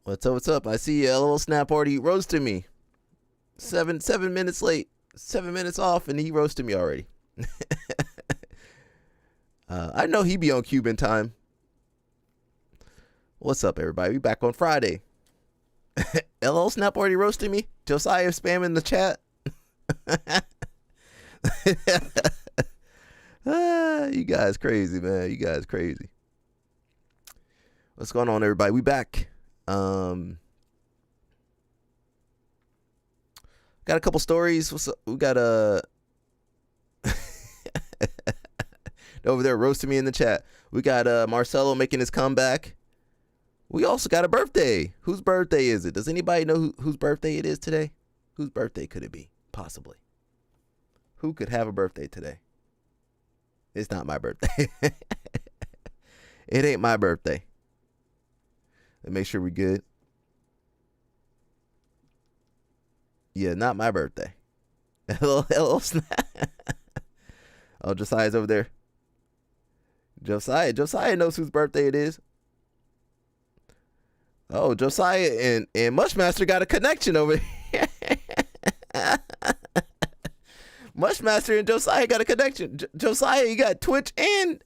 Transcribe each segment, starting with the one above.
What's up? What's up? I see a little snap already roasted me. 7 minutes late. 7 minutes off, and he roasted me already. I know he be on Cuban time. What's up, everybody? We back on Friday. LL Snap already roasted me. Josiah spamming the chat. You guys crazy, man. You guys crazy. What's going on, everybody? We back. Got a couple stories. What's up? We got over there roasting me in the chat. We got Marcelo making his comeback. We also got a birthday. Whose birthday is it? Does anybody know whose birthday it is today? Whose birthday could it be? Possibly. Who could have a birthday today? It's not my birthday. It ain't my birthday. Let's make sure we're good. Yeah, not my birthday. Hello, snap. Oh, Josiah's over there. Josiah knows whose birthday it is. Oh, Josiah and Mushmaster got a connection over here. Mushmaster and Josiah got a connection. Josiah, you got Twitch and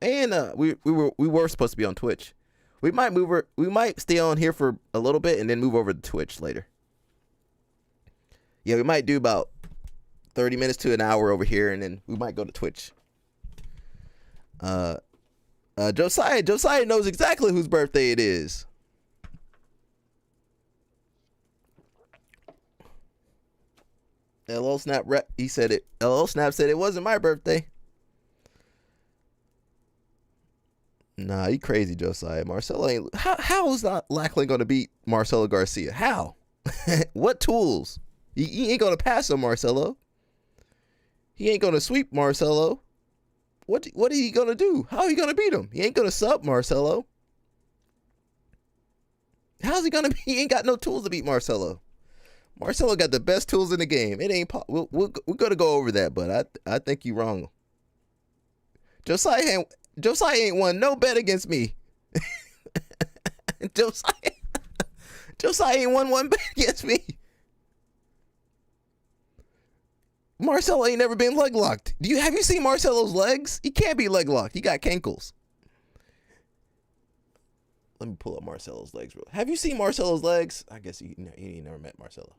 we were supposed to be on Twitch. We might stay on here for a little bit and then move over to Twitch later. Yeah, we might do about 30 minutes to an hour over here, and then we might go to Twitch. Josiah knows exactly whose birthday it is. LL Snap he said it. LL Snap said it wasn't my birthday. Nah, you crazy, Josiah. Marcelo ain't. How is not Lackland gonna beat Marcelo Garcia? How? What tools? He ain't gonna pass on Marcelo. He ain't gonna sweep Marcelo. What are he gonna do? How are he gonna beat him? He ain't gonna sub Marcelo. How's he gonna be? He ain't got no tools to beat Marcelo. Marcelo got the best tools in the game. It ain't. We're gonna go over that, but I think you wrong. Josiah ain't won no bet against me. Josiah ain't won one bet against me. Marcelo ain't never been leg locked. Have you seen Marcelo's legs? He can't be leg locked. He got cankles. Let me pull up Marcelo's legs real. Have you seen Marcelo's legs? I guess you ain't never met Marcelo.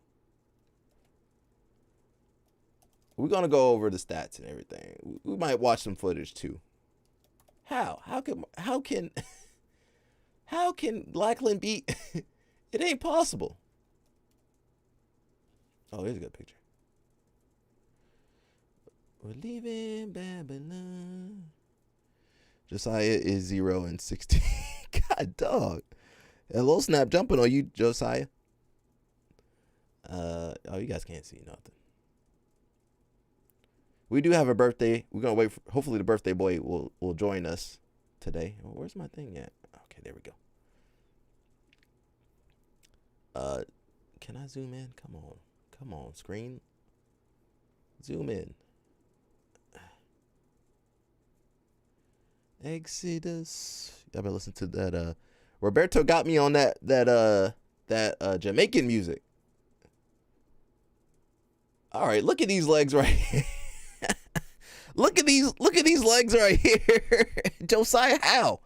We're gonna go over the stats and everything. We might watch some footage too. How can Lackland beat? It ain't possible. Oh, here's a good picture. We're leaving Babylon. Josiah is 0-16. God, dog. A little snap jumping on you, Josiah. Oh, you guys can't see nothing. We do have a birthday. We're gonna wait for, hopefully the birthday boy will join us today. Oh, where's my thing at? Okay, there we go. Can I zoom in? Come on, screen. Zoom in. Exodus. I've been listening to that. Roberto got me on that Jamaican music. All right, look at these legs right here. Look at these legs right here. Josiah, how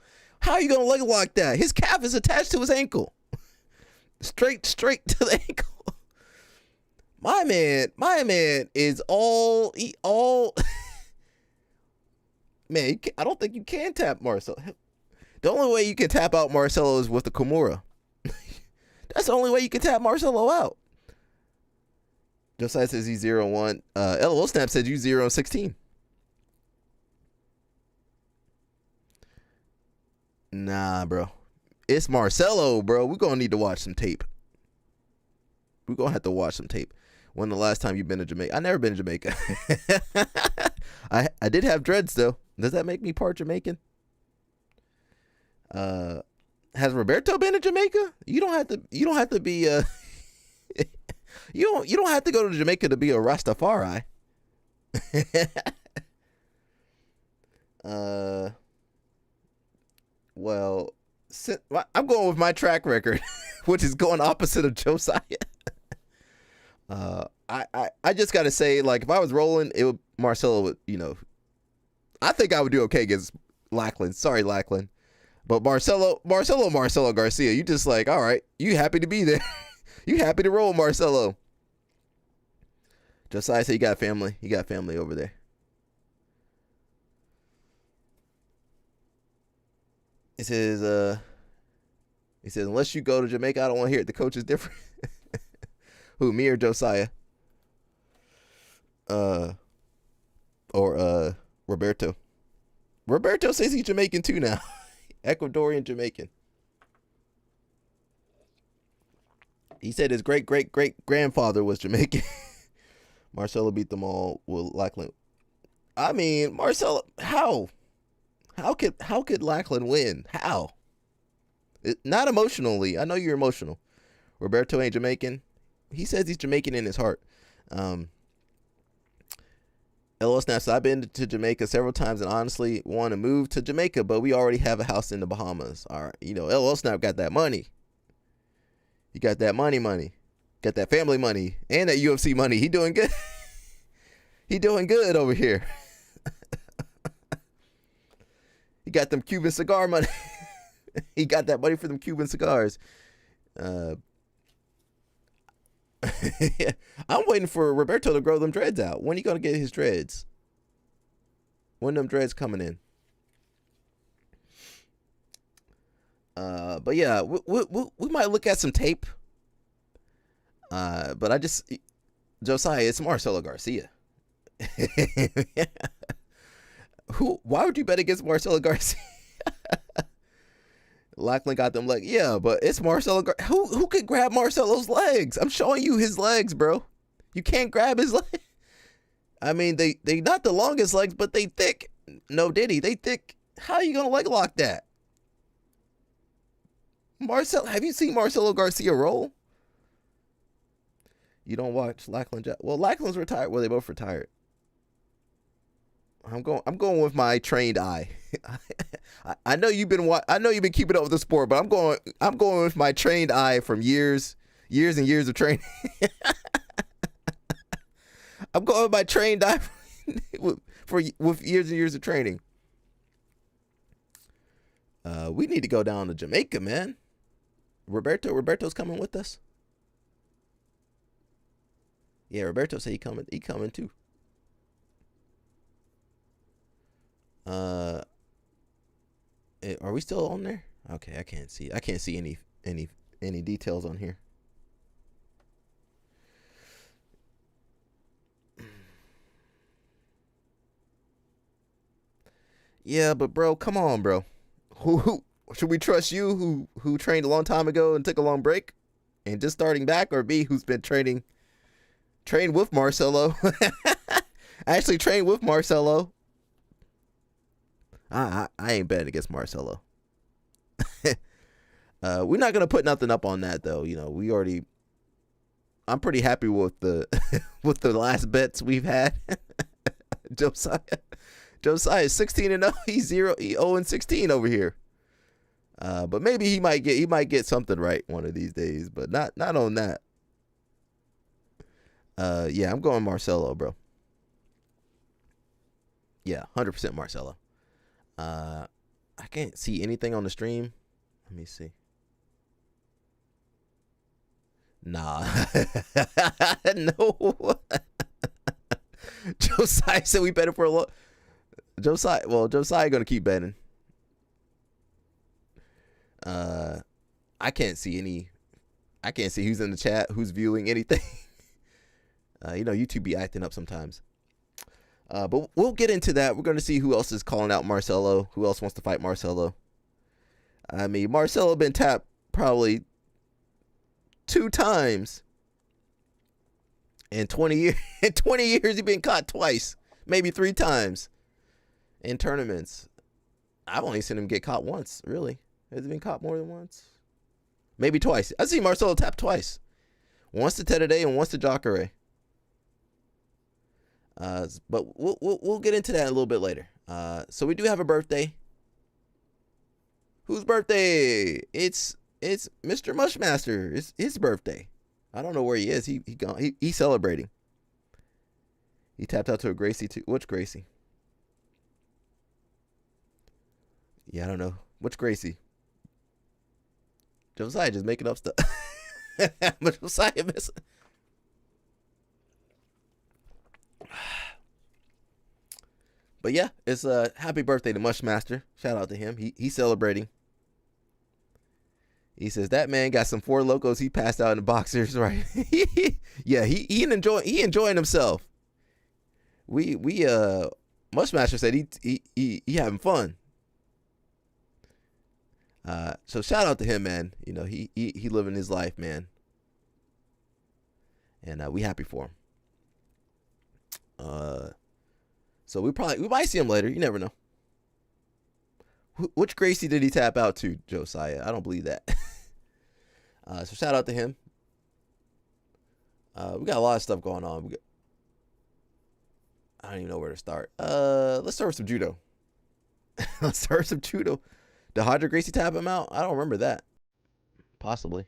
are you gonna leg lock that? His calf is attached to his ankle. Straight to the ankle. My man is all man, I don't think you can tap Marcelo. The only way you can tap out Marcelo is with the Kimura. That's the only way you can tap Marcelo out. Josiah says he's 0-1. LOL Snap said you 0-16. Nah, bro. It's Marcelo, bro. We're going to need to watch some tape. We're going to have to watch some tape. When the last time you've been to Jamaica? I never been to Jamaica. I did have dreads, though. Does that make me part Jamaican? Has Roberto been to Jamaica? You don't have to be you don't have to go to Jamaica to be a Rastafari. Well, I'm going with my track record, which is going opposite of Josiah. I just gotta say, like, if I was rolling, Marcelo would, I think I would do okay against Lackland. Sorry, Lackland. But Marcelo Garcia, you just like, all right, you happy to be there. You happy to roll, Marcelo. Josiah said you got family. You got family over there. He says, unless you go to Jamaica, I don't want to hear it. The coach is different. Who, me or Josiah? Or Roberto. Roberto says he's Jamaican too now. Ecuadorian Jamaican. He said his great grandfather was Jamaican. Marcelo beat them all with Lackland. I mean, Marcelo, how? How could Lackland win? How? Not emotionally. I know you're emotional. Roberto ain't Jamaican. He says he's Jamaican in his heart. LO Snap said, I've been to Jamaica several times and honestly want to move to Jamaica, but we already have a house in the Bahamas. All right, LO Snap got that money. He got that money. Got that family money and that UFC money. He doing good. He doing good over here. He got them Cuban cigar money. He got that money for them Cuban cigars. I'm waiting for Roberto to grow them dreads out. When are you going to get his dreads? When them dreads coming in? But yeah, we might look at some tape. But Josiah, it's Marcelo Garcia. Why would you bet against Marcelo Garcia? Lackland got them legs. Yeah, but it's Marcelo. Who could grab Marcelo's legs? I'm showing you his legs, bro. You can't grab his legs. I mean, they not the longest legs, but they thick. No Diddy, they thick. How are you gonna leg lock that? Have you seen Marcelo Garcia roll? You don't watch Lackland. Well, Lackland's retired. Well, they both retired. I'm going with my trained eye. I know you've been keeping up with the sport, but I'm going with my trained eye from years and years of training. I'm going with my trained eye with years and years of training. We need to go down to Jamaica, man. Roberto's coming with us. Yeah, Roberto said he coming too. Are we still on there? Okay, I can't see any details on here. Yeah, but bro, come on, bro. Who should we trust? You who trained a long time ago and took a long break and just starting back, or me who's been trained with Marcelo? I actually trained with Marcelo. I ain't betting against Marcelo. We're not gonna put nothing up on that though. I'm pretty happy with the with the last bets we've had. Josiah is 16-0. He's 0-16 over here. But maybe he might get something right one of these days. But not on that. Yeah, I'm going Marcelo, bro. Yeah, 100% Marcelo. I can't see anything on the stream. Let me see. Nah. No. Josiah said we bet it for a lot. Josiah gonna keep betting. I can't see who's in the chat, who's viewing anything. YouTube be acting up sometimes. But we'll get into that. We're going to see who else is calling out Marcelo. Who else wants to fight Marcelo? I mean, Marcelo been tapped probably 2 times. In 20 years, he's been caught twice. Maybe 3 times. In tournaments. I've only seen him get caught once, really. Has he been caught more than once? Maybe twice. I've seen Marcelo tap twice. Once to Tedade and once to Jacare. But we'll get into that a little bit later. So we do have a birthday Whose birthday? It's Mr. Mushmaster. It's his birthday. I don't know where he is. He's celebrating. He tapped out to a Gracie too. Which Gracie? Yeah, I don't know. Which Gracie? Josiah just making up stuff. But Josiah missing. But yeah, it's a happy birthday to Mushmaster. Shout out to him. He's celebrating. He says that man got some Four Locos he passed out in the boxers, right? Yeah, he enjoying himself. Mushmaster said he having fun. So shout out to him, man. You know, he living his life, man. And we happy for him. So we might see him later. You never know. Which Gracie did he tap out to, Josiah? I don't believe that. So shout out to him. We got a lot of stuff going on. I don't even know where to start. Let's start with some judo. Let's start with some judo. Did Hodger Gracie tap him out? I don't remember that. Possibly.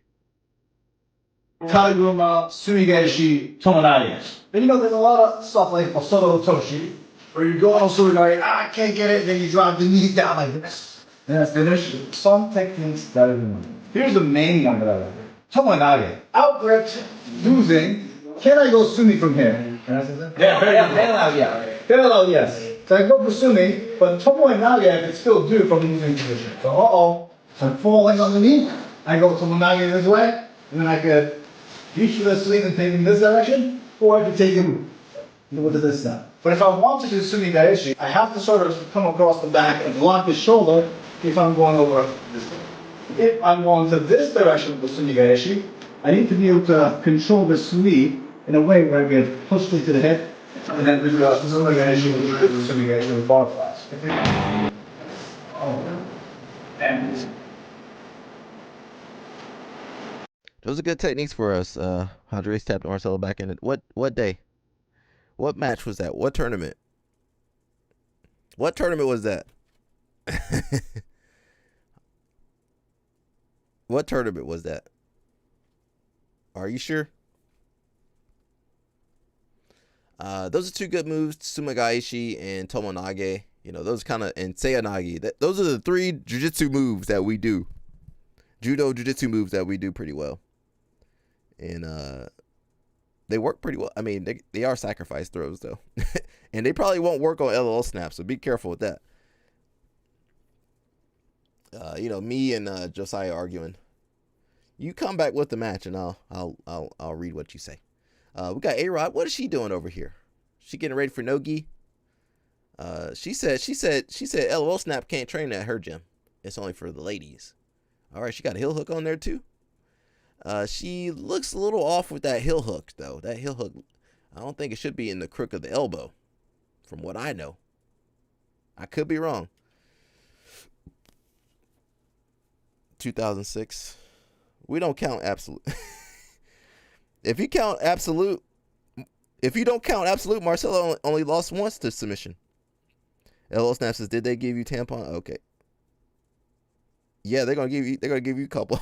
Kaguma, Sumigaeshi, Tomonari. And you know, there's a lot of stuff like Osoto Toshi, where you go on Osugari, I can't get it, then you drop the knee down like this. And that's finished. Some techniques that are doing. Here's the main one that I like. Tomonari. Out gripped, losing. Can I go Sumi from here? Can I say that? Yeah. Parallel, yes. So I go for Sumi, but Tomonari I can still do from losing position. So so I'm falling underneath. I go Tomonari this way, and then I could reach for the sleeve and take him this direction, or I could take him with this now. But if I want to do Sumigaeshi, I have to sort of come across the back and lock the shoulder if I'm going over this way. If I'm going to this direction with Sumigaeshi, I need to be able to control the sleeve in a way where I get pushed into the head, and then do the Sumigaeshi with bar class. Those are good techniques for us. Andres tapped Marcelo back in it. What day? What match was that? What tournament? What tournament was that? What tournament was that? Are you sure? Those are two good moves, Sumagaeshi and Tomonage. You know, those kind of, and Seonagi. Those are the three jiu-jitsu moves that we do. Judo jiu-jitsu moves that we do pretty well. And they work pretty well. I mean, they are sacrifice throws, though. And they probably won't work on LOL snaps, so be careful with that. You know, me and Josiah arguing. You come back with the match, and I'll read what you say. We got A-Rod. What is she doing over here? She getting ready for no-gi? She said LOL snap can't train at her gym. It's only for the ladies. All right, she got a heel hook on there too. She looks a little off with that heel hook, though. That heel hook, I don't think it should be in the crook of the elbow, from what I know. I could be wrong. 2006. We don't count absolute. If you don't count absolute, Marcelo only lost once to submission. LO Snap says, did they give you tampon? Okay. Yeah, they're gonna give you a couple.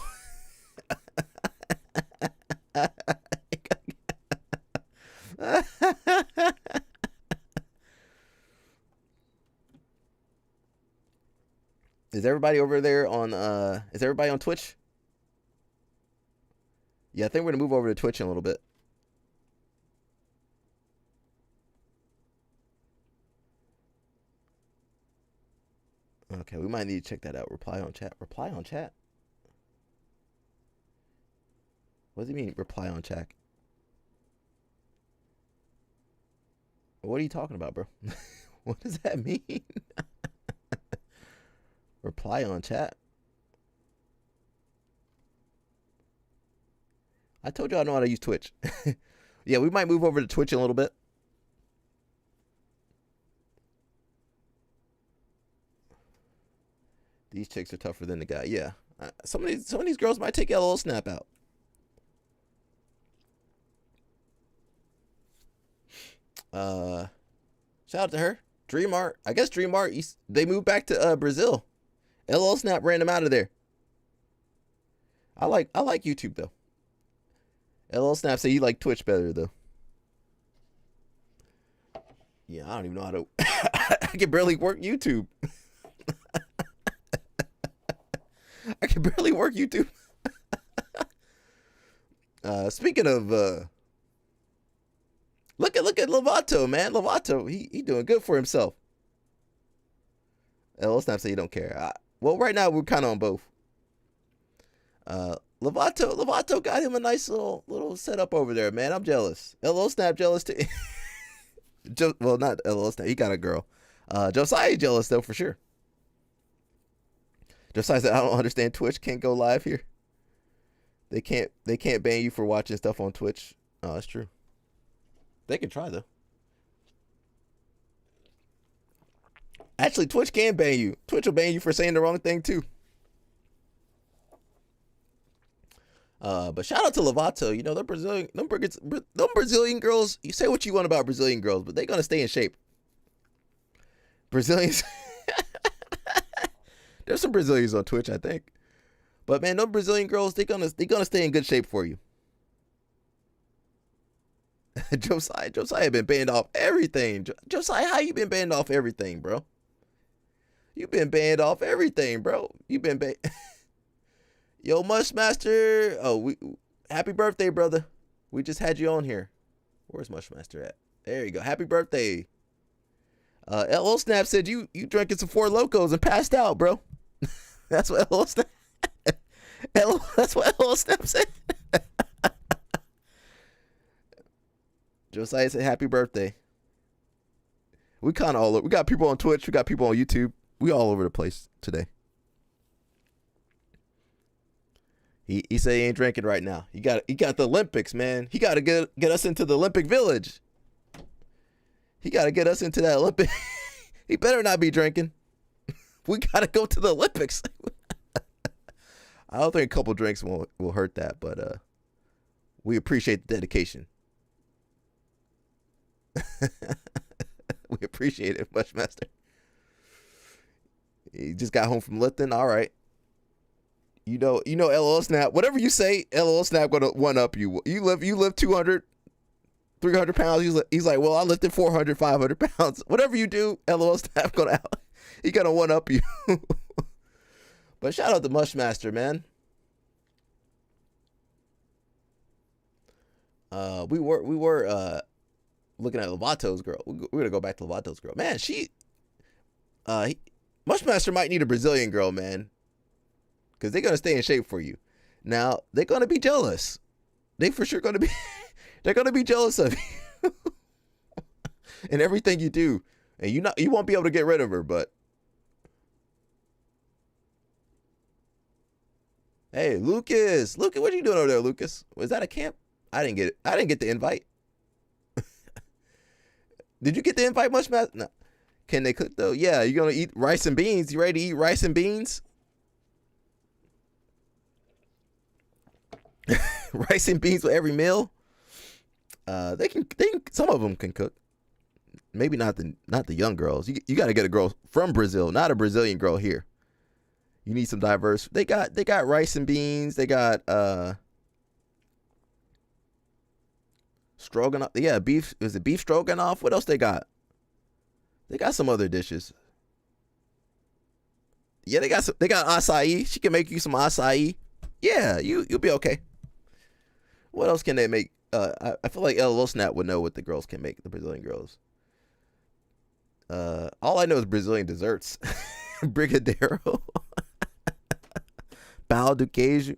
Is everybody over there on is everybody on Twitch? Yeah, I think we're gonna move over to Twitch in a little bit. Okay, we might need to check that out. Reply on chat. Reply on chat? What does he mean, reply on chat? What are you talking about, bro? What does that mean? Reply on chat? I told you I know how to use Twitch. Yeah, we might move over to Twitch in a little bit. These chicks are tougher than the guy. Yeah, some of these girls might take LOL snap out. Shout out to her. Dream Art. I guess Dream Art. They moved back to Brazil, LL Snap ran him out of there. I like YouTube though. LL Snap say you like Twitch better though. Yeah, I don't even know how to. I can barely work YouTube. I can barely work YouTube. Speaking of, look at Lovato, man. Lovato, he doing good for himself. Let's not say you don't care. Well, right now we're kind of on both. Lovato got him a nice little setup over there, man. I'm jealous. LO Snap jealous too. Well, not LO Snap. He got a girl. Josiah jealous though for sure. Josiah said, "I don't understand. Twitch can't go live here. They can't ban you for watching stuff on Twitch." Oh, that's true. They can try though. Actually, Twitch can ban you. Twitch will ban you for saying the wrong thing too. But shout out to Lovato. You know, them Brazilian girls. You say what you want about Brazilian girls, but they're gonna stay in shape. Brazilians. There's some Brazilians on Twitch, I think. But man, them Brazilian girls, they're gonna stay in good shape for you. Josiah been banned off everything. Josiah, how you been banned off everything, bro? You been banned off everything, bro. You been banned. Yo, Mushmaster. Oh, happy birthday, brother. We just had you on here. Where's Mushmaster at? There you go. Happy birthday. LO Snap said you drinking some Four Locos and passed out, bro. That's what LO Snap. That's what LO Snap said. Josiah said happy birthday. We kind of all over. We got people on Twitch. We got people on YouTube. We all over the place today. He said he ain't drinking right now. He got the Olympics, man. He got to get us into the Olympic Village. He got to get us into that Olympic. He better not be drinking. We got to go to the Olympics. I don't think a couple drinks will hurt that, but we appreciate the dedication. We appreciate it, Mushmaster. He just got home from lifting. All right. You know, LOL Snap. Whatever you say, LOL Snap gonna one up you. You lift 200, 300 pounds. He's like, well, I lifted 400, 500 pounds. Whatever you do, LOL Snap he gonna one up you. But shout out to Mushmaster, man. We were looking at Lovato's girl. We're gonna go back to Lovato's girl. Man, Mushmaster might need a Brazilian girl, man. Because they're going to stay in shape for you. Now, they're going to be jealous. They for sure going to be, they're going to be jealous of you. And everything you do. And you won't be able to get rid of her, but. Hey, Lucas, what are you doing over there, Lucas? Was that a camp? I didn't get it. I didn't get the invite. Did you get the invite, Mushmaster? No. Can they cook, though? Yeah, you're going to eat rice and beans. You ready to eat rice and beans? Rice and beans with every meal. They can some of them can cook. Maybe not the young girls. You got to get a girl from Brazil, not a Brazilian girl here. You need some diverse. They got rice and beans. They got stroganoff. Yeah, beef. Is it beef stroganoff? What else they got? They got some other dishes. Yeah, they got acai. She can make you some acai. Yeah, you'll be okay. What else can they make? I feel like LO Snap would know what the girls can make, the Brazilian girls. All I know is Brazilian desserts. Brigadeiro. Pão de queijo.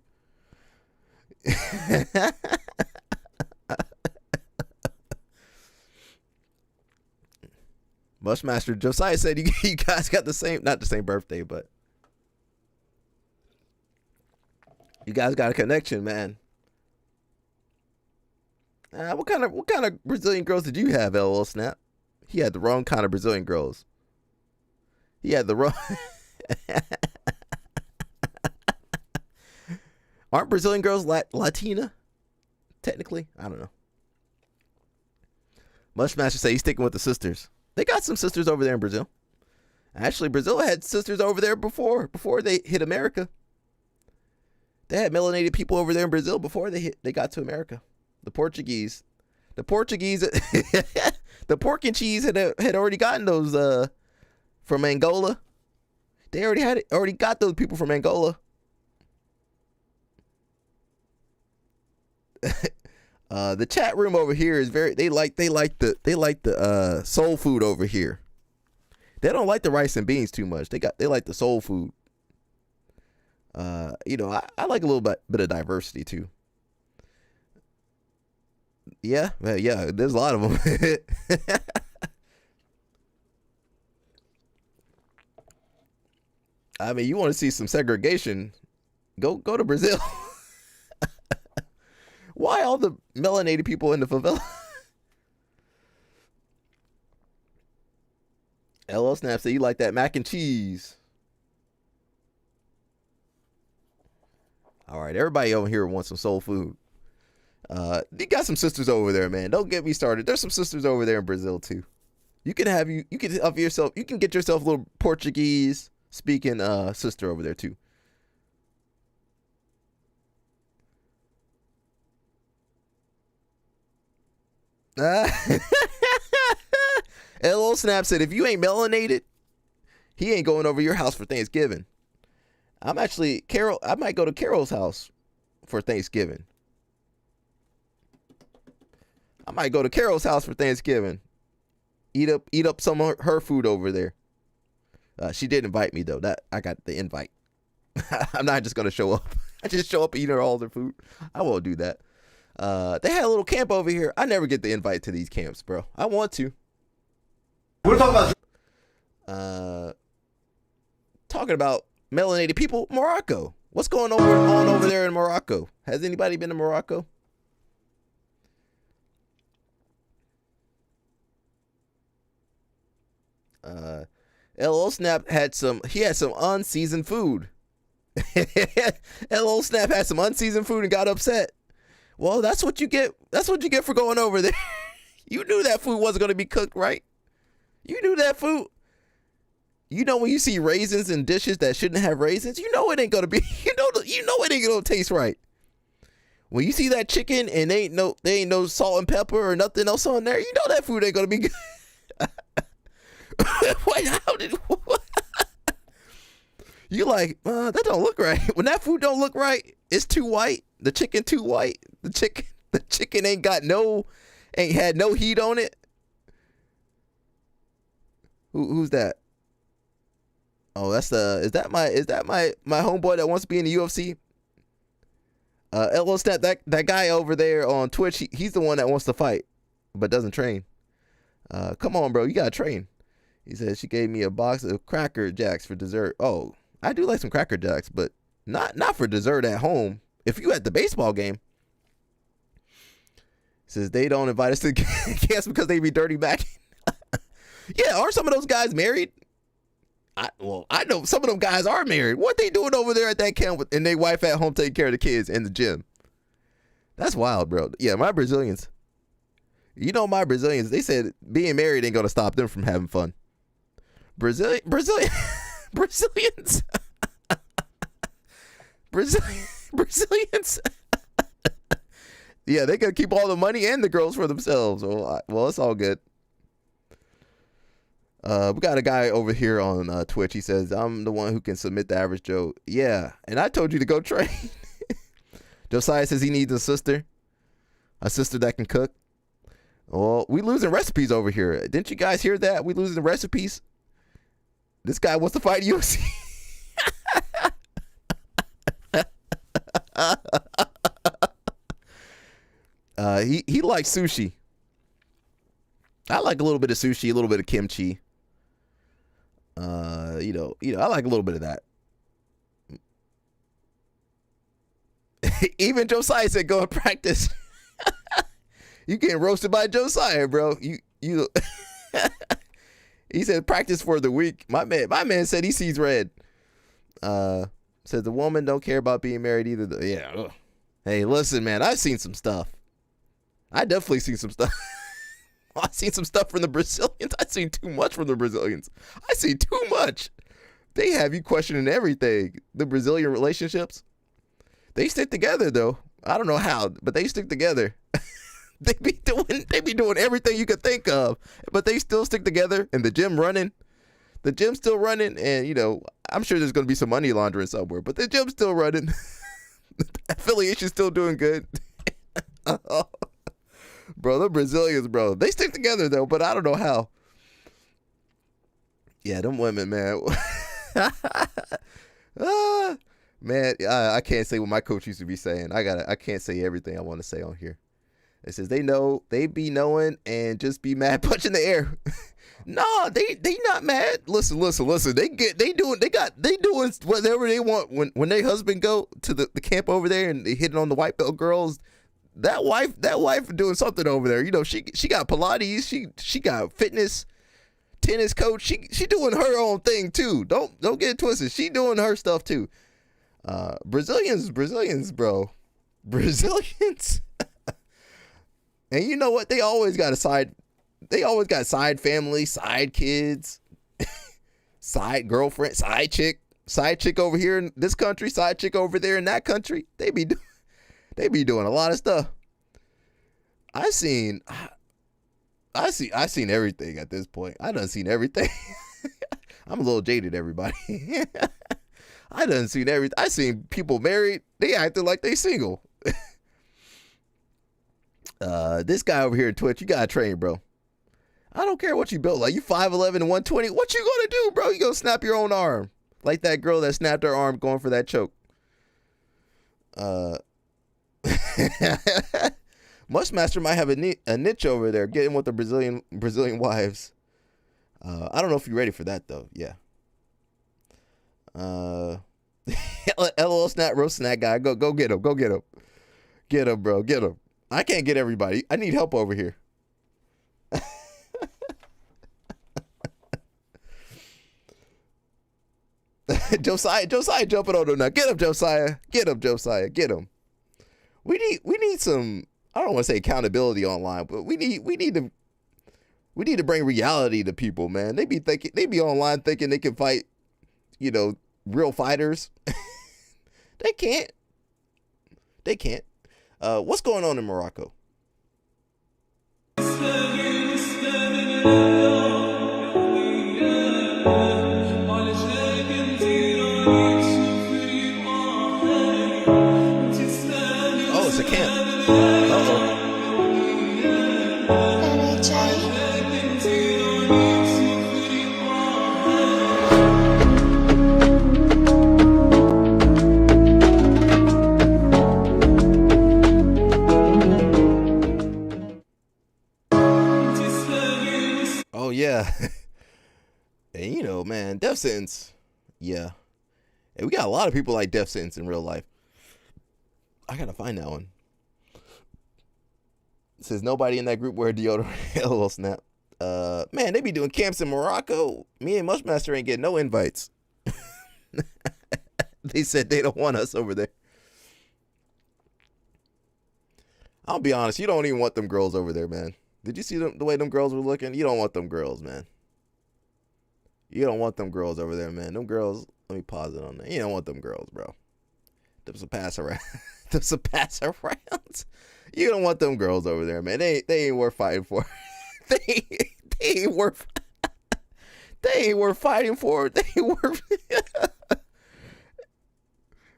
Mushmaster Josiah said you guys got not the same birthday, but you guys got a connection, man. What kind of Brazilian girls did you have, LOL Snap? He had the wrong kind of Brazilian girls. He had the wrong. Aren't Brazilian girls Latina? Technically, I don't know. Mushmaster say he's sticking with the sisters. They got some sisters over there in Brazil. Actually, Brazil had sisters over there before they hit America. They had melanated people over there in Brazil before they got to America. The Portuguese, the pork and cheese had already gotten those from Angola. They already got those people from Angola. The chat room over here is they like the soul food over here. They don't like the rice and beans too much. They like the soul food. I like a little bit of diversity too. Yeah, there's a lot of them. I mean, you want to see some segregation? Go to Brazil. Why all the melanated people in the favela? LL Snap said you like that mac and cheese. All right, everybody over here wants some soul food. You got some sisters over there, man. Don't get me started. There's some sisters over there in Brazil too. You can get yourself a little Portuguese speaking sister over there too. LO Snap said if you ain't melanated, he ain't going over your house for Thanksgiving. I might go to Carol's house for Thanksgiving. I might go to Carol's house for Thanksgiving. Eat up some of her food over there. She did invite me though. I got the invite. I'm not just gonna show up. I just show up and eat all their food. I won't do that. They had a little camp over here. I never get the invite to these camps, bro. I want to. We're talking about melanated people. Morocco. What's going on over there in Morocco? Has anybody been to Morocco? LO Snap had some unseasoned food. LO Snap had some unseasoned food and got upset. Well, that's what you get. That's what you get for going over there. You knew that food wasn't going to be cooked right. You knew that food. You know when you see raisins in dishes that shouldn't have raisins, you know it ain't going to be. You know it ain't going to taste right. When you see that chicken and there ain't no salt and pepper or nothing else on there, you know that food ain't going to be good. Wait, you like, that don't look right. When that food don't look right, it's too white. The chicken too white. The chicken ain't had no heat on it. Who's that? Oh, is that my homeboy that wants to be in the UFC? LO Snap, that guy over there on Twitch, he's the one that wants to fight, but doesn't train. Come on, bro, you gotta train. He said she gave me a box of Cracker Jacks for dessert. Oh, I do like some Cracker Jacks, but not for dessert at home. If you at the baseball game. Says they don't invite us to camps because they be dirty back. Yeah, are some of those guys married? I know some of them guys are married. What they doing over there at that camp and their wife at home taking care of the kids in the gym? That's wild, bro. Yeah, my Brazilians. They said being married ain't gonna stop them from having fun. Brazilians. Yeah, they gonna keep all the money and the girls for themselves. Well, it's all good. We got a guy over here on Twitch. He says, I'm the one who can submit the average Joe. Yeah, and I told you to go train. Josiah says he needs a sister that can cook. Well, we losing recipes over here. Didn't you guys hear that? We losing recipes. This guy wants to fight UFC. He likes sushi. I like a little bit of sushi, a little bit of kimchi. I like a little bit of that. Even Josiah said go and practice. You getting roasted by Josiah, bro. You He said practice for the week. My man said he sees red. Said the woman don't care about being married either. Yeah. Ugh. Hey, listen, man, I've seen some stuff. I definitely seen some stuff. I seen some stuff from the Brazilians. I seen too much from the Brazilians. I see too much. They have you questioning everything. The Brazilian relationships. They stick together though. I don't know how, but they stick together. They be doing everything you could think of, but they still stick together. And the gym running. The gym's still running, and you know, I'm sure there's gonna be some money laundering somewhere, but the gym's still running. The affiliation's still doing good. Bro, the Brazilians, bro, they stick together though, but I don't know how. Yeah, them women, man. Man, I can't say what my coach used to be saying. I can't say everything I want to say on here. It says they be knowing and just be mad punching the air. No, they not mad. Listen. They doing whatever they want when their husband go to the camp over there and they hitting on the white belt girls. That wife doing something over there. You know, she got Pilates, she got fitness, tennis coach. She doing her own thing too. Don't get it twisted. She doing her stuff too. Brazilians, bro. Brazilians. And you know what? They always got side family, side kids, side girlfriend, side chick over here in this country, side chick over there in that country. They be doing a lot of stuff. I seen everything at this point. I done seen everything. I'm a little jaded, everybody. I done seen everything. I seen people married. They acting like they single. This guy over here at Twitch, you gotta train, bro. I don't care what you built. Like, you 5'11" and 120. What you gonna do, bro? You gonna snap your own arm. Like that girl that snapped her arm going for that choke. Mushmaster might have a niche over there, getting with the Brazilian wives. I don't know if you're ready for that, though. Yeah. LOL snap, roast snack guy. Go get him. Go get him. Get him, bro. Get him. I can't get everybody. I need help over here. Josiah jumping on him now. Get him, Josiah. Get him. We need some, I don't want to say accountability online, but we need to bring reality to people, man. They be online thinking they can fight, you know, real fighters. They can't. What's going on in Morocco? Oh, it's a camp. Uh-oh. Oh, yeah. And you know, man, death sentence. Yeah. And we got a lot of people like death sentence in real life. I gotta find that one. It says nobody in that group wear deodorant. LOL snap. Man, they be doing camps in Morocco. Me and Mushmaster ain't getting no invites. They said they don't want us over there. I'll be honest, you don't even want them girls over there, man. Did you see the way them girls were looking? You don't want them girls, man. You don't want them girls over there, man. Them girls, let me pause it on there. You don't want them girls, bro. Them some pass around. Them some pass arounds. You don't want them girls over there, man. They ain't worth fighting for. They ain't worth fighting for. They ain't worth.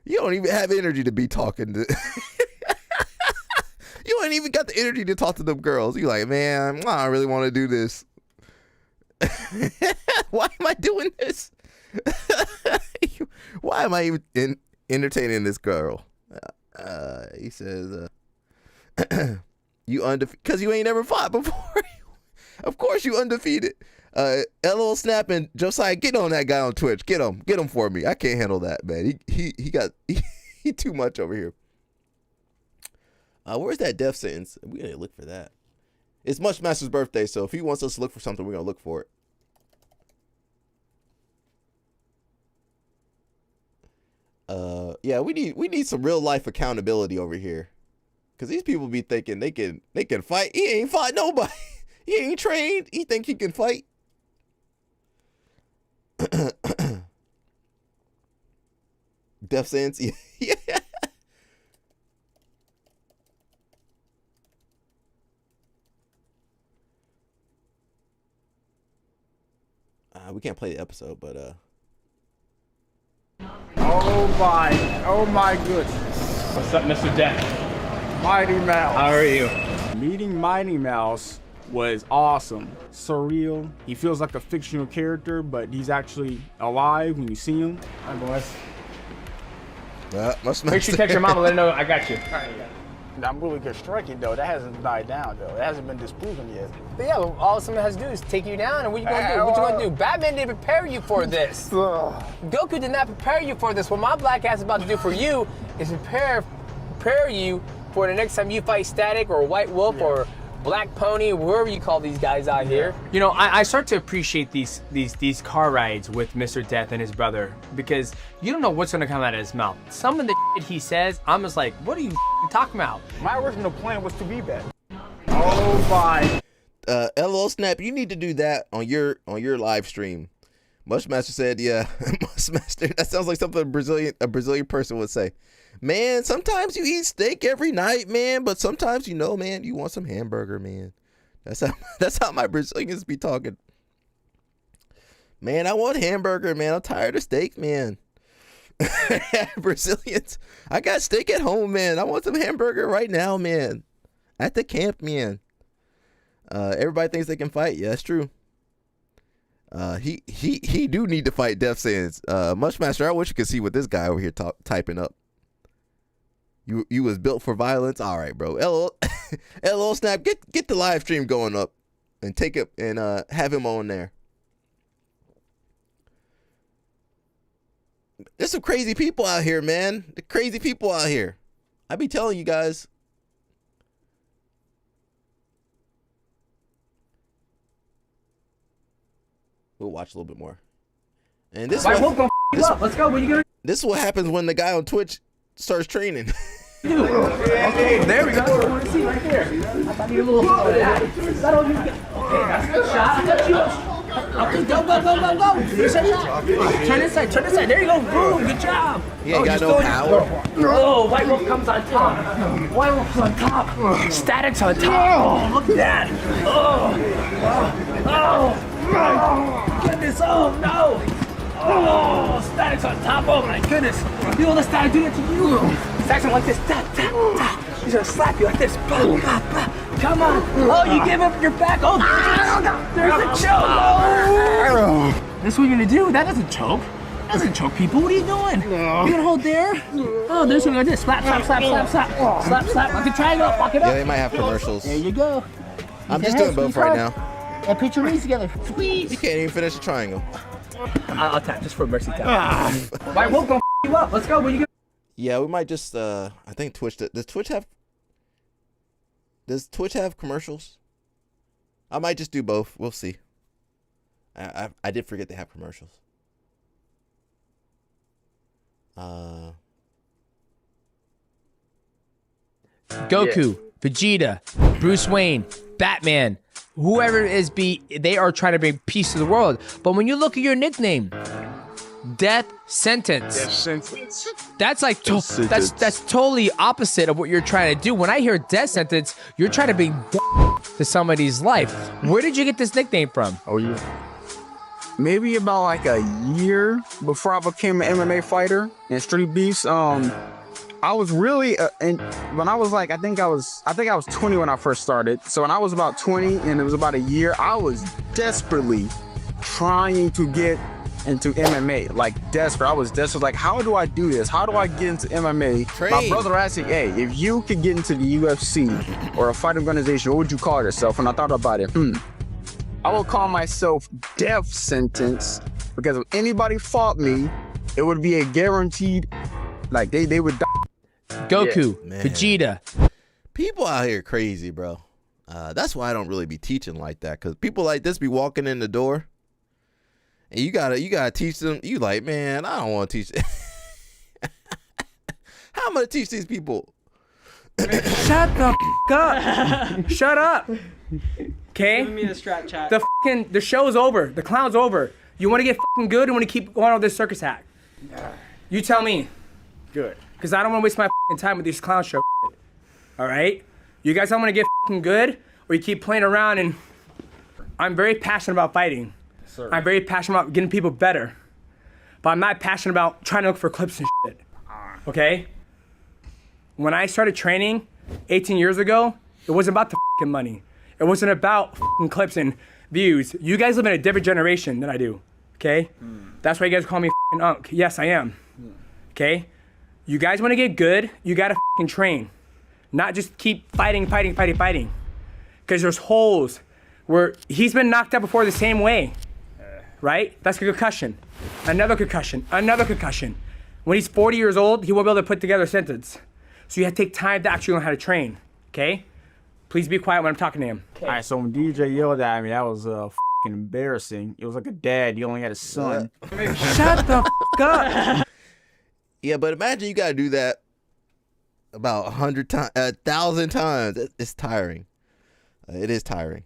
You don't even have energy to be talking to. You ain't even got the energy to talk to them girls. You like, man, I don't really want to do this. Why am I doing this? Why am I even entertaining this girl? He says, you undefeated. Because you ain't never fought before. Of course you undefeated. LOL Snap and Josiah, get on that guy on Twitch. Get him for me. I can't handle that, man. He too much over here. Where's that death sentence? We gotta look for that. It's Mushmaster's birthday, so if he wants us to look for something, we're gonna look for it. Yeah, we need some real life accountability over here, cause these people be thinking they can fight. He ain't fought nobody. He ain't trained. He think he can fight. Death sentence. Yeah. We can't play the episode, but Oh my goodness. What's up, Mr. Death? Mighty Mouse. How are you? Meeting Mighty Mouse was awesome. Surreal. He feels like a fictional character, but he's actually alive when you see him. Hi, boys. must Make sure you text your mama, let her know I got you. I'm really good striking though. That hasn't died down though. It hasn't been disproven yet. But yeah, all someone has to do is take you down, and what you gonna do? What you gonna do? Batman didn't prepare you for this. Goku did not prepare you for this. What my black ass is about to do for you is prepare you for the next time you fight Static or White Wolf or Black Pony, whoever you call these guys out here. You know, I start to appreciate these car rides with Mr. Death and his brother, because you don't know what's gonna come out of his mouth. Some of the shit he says, I'm just like, what are you talking about? My original plan was to be bad. Oh my. LOL Snap, you need to do that on your live stream. Mushmaster said, yeah. Mushmaster, that sounds like something a Brazilian person would say. Man, sometimes you eat steak every night, man, but sometimes man, you want some hamburger, man. That's how my Brazilians be talking. Man, I want hamburger, man. I'm tired of steak, man. Brazilians, I got steak at home, man. I want some hamburger right now, man. At the camp, man. Everybody thinks they can fight. Yeah, that's true. He do need to fight Death Sentence. Mushmaster, I wish you could see what this guy over here typing up. You was built for violence. All right, bro. LOL Snap, get the live stream going up and take it and have him on there. There's some crazy people out here, man. The crazy people out here. I be telling you guys. We'll watch a little bit more. And this Let's go. What are you gonna This is what happens when the guy on Twitch starts training. do? Okay, there we go. I want to see right there. I need a little of that. Is that all you got? Okay, that's a good shot. I got you. Okay, go. Here's a shot. Turn this side. There you go. Boom. Good job. He ain't got no power. Oh, White Wolf comes on top. White Wolf's on top. Static's on top. Oh, look at that. Oh, goodness. Oh, no. Oh, Static's on top. Oh, my goodness. You don't let Static do that to you. Static's like this. He's going to slap you like this. Come on. Oh, you give up your back. Oh, there's a choke. Oh. That's what you're going to do? That doesn't choke. That doesn't choke people. What are you doing? You're going to hold there? Oh, there's something like this. Slap. Slap. Like a triangle. Lock it up. Yeah, they might have commercials. There you go. I'm just doing both right now. And put your knees together. Squeeze. You can't even finish a triangle. I'll tap just for a mercy tap. White Wolf gonna you up. Let's go. Where you go? Yeah, we might just I think Twitch does Twitch have commercials? I might just do both. We'll see. I did forget they have commercials. Goku, Vegeta, Bruce Wayne, Batman, whoever it is they are trying to bring peace to the world. But when you look at your nickname, Death Sentence. That's like that's totally opposite of what you're trying to do. When I hear Death Sentence, you're trying to bring death to somebody's life. Where did you get this nickname from? Oh yeah. Maybe about like a year before I became an MMA fighter in Street Beefs. I was really and when I was like I think I was 20 when I first started. So when I was about 20 and it was about a year, I was desperately trying to get into MMA, like desperate. I was desperate, like, how do I do this? How do I get into MMA? Train. My brother asked me, hey, if you could get into the UFC or a fighting organization, what would you call yourself? And I thought about it. I will call myself Death Sentence, because if anybody fought me, it would be a guaranteed, like they would die. Goku, Yeah. Vegeta. People out here crazy, bro. That's why I don't really be teaching like that, because people like this be walking in the door, and you gotta teach them. You like, man, I don't want to teach. How am I gonna teach these people? Shut the f*** up. Shut up. Okay? Giving me the strat chat. The show's over. The clown's over. You want to get fucking good or want to keep going on with this circus act? You tell me. Good. Because I don't want to waste my fucking time with this clown show. All right? You guys don't want to get fucking good or you keep playing around and... I'm very passionate about fighting. Sir. I'm very passionate about getting people better. But I'm not passionate about trying to look for clips and shit. Okay? When I started training 18 years ago, it wasn't about the fucking money. It wasn't about fucking clips and views. You guys live in a different generation than I do. Okay? That's why you guys call me fucking unk. Yes, I am. Okay? You guys want to get good, you gotta fucking train. Not just keep fighting. Because there's holes where he's been knocked out before the same way. Right? That's a concussion. Another concussion. When he's 40 years old, he won't be able to put together a sentence. So you have to take time to actually learn how to train. Okay? Please be quiet when I'm talking to him. All right, so when DJ yelled at me, that was fucking embarrassing. It was like a dad yelling at his son. Shut the up. Yeah, but imagine you gotta do that about 100 times, 1,000 times. It's tiring. It is tiring.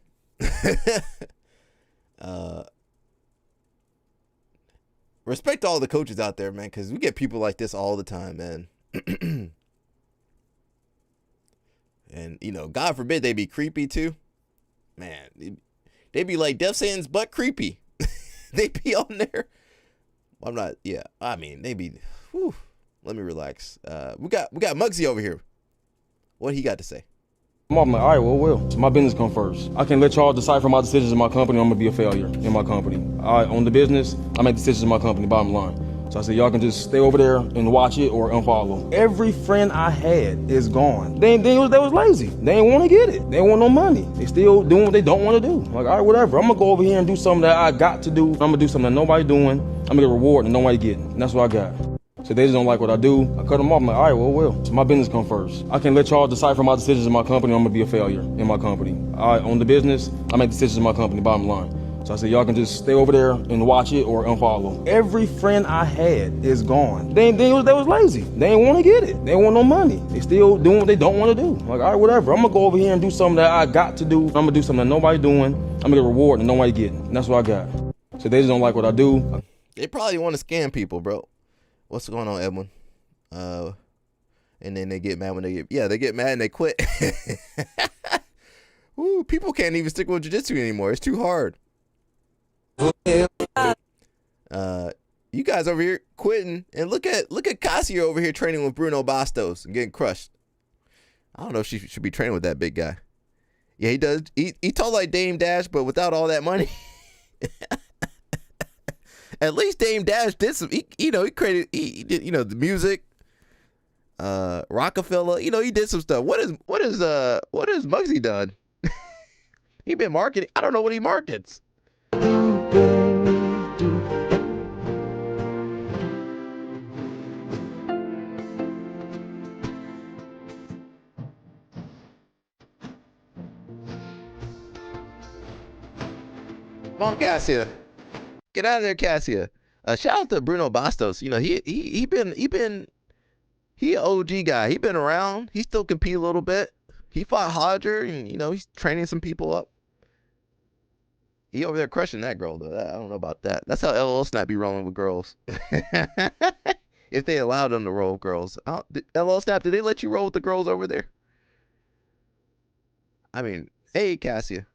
Respect all the coaches out there, man, because we get people like this all the time, man. And, you know, God forbid they be creepy too. Man, they be like Def Sentence but creepy. They be on there. I'm not, yeah, I mean, they be, whew, let me relax. We got Muggsy over here. What he got to say? I'm all right, well, my business come first. I can let y'all decipher my decisions in my company, I'm gonna be a failure in my company. I own the business, I make decisions in my company, bottom line. So I said, y'all can just stay over there and watch it or unfollow. Every friend I had is gone. They was lazy. They didn't want to get it. They didn't want no money. They still doing what they don't want to do. Like, all right, whatever. I'm gonna go over here and do something that I got to do. I'm gonna do something that nobody doing. I'm gonna get a reward that nobody getting. And that's what I got. So they just don't like what I do. I cut them off. I'm like, all right, well. So my business come first. I can let y'all decipher my decisions in my company. I'm gonna be a failure in my company. I own the business. I make decisions in my company, bottom line. So I said, y'all can just stay over there and watch it or unfollow. Every friend I had is gone. They was lazy. They didn't want to get it. They didn't want no money. They still doing what they don't want to do. Like, all right, whatever. I'm gonna go over here and do something that I got to do. I'm gonna do something that nobody doing. I'm gonna get a reward that nobody getting. And that's what I got. So they just don't like what I do. They probably want to scam people, bro. What's going on, Edwin? And then they get mad when they get mad and they quit. Ooh, people can't even stick with jiu-jitsu anymore. It's too hard. You guys over here quitting, and look at Cassia over here training with Bruno Bastos and getting crushed. I don't know if she should be training with that big guy. Yeah, he does. He tall like Dame Dash, but without all that money. At least Dame Dash did some. He created. He did the music. Rockefeller. He did some stuff. What is Muggsy done? He been marketing. I don't know what he markets. Come on, Cassia. Get out of there, Cassia. Shout out to Bruno Bastos. He an OG guy. He been around. He still compete a little bit. He fought Hodger, and he's training some people up. He over there crushing that girl though. I don't know about that. That's how LL Snap be rolling with girls. If they allowed them to roll with girls. LL Snap, did they let you roll with the girls over there? I mean, hey Cassia.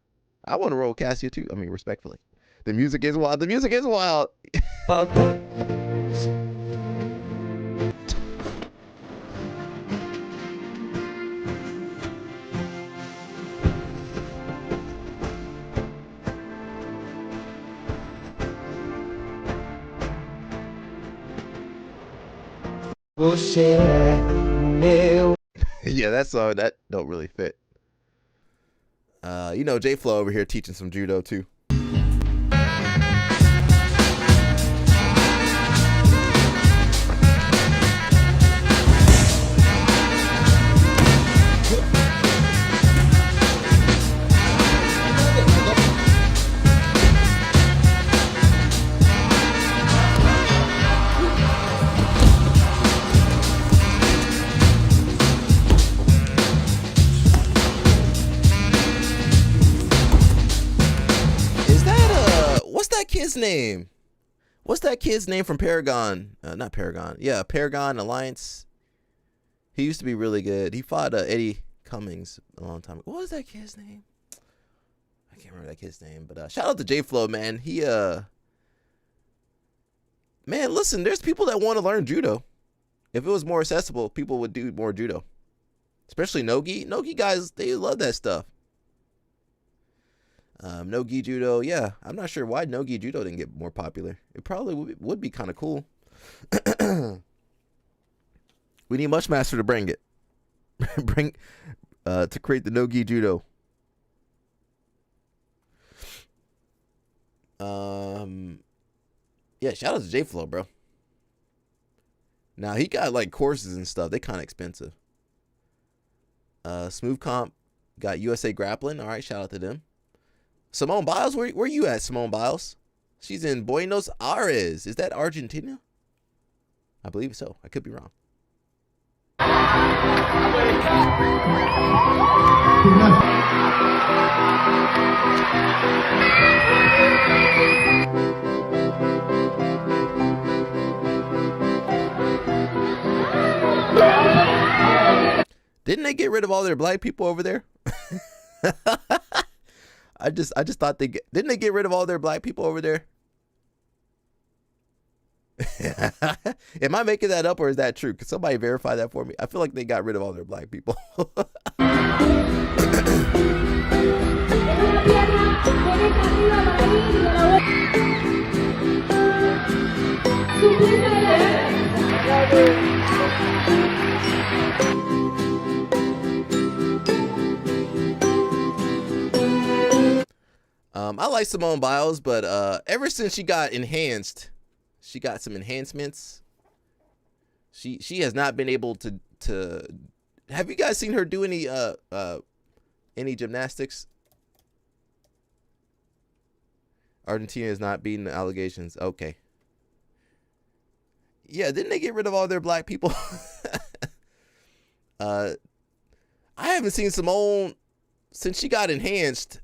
I want to roll with Cassia too. I mean, respectfully. The music is wild. The music is wild. Yeah, that song that don't really fit. J Flow over here teaching some judo too. kid's name? What's that kid's name from Paragon? Not Paragon. Yeah, Paragon Alliance. He used to be really good. He fought Eddie Cummings a long time ago. What was that kid's name? I can't remember that kid's name. But shout out to J Flow, man. Man, listen, there's people that want to learn judo. If it was more accessible, people would do more judo. Especially Nogi. Nogi guys, they love that stuff. Nogi judo, yeah. I'm not sure why Nogi judo didn't get more popular. It probably would be kind of cool. We need Mushmaster to bring it. To create the Nogi judo. Yeah, shout out to J Flow, bro. Now he got like courses and stuff. They kind of expensive. Smooth Comp got USA Grappling. All right, shout out to them. Simone Biles, where you at, Simone Biles? She's in Buenos Aires. Is that Argentina? I believe so. I could be wrong. Didn't they get rid of all their black people over there? I just thought didn't they get rid of all their black people over there? Am I making that up or is that true? Could somebody verify that for me? I feel like they got rid of all their black people. I like Simone Biles, but ever since she got enhanced, she got some enhancements. She has not been able to. Have you guys seen her do any gymnastics? Argentina is not beating the allegations. Okay. Yeah, didn't they get rid of all their black people? I haven't seen Simone since she got enhanced.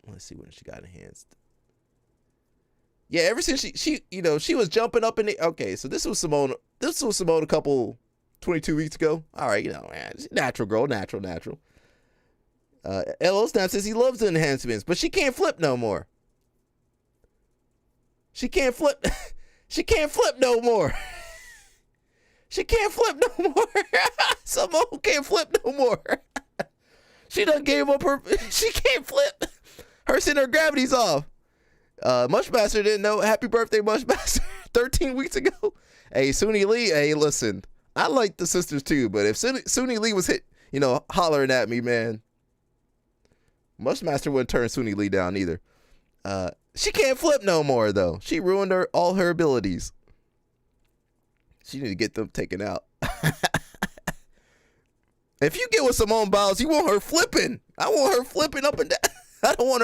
Let's see when she got enhanced. Yeah, ever since she was jumping up in the. Okay, so this was Simone a couple 22 weeks ago. All right, man, natural girl, natural. LO Snap says he loves the enhancements, but she can't flip no more. She can't flip. She can't flip no more. She can't flip no more. Simone can't flip no more. She done gave up her. She can't flip. Her center of gravity's off. Mushmaster didn't know. Happy birthday, Mushmaster. 13 weeks ago. Hey, Suni Lee. Hey, listen. I like the sisters too, but if Suni Lee was hollering at me, man, Mushmaster wouldn't turn Suni Lee down either. She can't flip no more though. She ruined all her abilities. She need to get them taken out. If you get with Simone Biles, you want her flipping. I want her flipping up and down. I don't want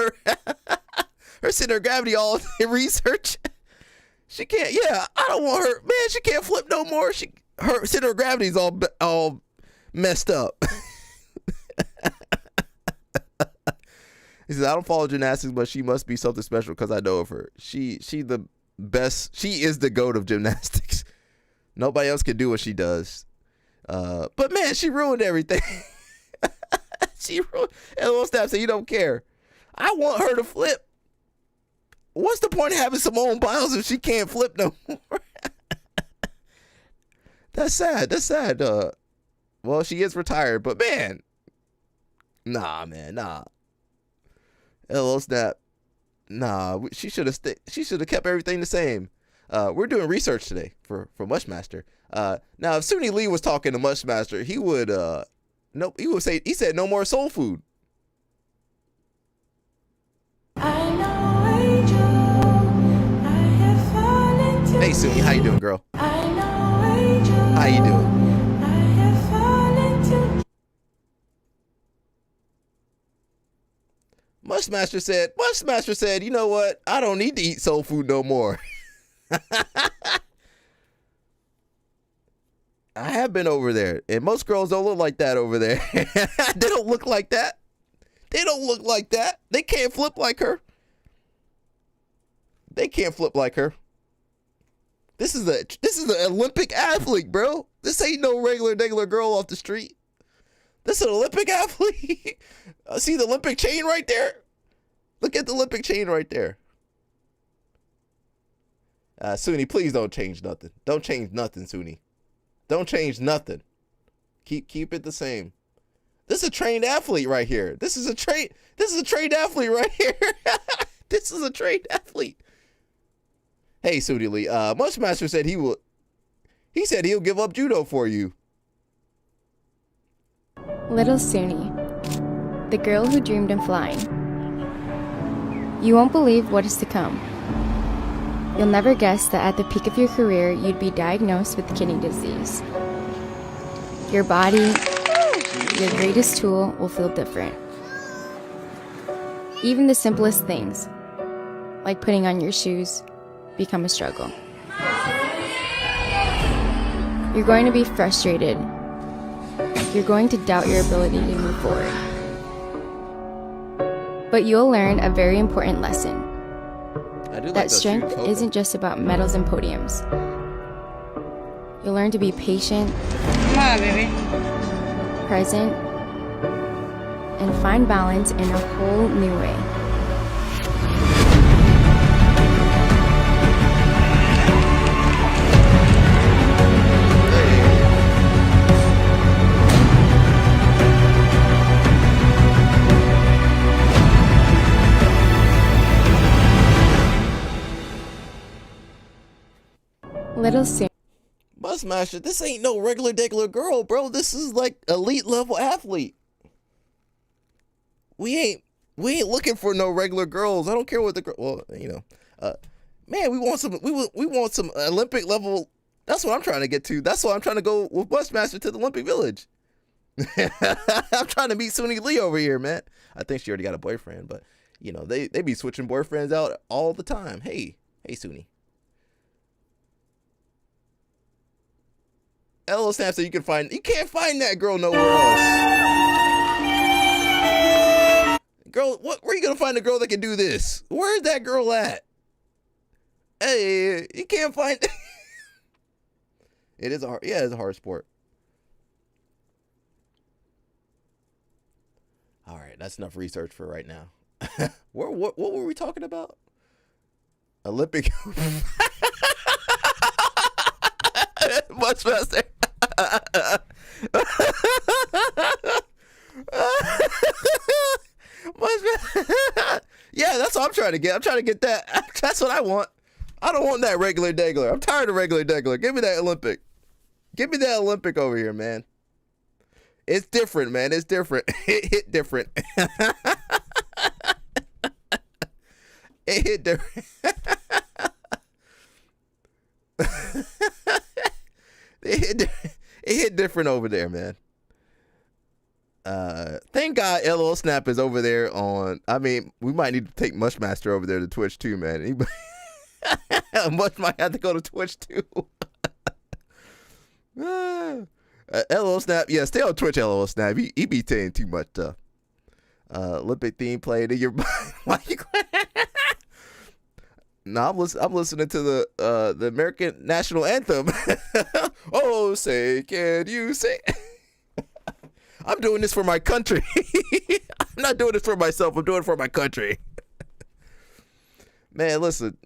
her center of gravity all in research. She can't. Yeah, I don't want her. Man, she can't flip no more. Her center of gravity's all messed up. He says, I don't follow gymnastics, but she must be something special because I know of her. She the best. She is the GOAT of gymnastics. Nobody else can do what she does. But man, she ruined everything. She ruined. And little staff say you don't care. I want her to flip. What's the point of having Simone Biles if she can't flip no more? That's sad. That's sad. Well, she is retired, but man, nah. Hello, Snap. Nah, she should have kept everything the same. We're doing research today for Mushmaster. Now, if Suni Lee was talking to Mushmaster, he would he said no more soul food. Hey, Suni, how you doing, girl? How you doing? Mushmaster said, you know what? I don't need to eat soul food no more. I have been over there, and most girls don't look like that over there. They don't look like that. They don't look like that. They can't flip like her. They can't flip like her. This is an Olympic athlete, bro. This ain't no regular girl off the street. This is an Olympic athlete. See the Olympic chain right there? Look at the Olympic chain right there. Suni, please don't change nothing. Don't change nothing, Suni. Don't change nothing. Keep it the same. This is a trained athlete right here. This is a trained athlete right here. This is a trained athlete. Hey, Suni Lee. Mushmaster said he said he'll give up judo for you. Little Suni, the girl who dreamed of flying. You won't believe what is to come. You'll never guess that at the peak of your career, you'd be diagnosed with kidney disease. Your body, your greatest tool, will feel different. Even the simplest things, like putting on your shoes, become a struggle. You're going to be frustrated. You're going to doubt your ability to move forward. But you'll learn a very important lesson. That strength isn't just about medals and podiums. You'll learn to be patient, present, and find balance in a whole new way. Little Suni. Mushmaster, this ain't no regular girl, bro. This is like elite level athlete. We ain't looking for no regular girls. I don't care what the girl. Well, man, we want some Olympic level. That's what I'm trying to get to. That's why I'm trying to go with Mushmaster to the Olympic Village. I'm trying to meet Suni Lee over here, man. I think she already got a boyfriend, but they be switching boyfriends out all the time. Hey, Suni. LO Snap said you can't find that girl nowhere else. Girl, where you gonna find a girl that can do this? Where's that girl at? Hey, you can't find. It's a hard sport. All right, that's enough research for right now. What were we talking about? Olympic. Much faster. Yeah, that's what I'm trying to get. I'm trying to get that. That's what I want. I don't want that regular degler. I'm tired of regular degler. Give me that Olympic. Give me that Olympic over here, man. It's different, man. It's different. It hit different. It hit different. It hit different over there, man. Thank God LO Snap is over there on. I mean, we might need to take Mushmaster over there to Twitch too, man. Mush might have to go to Twitch too. LO Snap, yeah, stay on Twitch. LO Snap, he be saying too much stuff. Olympic theme played in your mind. No, I'm listening to the American national anthem. Oh, say, can you say? I'm doing this for my country. I'm not doing this for myself. I'm doing it for my country. Man, listen.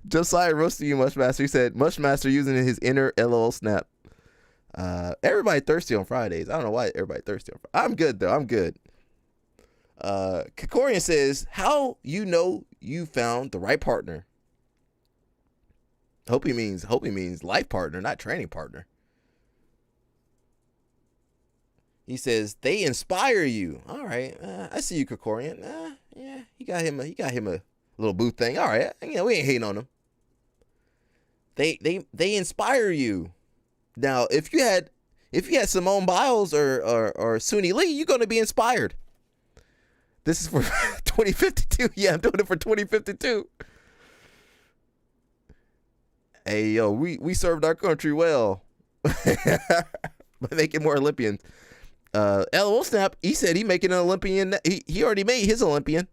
Josiah roasted you, Mushmaster. He said, Mushmaster using his inner LOL Snap. Everybody thirsty on Fridays. I don't know why everybody thirsty on Fridays. I'm good, though. I'm good. Kikorian says, how you found the right partner? Hope he means life partner, not training partner. He says they inspire you. All right, I see you, Kikorian. Yeah, he got him a little booth thing. All right, we ain't hating on him. They inspire you. Now, if you had Simone Biles or Suni Lee, you're gonna be inspired. This is for 2052. Yeah, I'm doing it for 2052. Hey, yo, we served our country well by making more Olympians. LOL Snap, he said he making an Olympian. He already made his Olympian.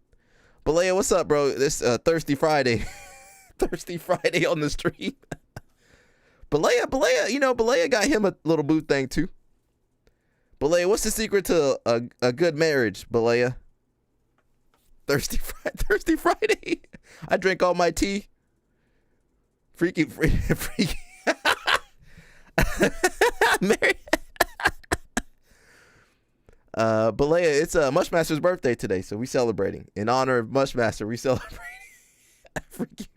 Balea, what's up, bro? This Thirsty Friday. Thirsty Friday on the stream. Balea, Balea got him a little boot thing too. Balea, what's the secret to a good marriage, Balea? Thirsty Friday. I drink all my tea. Freaky. Mary. Balea, it's Mushmaster's birthday today, so we celebrating. In honor of Mushmaster, we celebrating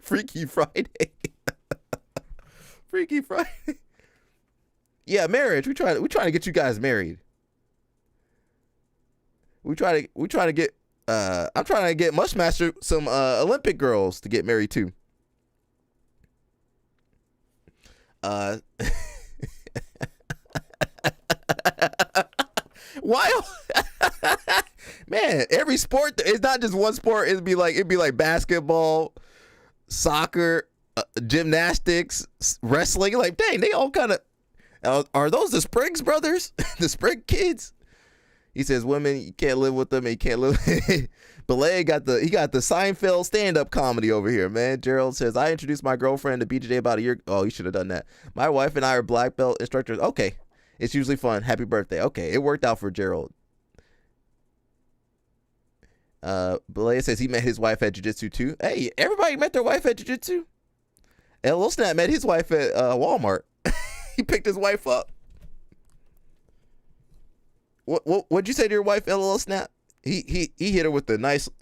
Freaky Friday. Freaky Friday. Yeah, marriage. We trying to get you guys married. We trying to get I'm trying to get Mushmaster some Olympic girls to get married to. Why? Man, every sport, it's not just one sport. It'd be like basketball, soccer, gymnastics, wrestling. Like, dang, they all kind of are those the Spriggs brothers? The Spriggs kids? He says women, you can't live with them, and you can't live. Balea got the Seinfeld stand-up comedy over here, man. Gerald says, I introduced my girlfriend to BJJ about a year. Oh, you should have done that. My wife and I are black belt instructors. Okay. It's usually fun. Happy birthday. Okay, it worked out for Gerald. Balea says he met his wife at jiu-jitsu too. Hey, everybody met their wife at jiu-jitsu. LL Snap met his wife at Walmart. He picked his wife up. What'd you say to your wife, LL Snap? He hit her with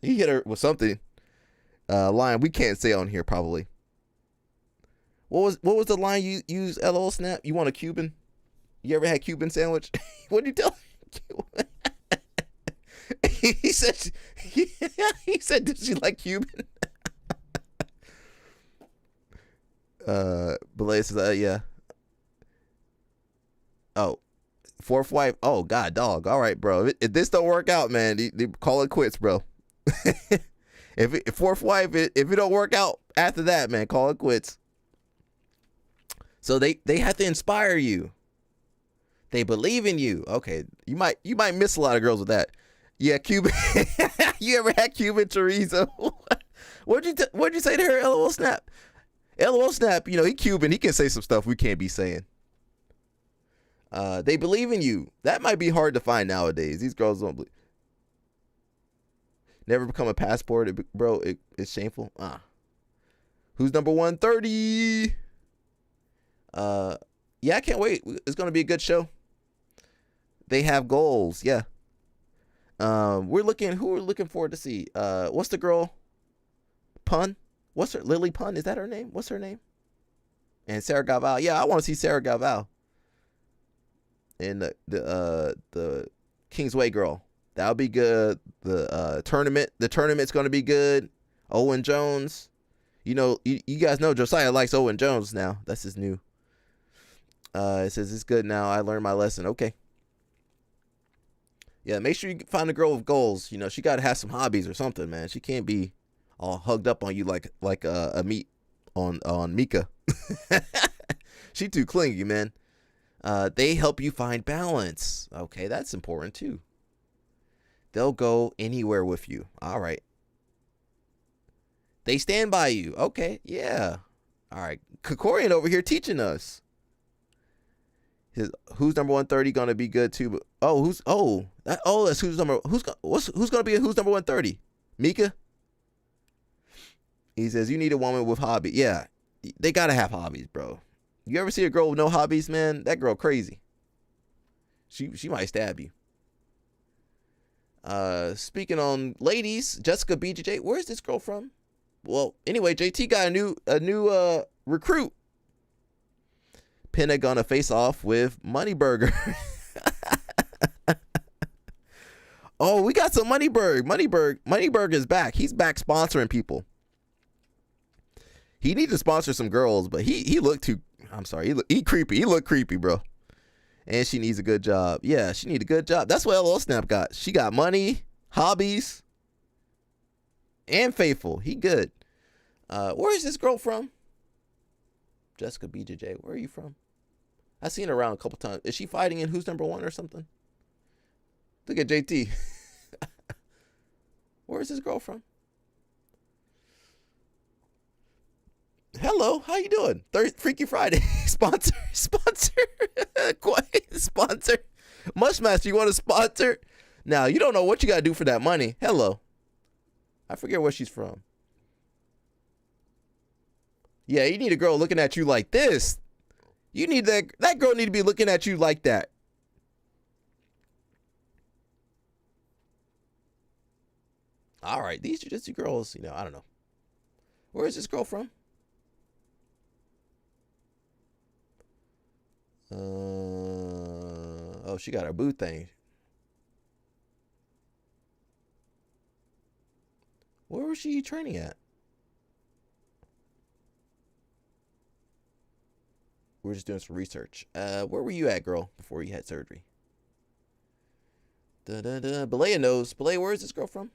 he hit her with something line we can't say on here probably. What was the line you used, LL Snap? You want a Cuban? You ever had Cuban sandwich? What'd you tell him? He said, did she like Cuban? Balea says, yeah. Oh, fourth wife. Oh, God, dog. All right, bro. If this don't work out, man, they call it quits, bro. If fourth wife, if it don't work out after that, man, call it quits. So they have to inspire you. They believe in you. Okay, you might miss a lot of girls with that. Yeah, Cuban. You ever had Cuban chorizo? What'd you say to her? LOL Snap. LOL Snap. You know he Cuban. He can say some stuff we can't be saying. They believe in you. That might be hard to find nowadays. These girls don't believe. Never become a passport, bro. It's shameful. Who's number 130? Yeah, I can't wait. It's gonna be a good show. They have goals, yeah. We're looking forward to see. What's the girl? Pun? What's her? Lily Pun? Is that her name? What's her name? And Sarah Galval. Yeah, I want to see Sarah Galval. And the Kingsway girl. That'll be good. The tournament's gonna be good. Owen Jones. You know, you guys know Josiah likes Owen Jones now. That's his new. It says it's good now. I learned my lesson. Okay. Yeah, make sure you find a girl with goals. You know, she got to have some hobbies or something, man. She can't be all hugged up on you like a meat on Mika. She too clingy, man. They help you find balance. Okay, that's important too. They'll go anywhere with you. All right. They stand by you. Okay, yeah. All right. Kokorian over here teaching us. Who's number 130 gonna be good too? But that's who's gonna be who's number 130? Mika. He says you need a woman with hobby. Yeah, they gotta have hobbies, bro. You ever see a girl with no hobbies, man? That girl crazy. She might stab you. Speaking on ladies, Jessica BJJ. Where's this girl from? Well, anyway, JT got a new recruit. Penna gonna face off with Moneyburger. Oh, we got some Moneyberg. Moneyberg is back. He's back sponsoring people. He needs to sponsor some girls, but he looked too. I'm sorry. He creepy. He looked creepy, bro. And she needs a good job. Yeah, she needs a good job. That's what LL Snap got. She got money, hobbies, and faithful. He good. Where is this girl from? Jessica BJJ. Where are you from? I've seen her around a couple times. Is she fighting in Who's Number One or something? Look at JT. Where's this girl from? Hello, how you doing? Freaky Friday. Sponsor. Sponsor. Mushmaster, you want to sponsor? Now, you don't know what you got to do for that money. Hello. I forget where she's from. Yeah, you need a girl looking at you like this. You need that girl need to be looking at you like that. All right, these jiu-jitsu girls, I don't know. Where is this girl from? Oh, she got her boot thing. Where was she training at? We're just doing some research. Where were you at, girl, before you had surgery? Belaya knows. Belaya, where is this girl from?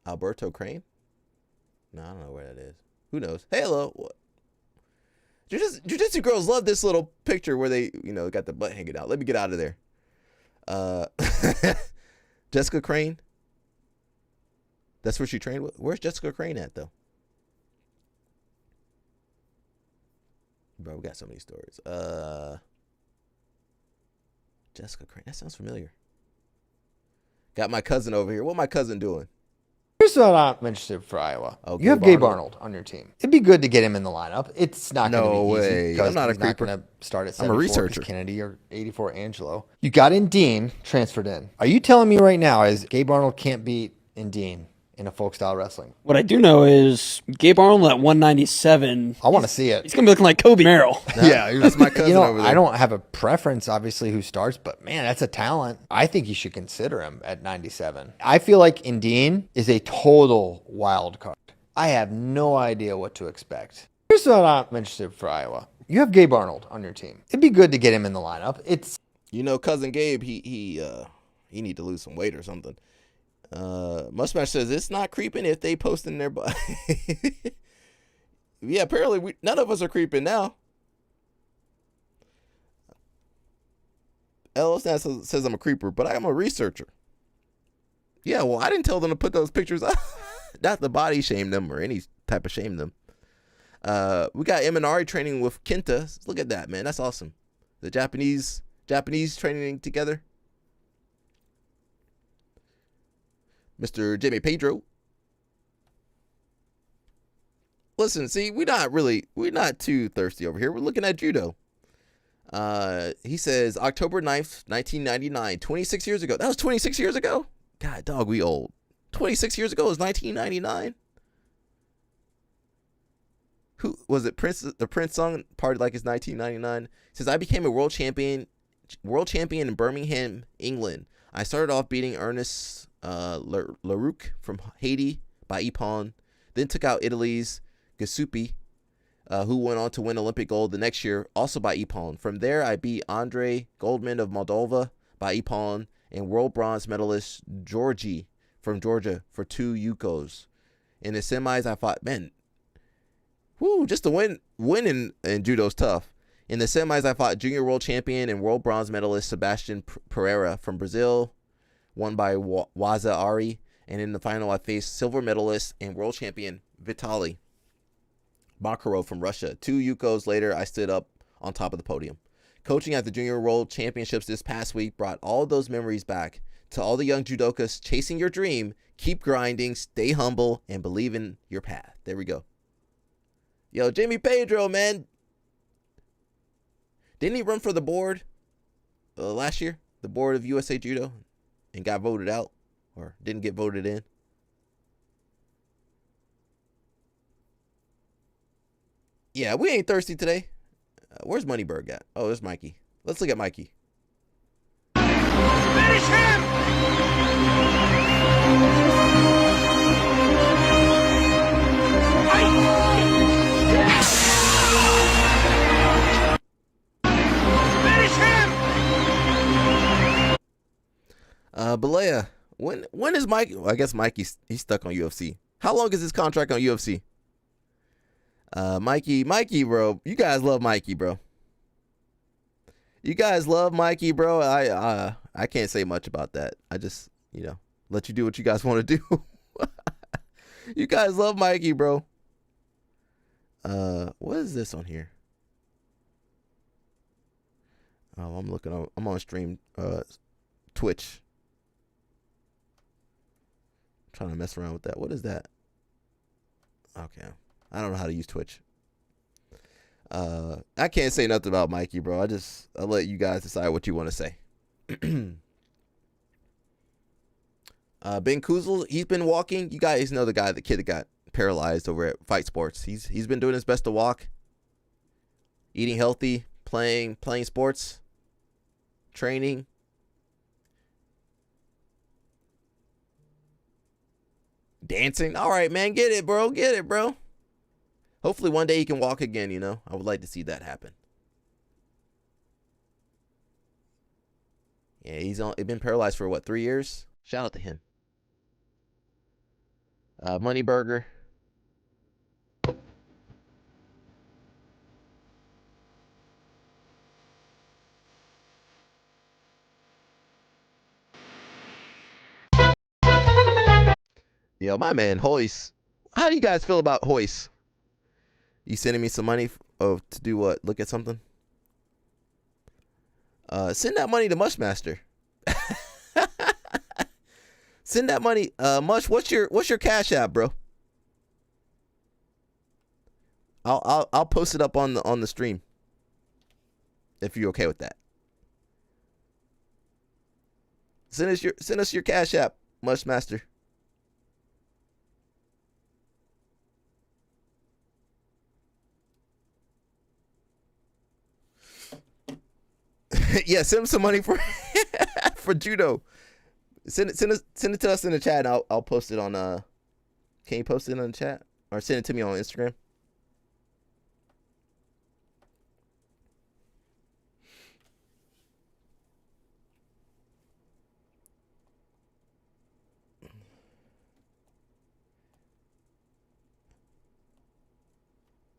Alberto Crane? No, I don't know where that is. Who knows? Hey, hello. What? Jiu-jitsu girls love this little picture where they, got the butt hanging out. Let me get out of there. Jessica Crane? That's where she trained with? Where's Jessica Crane at, though? Bro, we got so many stories. Jessica Crane. That sounds familiar. Got my cousin over here. What my cousin doing? Here's what I'm interested for Iowa. Oh, you have Gabe Arnold on your team. It'd be good to get him in the lineup. It's not going to be easy because I'm not he's a creeper. not going to start at I'm a 74 researcher. Kennedy or 84 Angelo. You got Dean transferred in. Are you telling me right now is Gabe Arnold can't beat Dean in a folk style wrestling? What I do know is Gabe Arnold at 197. I want to see it. He's going to be looking like Kobe Merrill. Yeah, that's my cousin over there. I don't have a preference, obviously, who starts, but man, that's a talent. I think you should consider him at 97. I feel like Dean is a total wild card. I have no idea what to expect. Here's what I'm interested for Iowa. You have Gabe Arnold on your team. It'd be good to get him in the lineup. It's cousin Gabe, he need to lose some weight or something. Mustache says it's not creeping if they post in their butt. Yeah, apparently none of us are creeping now. Ellis says I'm a creeper, but I'm a researcher. Yeah, well, I didn't tell them to put those pictures up. Not the body shame them or any type of shame them. We got Eminari training with Kenta. Look at that, man. That's awesome. The Japanese training together. Mr. Jimmy Pedro. Listen, see, we're not too thirsty over here. We're looking at judo. He says October 9th, 1999, 26 years ago. That was 26 years ago? God, dog, we old. 26 years ago was 1999? Who was it? The Prince song, Party Like It's 1999. Says, I became a world champion in Birmingham, England. I started off beating Ernest Larouk from Haiti by Ippon, then took out Italy's Gasupi, who went on to win Olympic gold the next year, also by Ippon. From there, I beat Andre Goldman of Moldova by Ippon and world bronze medalist Georgi from Georgia for 2 Yukos. In the semis, I fought, just to win in judo's tough. In the semis, I fought junior world champion and world bronze medalist Sebastian Pereira from Brazil, won by Waza Ari. And in the final, I faced silver medalist and world champion Vitaly Makarov from Russia. 2 Yukos later, I stood up on top of the podium. Coaching at the Junior World Championships this past week brought all those memories back. To all the young judokas chasing your dream, keep grinding, stay humble, and believe in your path. There we go. Yo, Jimmy Pedro, man. Didn't he run for the board last year? The board of USA Judo? And got voted out? Or didn't get voted in? Yeah, we ain't thirsty today. Where's Moneyberg at? Oh, there's Mikey. Let's look at Mikey. Finish him! Finish him! Belaya, when is Mike? Well, I guess Mikey's stuck on UFC. How long is his contract on UFC? Mikey, bro. You guys love Mikey, bro. You guys love Mikey, bro. I can't say much about that. I just, let you do what you guys want to do. You guys love Mikey, bro. What is this on here? Oh, I'm on stream, Twitch. I'm trying to mess around with that. What is that? Okay. I don't know how to use Twitch. I can't say nothing about Mikey, bro. I'll let you guys decide what you want to say. Ben Kuzel, he's been walking. You guys know the kid that got paralyzed over at Fight Sports. He's been doing his best to walk, eating healthy, playing sports, training. Dancing. All right, man. Get it, bro. Get it, bro. Hopefully one day he can walk again, I would like to see that happen. Yeah, he's been paralyzed for 3 years? Shout out to him. Money Burger. Yo, my man, Hoist. How do you guys feel about Hoist? You sending me some money to do what? Look at something? Send that money to Mushmaster. Send that money. Mush, what's your Cash App, bro? I'll post it up on the stream. If you're okay with that. Send us your Cash App, Mushmaster. Yeah, send him some money for for judo. Send it to us in the chat. And I'll post it on. Can you post it on the chat or send it to me on Instagram?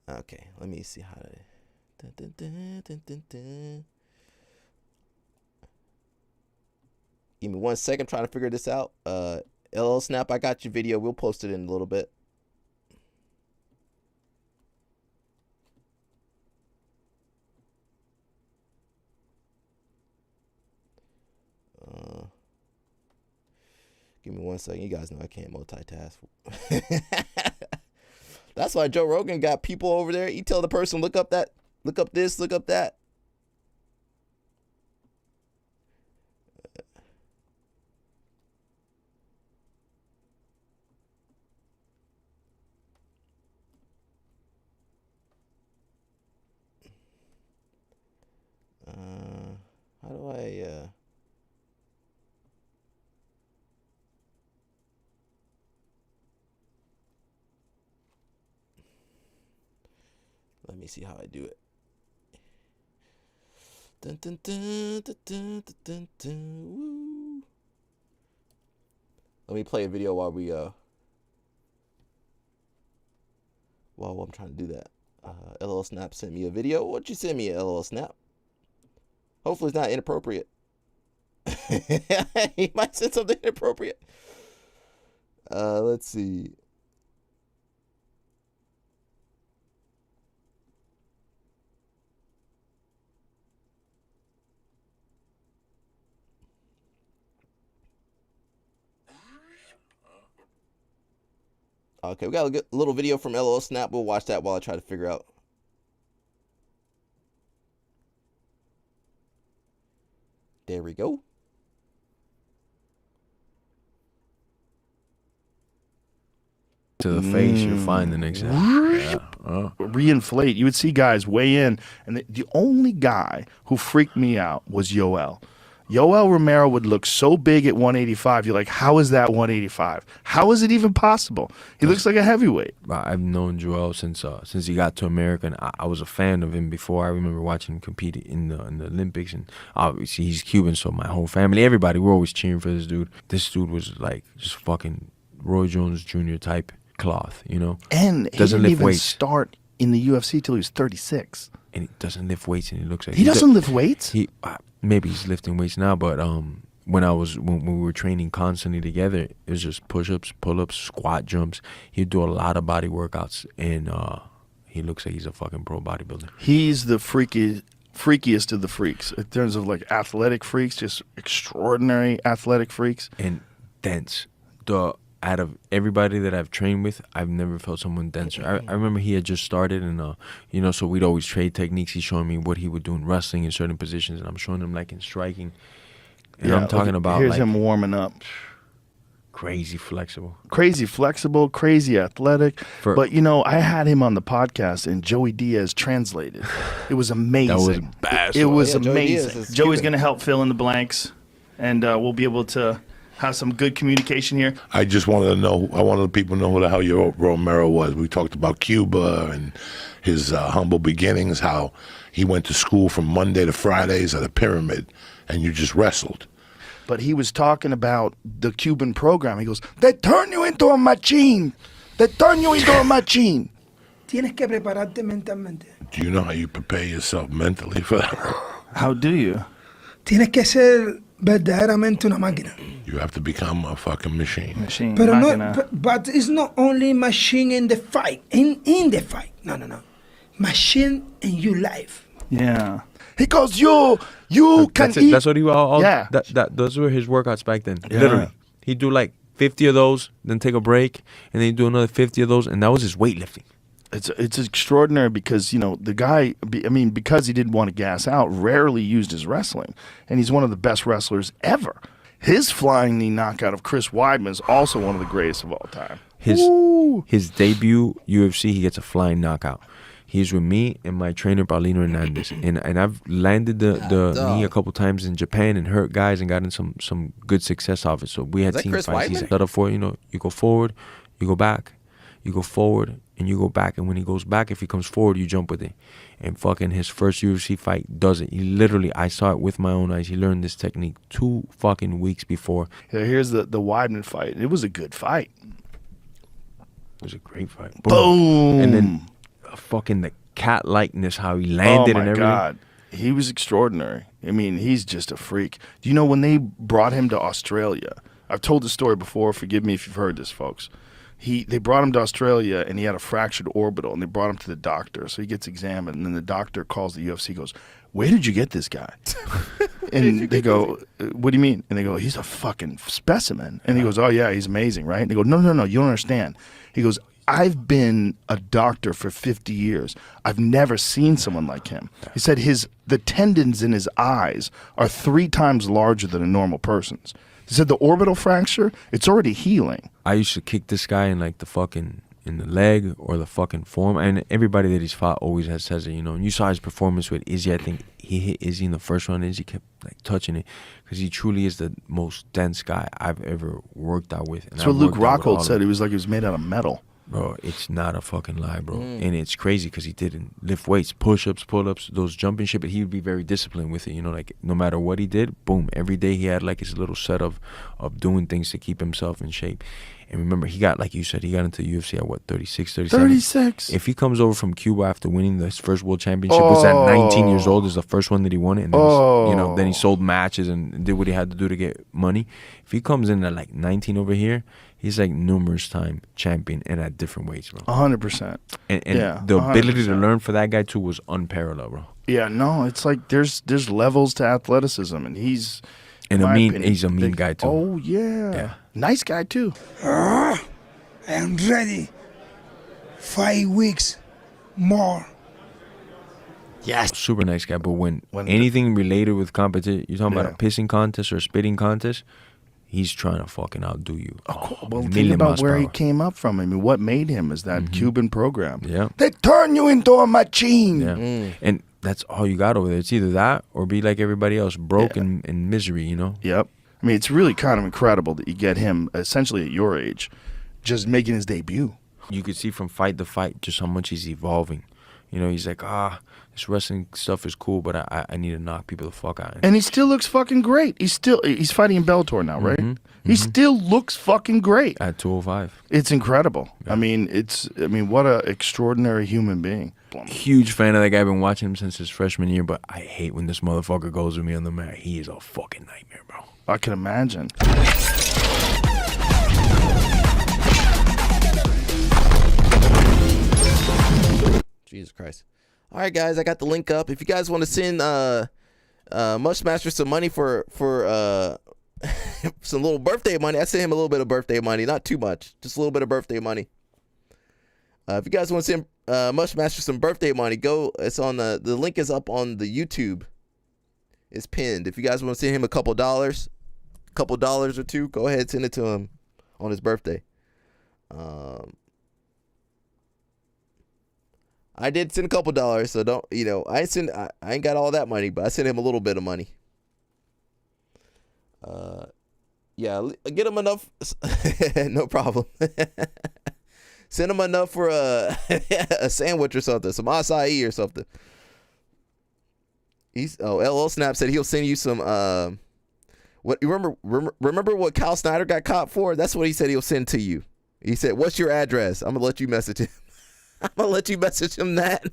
Okay, let me see how to. Dun, dun, dun, dun, dun, dun. Give me 1 second, trying to figure this out. LL Snap, I got your video. We'll post it in a little bit. Give me 1 second. You guys know I can't multitask. That's why Joe Rogan got people over there. You tell the person, look up this, look up that. How do I, let me see how I do it. Dun, dun, dun, dun, dun, dun, dun, woo. Let me play a video while I'm trying to do that. LL Snap sent me a video. What'd you send me, LL Snap? Hopefully it's not inappropriate. He might send something inappropriate. Let's see. Okay, we got a little video from LL Snap. We'll watch that while I try to figure out. There we go. To the face, you're fine the next day. Yeah. Reinflate. You would see guys weigh in, and the only guy who freaked me out was Yoel. Yoel Romero would look so big at 185. You're like, how is that 185? How is it even possible? He looks like a heavyweight. I've known Joel since he got to America, and I was a fan of him before. I remember watching him compete in the Olympics, and obviously he's Cuban, so my whole family, everybody, we're always cheering for this dude. This dude was like just fucking Roy Jones Jr. type cloth, And he doesn't didn't lift even weights. start in the UFC till he was 36. and he doesn't lift weights, and he looks like He doesn't lift weights? He maybe he's lifting weights now, but when we were training constantly together, it was just push-ups, pull-ups, squat jumps. He'd do a lot of body workouts, and he looks like he's a fucking pro bodybuilder. He's the freakiest of the freaks in terms of like athletic freaks, just extraordinary athletic freaks. And dense. Out of everybody that I've trained with, I've never felt someone denser. I remember he had just started, and so we'd always trade techniques. He's showing me what he would do in wrestling in certain positions, and I'm showing him like in striking. And I'm talking about here's like, him warming up. Crazy flexible, crazy athletic. But I had him on the podcast, and Joey Diaz translated. It was amazing. That was bad. It was amazing. Diaz is Joey's Cuban. going to help fill in the blanks, and we'll be able to have some good communication here. I just wanted to know. I wanted people to know who the hell your Romero was. We talked about Cuba and his humble beginnings, how he went to school from Monday to Fridays at a pyramid, and you just wrestled. But he was talking about the Cuban program. He goes, they turn you into a machine. They turn you into a machine. Tienes que prepararte mentalmente. Do you know how you prepare yourself mentally for that? How do you? Tienes que ser verdaderamente una máquina. You have to become a fucking machine. Pero but it's not only machine in the fight. In the fight. No. Machine in your life. Yeah. He goes, you can eat. That's what he those were his workouts back then. Yeah. Literally, he'd do like 50 of those, then take a break, and then he'd do another 50 of those, and that was his weightlifting. It's extraordinary because the guy, because he didn't want to gas out, rarely used his wrestling, and he's one of the best wrestlers ever. His flying knee knockout of Chris Weidman is also one of the greatest of all time. His debut UFC, he gets a flying knockout. He's with me and my trainer Paulino Hernandez, and I've landed the knee a couple times in Japan and hurt guys and gotten some good success off it. So we had team Chris fights. He's Weidman? set up for you go forward, you go back, you go forward, and you go back. And when he goes back, if he comes forward, you jump with it. And fucking his first UFC fight does it. He literally, I saw it with my own eyes. He learned this technique 2 fucking weeks before. Here's the Weidman fight. It was a good fight. It was a great fight. Boom. And then fucking the cat likeness, how he landed and everything. Oh my God. He was extraordinary. He's just a freak. Do you know when they brought him to Australia? I've told this story before. Forgive me if you've heard this, folks. They brought him to Australia, and he had a fractured orbital, and they brought him to the doctor. So he gets examined, and then the doctor calls the UFC, goes, where did you get this guy? And they go, what do you mean? And they go, he's a fucking specimen. And he goes, oh, yeah, he's amazing, right? And they go, no, you don't understand. He goes, I've been a doctor for 50 years. I've never seen someone like him. He said the tendons in his eyes are 3 times larger than a normal person's. He said the orbital fracture, it's already healing. I used to kick this guy in like in the leg or the fucking forearm, and everybody that he's fought always says it, And you saw his performance with Izzy. I think he hit Izzy in the first round. Izzy kept like touching it because he truly is the most dense guy I've ever worked out with. And That's what Luke Rockhold said. He was like he was made out of metal. Bro, it's not a fucking lie, bro. And it's crazy because he didn't lift weights, push-ups, pull-ups, those jumping shit, but he would be very disciplined with it, like no matter what he did, boom, every day he had like his little set of doing things to keep himself in shape. And remember, he got, like you said, he got into UFC at what, 36, 37? 36. If he comes over from Cuba after winning his first world championship, was at 19 years old, is the first one that he won it, and then, then he sold matches and did what he had to do to get money. If he comes in at like 19 over here, he's like numerous time champion and at different weights, bro. 100%. And the ability to learn for that guy too was unparalleled, bro. Yeah, no, it's like there's levels to athleticism, and he's he's a mean guy too. Oh yeah, nice guy too. I am ready. 5 weeks more. Yes, super nice guy. But when anything related with competition, you're talking about a pissing contest or a spitting contest, he's trying to fucking outdo you. Well, think about where he came up from. What made him is that Cuban program. Yeah. They turn you into a machine. Yeah. And that's all you got over there. It's either that or be like everybody else, broke and in misery, Yep. It's really kind of incredible that you get him essentially at your age just making his debut. You could see from fight to fight just how much he's evolving. You know, he's like, this wrestling stuff is cool, but I need to knock people the fuck out. And he still looks fucking great. He's fighting in Bellator now, right? He still looks fucking great at 205. It's incredible. Yeah. I mean, what a extraordinary human being. Huge fan of that guy. I've been watching him since his freshman year, but I hate when this motherfucker goes with me on the mat. He is a fucking nightmare, bro. I can imagine. Jesus Christ. All right, guys, I got the link up. If you guys want to send Mushmaster some money for some little birthday money, I sent him a little bit of birthday money, not too much, just a little bit of birthday money. If you guys want to send Mushmaster some birthday money, go. It's on the link is up on the YouTube. It's pinned. If you guys want to send him a couple dollars or two, go ahead, send it to him on his birthday. I did send a couple dollars, so don't, I ain't got all that money, but I sent him a little bit of money. Yeah, get him enough. No problem. Send him enough for a sandwich or something, some acai or something. LL Snap said he'll send you some. What you remember what Kyle Snyder got caught for? That's what he said he'll send to you. He said, "What's your address?" I'm gonna let you message him. I'm gonna let you message him that.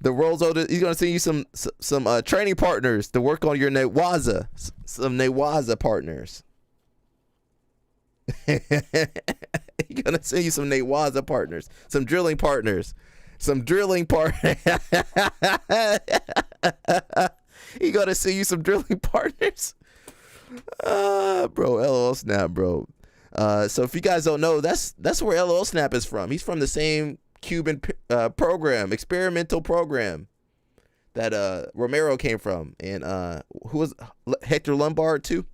The world's oldest. He's gonna send you some training partners to work on your Newaza. Some Newaza partners. He's gonna send you some Newaza partners, some drilling partners, some drilling partners. He gonna send you some drilling partners. Bro, LOL Snap, bro. So if you guys don't know, that's where LOL Snap is from. He's from the same Cuban experimental program that Romero came from, and who was Hector Lombard too.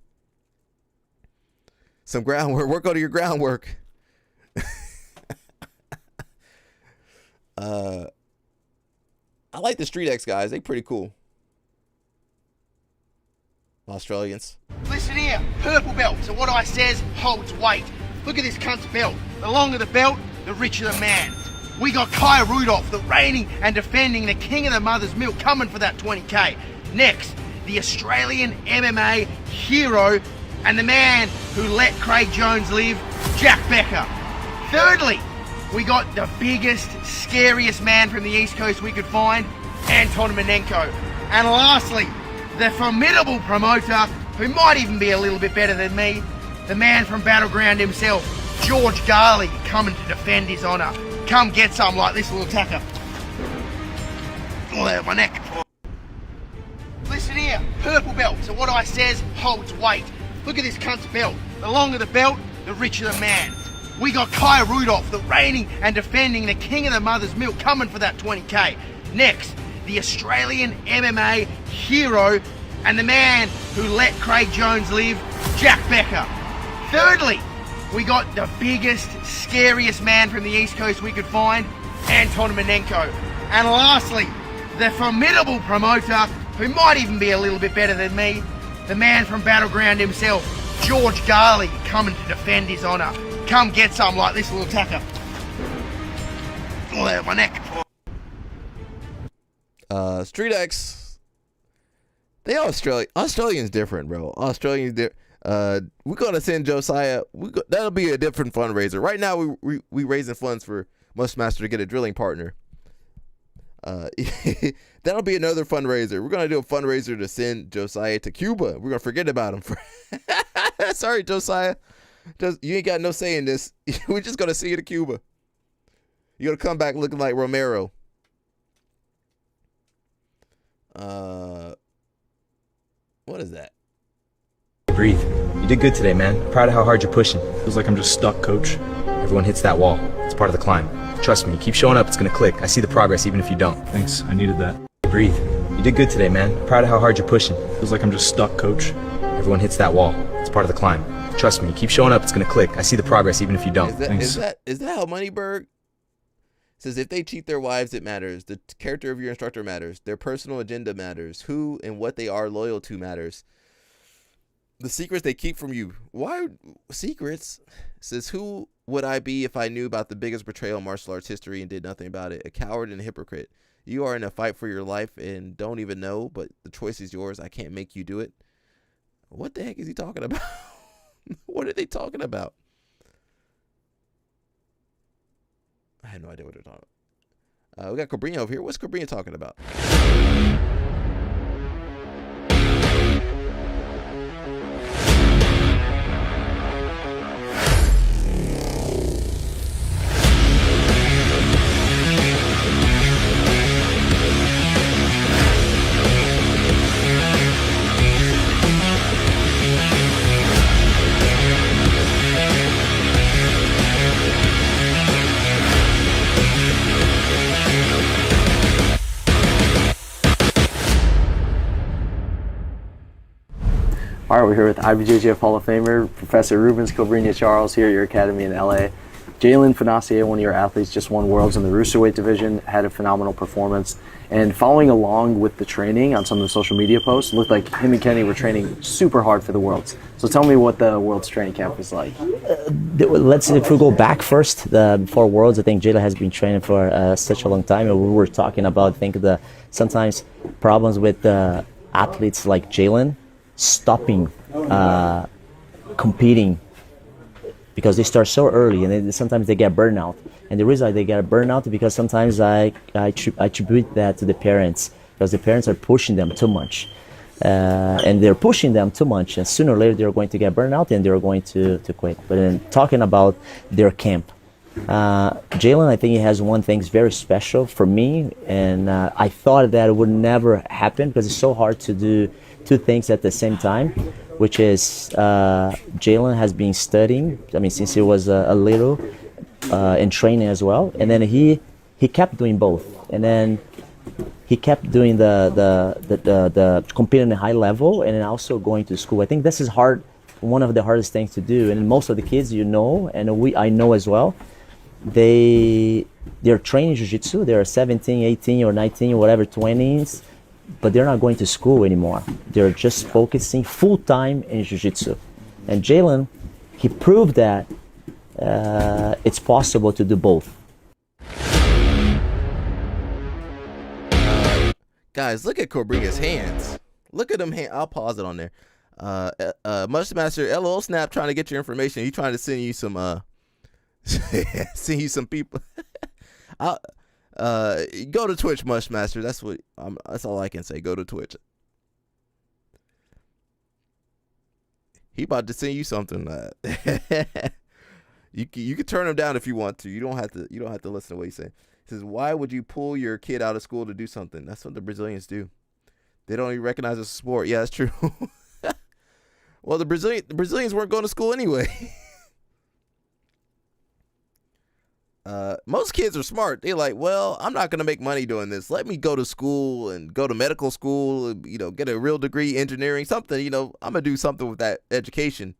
Some groundwork. Work on your groundwork. I like the Street X guys. They pretty cool. Australians. Listen here, purple belt. So what I says holds weight. Look at this cunt's belt. The longer the belt, the richer the man. We got Kai Rudolph, the reigning and defending the king of the mother's milk, coming for that 20K. Next, the Australian MMA hero and the man who let Craig Jones live, Jack Becker. Thirdly, we got the biggest, scariest man from the East Coast we could find, Anton Manenko. And lastly, the formidable promoter, who might even be a little bit better than me, the man from Battleground himself, George Garley, coming to defend his honour. Come get some like this little tacker. Oh, my neck. Listen here, purple belt. So what I says holds weight. Look at this cunt's belt. The longer the belt, the richer the man. We got Kai Rudolph, the reigning and defending the king of the mother's milk, coming for that 20K. Next, the Australian MMA hero and the man who let Craig Jones live, Jack Becker. Thirdly, we got the biggest, scariest man from the East Coast we could find, Anton Manenko. And lastly, the formidable promoter, who might even be a little bit better than me, the man from Battleground himself, George Garley, coming to defend his honour. Come get some like this little tacker. Oh, my neck. Street X, they are Australians different, bro. Australians we're gonna send Josiah. That'll be a different fundraiser. Right now, we raising funds for Mushmaster to get a drilling partner. That'll be another fundraiser. We're gonna do a fundraiser to send Josiah to Cuba. We're gonna forget about him. Sorry, Josiah. You ain't got no say in this. We're just gonna send you to Cuba. You're gonna come back looking like Romero. What is that? Breathe. You did good today, man. Proud of how hard you're pushing. Feels like I'm just stuck, coach. Everyone hits that wall. It's part of the climb. Trust me, keep showing up, it's gonna click. I see the progress even if you don't. Thanks, I needed that. Breathe. You did good today, man. Proud of how hard you're pushing. Feels like I'm just stuck, coach. Everyone hits that wall. It's part of the climb. Trust me, keep showing up, it's gonna click. I see the progress even if you don't. Is that how Moneyberg says if they cheat their wives, it matters. The character of your instructor matters. Their personal agenda matters. Who and what they are loyal to matters. The secrets they keep from you. Why secrets? It says, who would I be if I knew about the biggest betrayal in martial arts history and did nothing about it? A coward and a hypocrite. You are in a fight for your life and don't even know, but the choice is yours. I can't make you do it. What the heck is he talking about? What are they talking about? I have no idea what they're talking about. We got Cabrini over here. What's Cabrini talking about? All right, we're here with IBJJF Hall of Famer, Professor Rubens Cobrinha Charles here at your academy in LA. Jalen Financier, one of your athletes, just won Worlds in the Roosterweight division, had a phenomenal performance. And following along with the training on some of the social media posts, it looked like him and Kenny were training super hard for the Worlds. So tell me what the Worlds training camp was like. If we go back first, before Worlds, I think Jalen has been training for such a long time. And we were talking about, I think, sometimes problems with athletes like Jalen stopping competing because they start so early, and then sometimes they get burnout. And the reason they get burnout is because sometimes I attribute that to the parents, because the parents are pushing them too much, and they're pushing them too much, and sooner or later they're going to get burnout and they're going to quit. But then talking about their camp, Jalen, I think he has one thing very special for me, and I thought that it would never happen because it's so hard to do two things at the same time, which is Jalen has been studying, since he was a little, in training as well, and then he kept doing both, and then he kept doing the competing at a high level and then also going to school. I think this is one of the hardest things to do, and most of the kids, and I know as well, they're training jiu-jitsu. They're 17, 18 or 19 or whatever, 20s, but they're not going to school anymore. They're just focusing full-time in jiu-jitsu. And Jalen, he proved that it's possible to do both. Guys, look at Cobrinha's hands. Look at them hands. I'll pause it on there. Mushmaster LOL Snap trying to get your information. He's trying to send you some send you some people. Go to Twitch, Mushmaster. That's all I can say. Go to Twitch. He about to send you something. You can turn him down if you want to. You don't have to listen to what he's saying. He says, "Why would you pull your kid out of school to do something?" That's what the Brazilians do. They don't even recognize it's a sport. Yeah, that's true. Well, the Brazilians weren't going to school anyway. Most kids are smart. They're like, well, I'm not going to make money doing this. Let me go to school and go to medical school, get a real degree, engineering, something, I'm going to do something with that education.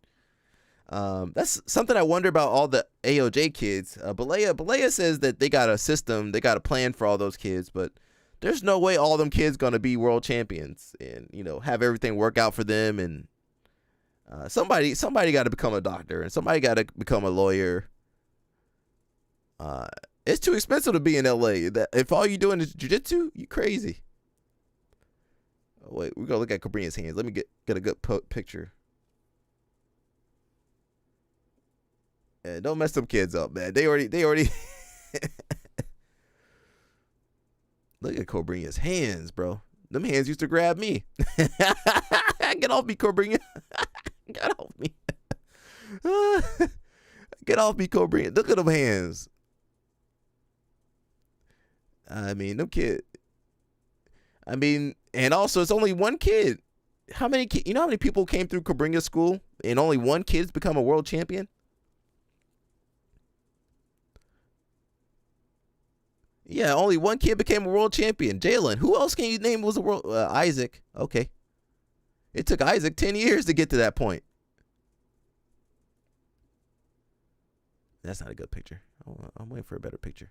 That's something I wonder about all the AOJ kids. Balea says that they got a system, they got a plan for all those kids, but there's no way all them kids going to be world champions and, have everything work out for them. And somebody got to become a doctor and somebody got to become a lawyer. It's too expensive to be in LA. If all you're doing is jiu-jitsu, you crazy. Oh, wait, we're gonna look at Cobrinha's hands. Let me get a good picture. Yeah, don't mess them kids up, man. They already look at Cobrinha's hands, bro. Them hands used to grab me. Get off me, Cobrinha. Get off me. Get off me, Cobrinha. Look at them hands. Them kid. And also it's only one kid. How many how many people came through Cobrinha's school and only one kid's become a world champion? Yeah, only one kid became a world champion. Jalen. Who else can you name was a world? Isaac. Okay. It took Isaac 10 years to get to that point. That's not a good picture. I'm waiting for a better picture.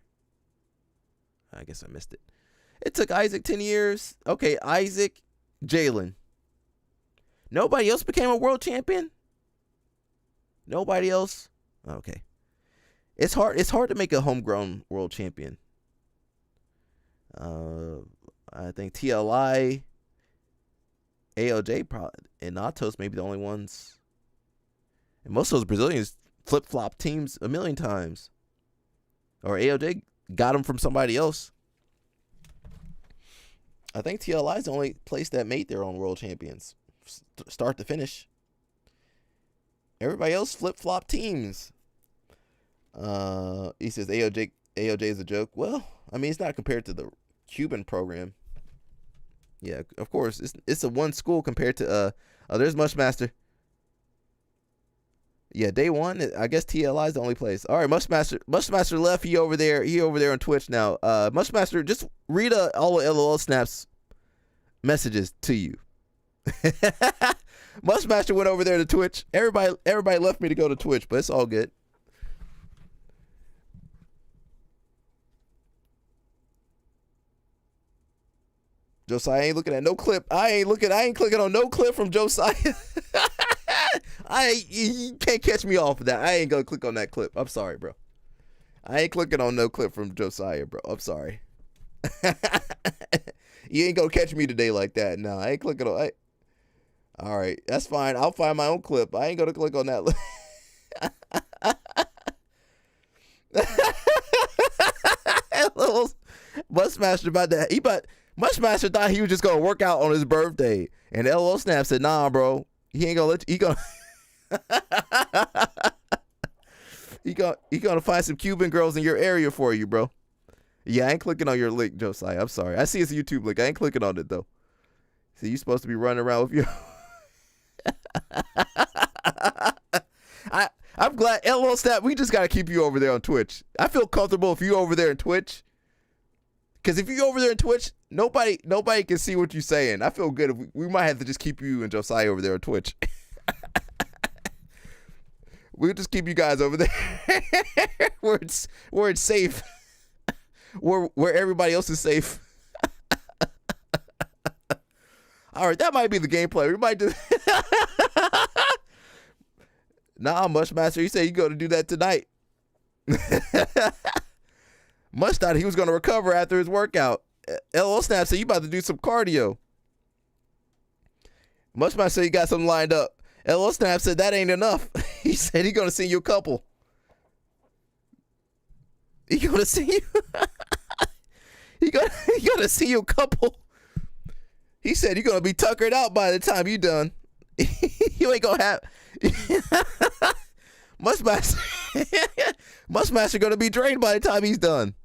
I guess I missed it. It took Isaac 10 years. Okay, Isaac, Jalen. Nobody else became a world champion? Nobody else? Okay. It's hard to make a homegrown world champion. I think TLI, ALJ, and Natos may be the only ones. And most of those Brazilians flip-flop teams a million times. Or ALJ got them from somebody else. I think TLI is the only place that made their own world champions, start to finish. Everybody else flip-flop teams. He says ALJ is a joke. Well, I mean, it's not compared to the Cuban program. Yeah, of course. It's a one school compared to there's Mushmaster. Yeah, day one, I guess TLI is the only place. All right, Mushmaster left. He over there on Twitch now. Mushmaster, just read all of LOL Snap's messages to you. Mushmaster went over there to Twitch. Everybody left me to go to Twitch, but it's all good. Josiah ain't looking at no clip. I ain't clicking on no clip from Josiah. You can't catch me off of that. I ain't gonna click on that clip. I'm sorry, bro. I ain't clicking on no clip from Josiah, bro. I'm sorry. You ain't gonna catch me today like that. No, I ain't clicking on. All right, that's fine. I'll find my own clip. I ain't gonna click on that. Mushmaster about that. Mushmaster thought he was just gonna work out on his birthday, and LO Snap said, "Nah, bro, he ain't gonna let you. He gonna find some Cuban girls in your area for you, bro." Yeah, I ain't clicking on your link, Josiah. I'm sorry. I see it's a YouTube link. I ain't clicking on it though. See, you supposed to be running around with your. I'm glad LO Snap. We just gotta keep you over there on Twitch. I feel comfortable if you over there in Twitch. Because if you over there in Twitch, nobody can see what you're saying. I feel good. If we might have to just keep you and Josiah over there on Twitch. We'll just keep you guys over there where it's safe, where everybody else is safe. All right, that might be the gameplay. We might do. Nah, Mushmaster, you said you going to do that tonight. Mush thought he was going to recover after his workout. LO Snap said you about to do some cardio. Mushmaster said he got something lined up. LO Snap said that ain't enough. He said he going to send you a couple. He going to send you. he going to send you a couple. He said you're going to be tuckered out by the time you done. You ain't going to have. Mushmaster going to be drained by the time he's done.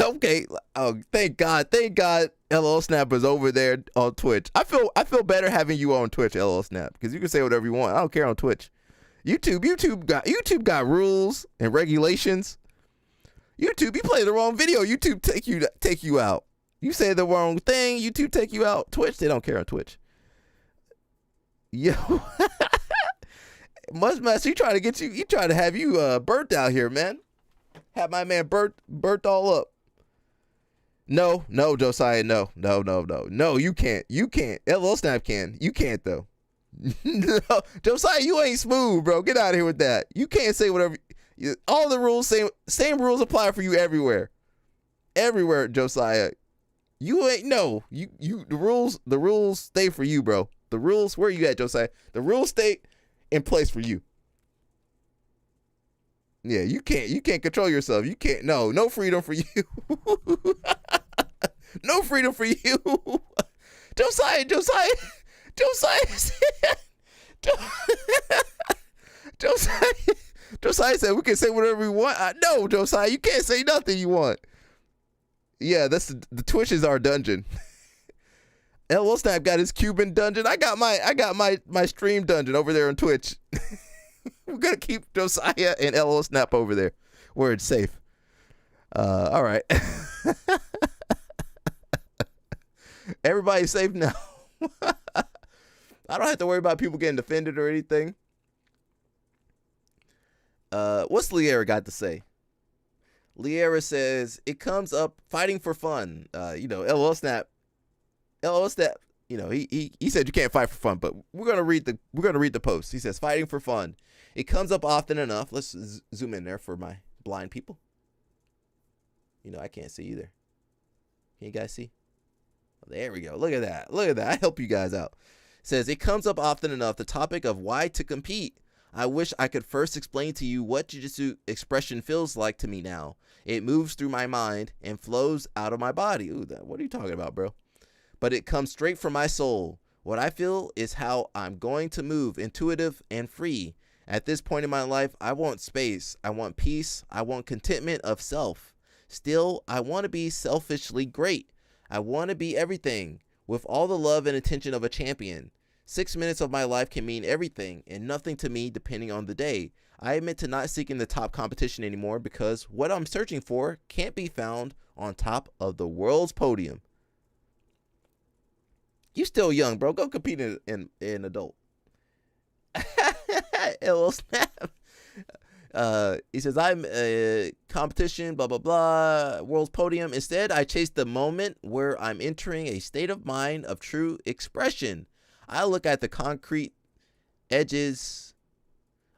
Okay. Oh, thank God. LOL Snap is over there on Twitch. I feel better having you on Twitch, LOL Snap, because you can say whatever you want. I don't care on Twitch. YouTube got rules and regulations. YouTube, you play the wrong video, YouTube take you out. You say the wrong thing, YouTube take you out. Twitch, they don't care on Twitch. Yo, Mushmaster, he trying to have you burnt out here, man. Have my man burnt all up. No, Josiah, no, you can't. LL Snap can. You can't though. No, Josiah, you ain't smooth, bro. Get out of here with that. You can't say whatever. All the rules, same rules apply for you everywhere. Everywhere, Josiah. You ain't the rules stay for you, bro. The rules, where you at, Josiah? The rules stay in place for you. Yeah, you can't control yourself. You can't. No freedom for you. No freedom for you. Josiah said we can say whatever we want. No, Josiah, you can't say nothing you want. Yeah, that's the Twitch is our dungeon. LO Snap got his Cuban dungeon. I got my stream dungeon over there on Twitch. We're gonna keep Josiah and LO Snap over there where it's safe. All right. Everybody's safe now. I don't have to worry about people getting defended or anything. What's Liera got to say? Liera says it comes up fighting for fun. LO Snap LOL Snap, he said you can't fight for fun, but we're gonna read the post. He says fighting for fun. It comes up often enough. Let's zoom in there for my blind people. I can't see either. Can you guys see? Oh, there we go. Look at that. I help you guys out. It says it comes up often enough. The topic of why to compete. I wish I could first explain to you what jiu-jitsu expression feels like to me now. It moves through my mind and flows out of my body. Ooh, what are you talking about, bro? But it comes straight from my soul. What I feel is how I'm going to move, intuitive and free. At this point in my life, I want space. I want peace. I want contentment of self. Still, I want to be selfishly great. I want to be everything with all the love and attention of a champion. 6 minutes of my life can mean everything and nothing to me depending on the day. I admit to not seeking the top competition anymore because what I'm searching for can't be found on top of the world's podium. You still young, bro. Go compete in adult. LOL Snap. He says, I'm competition, blah, blah, blah, world's podium. Instead, I chase the moment where I'm entering a state of mind of true expression. I look at the concrete edges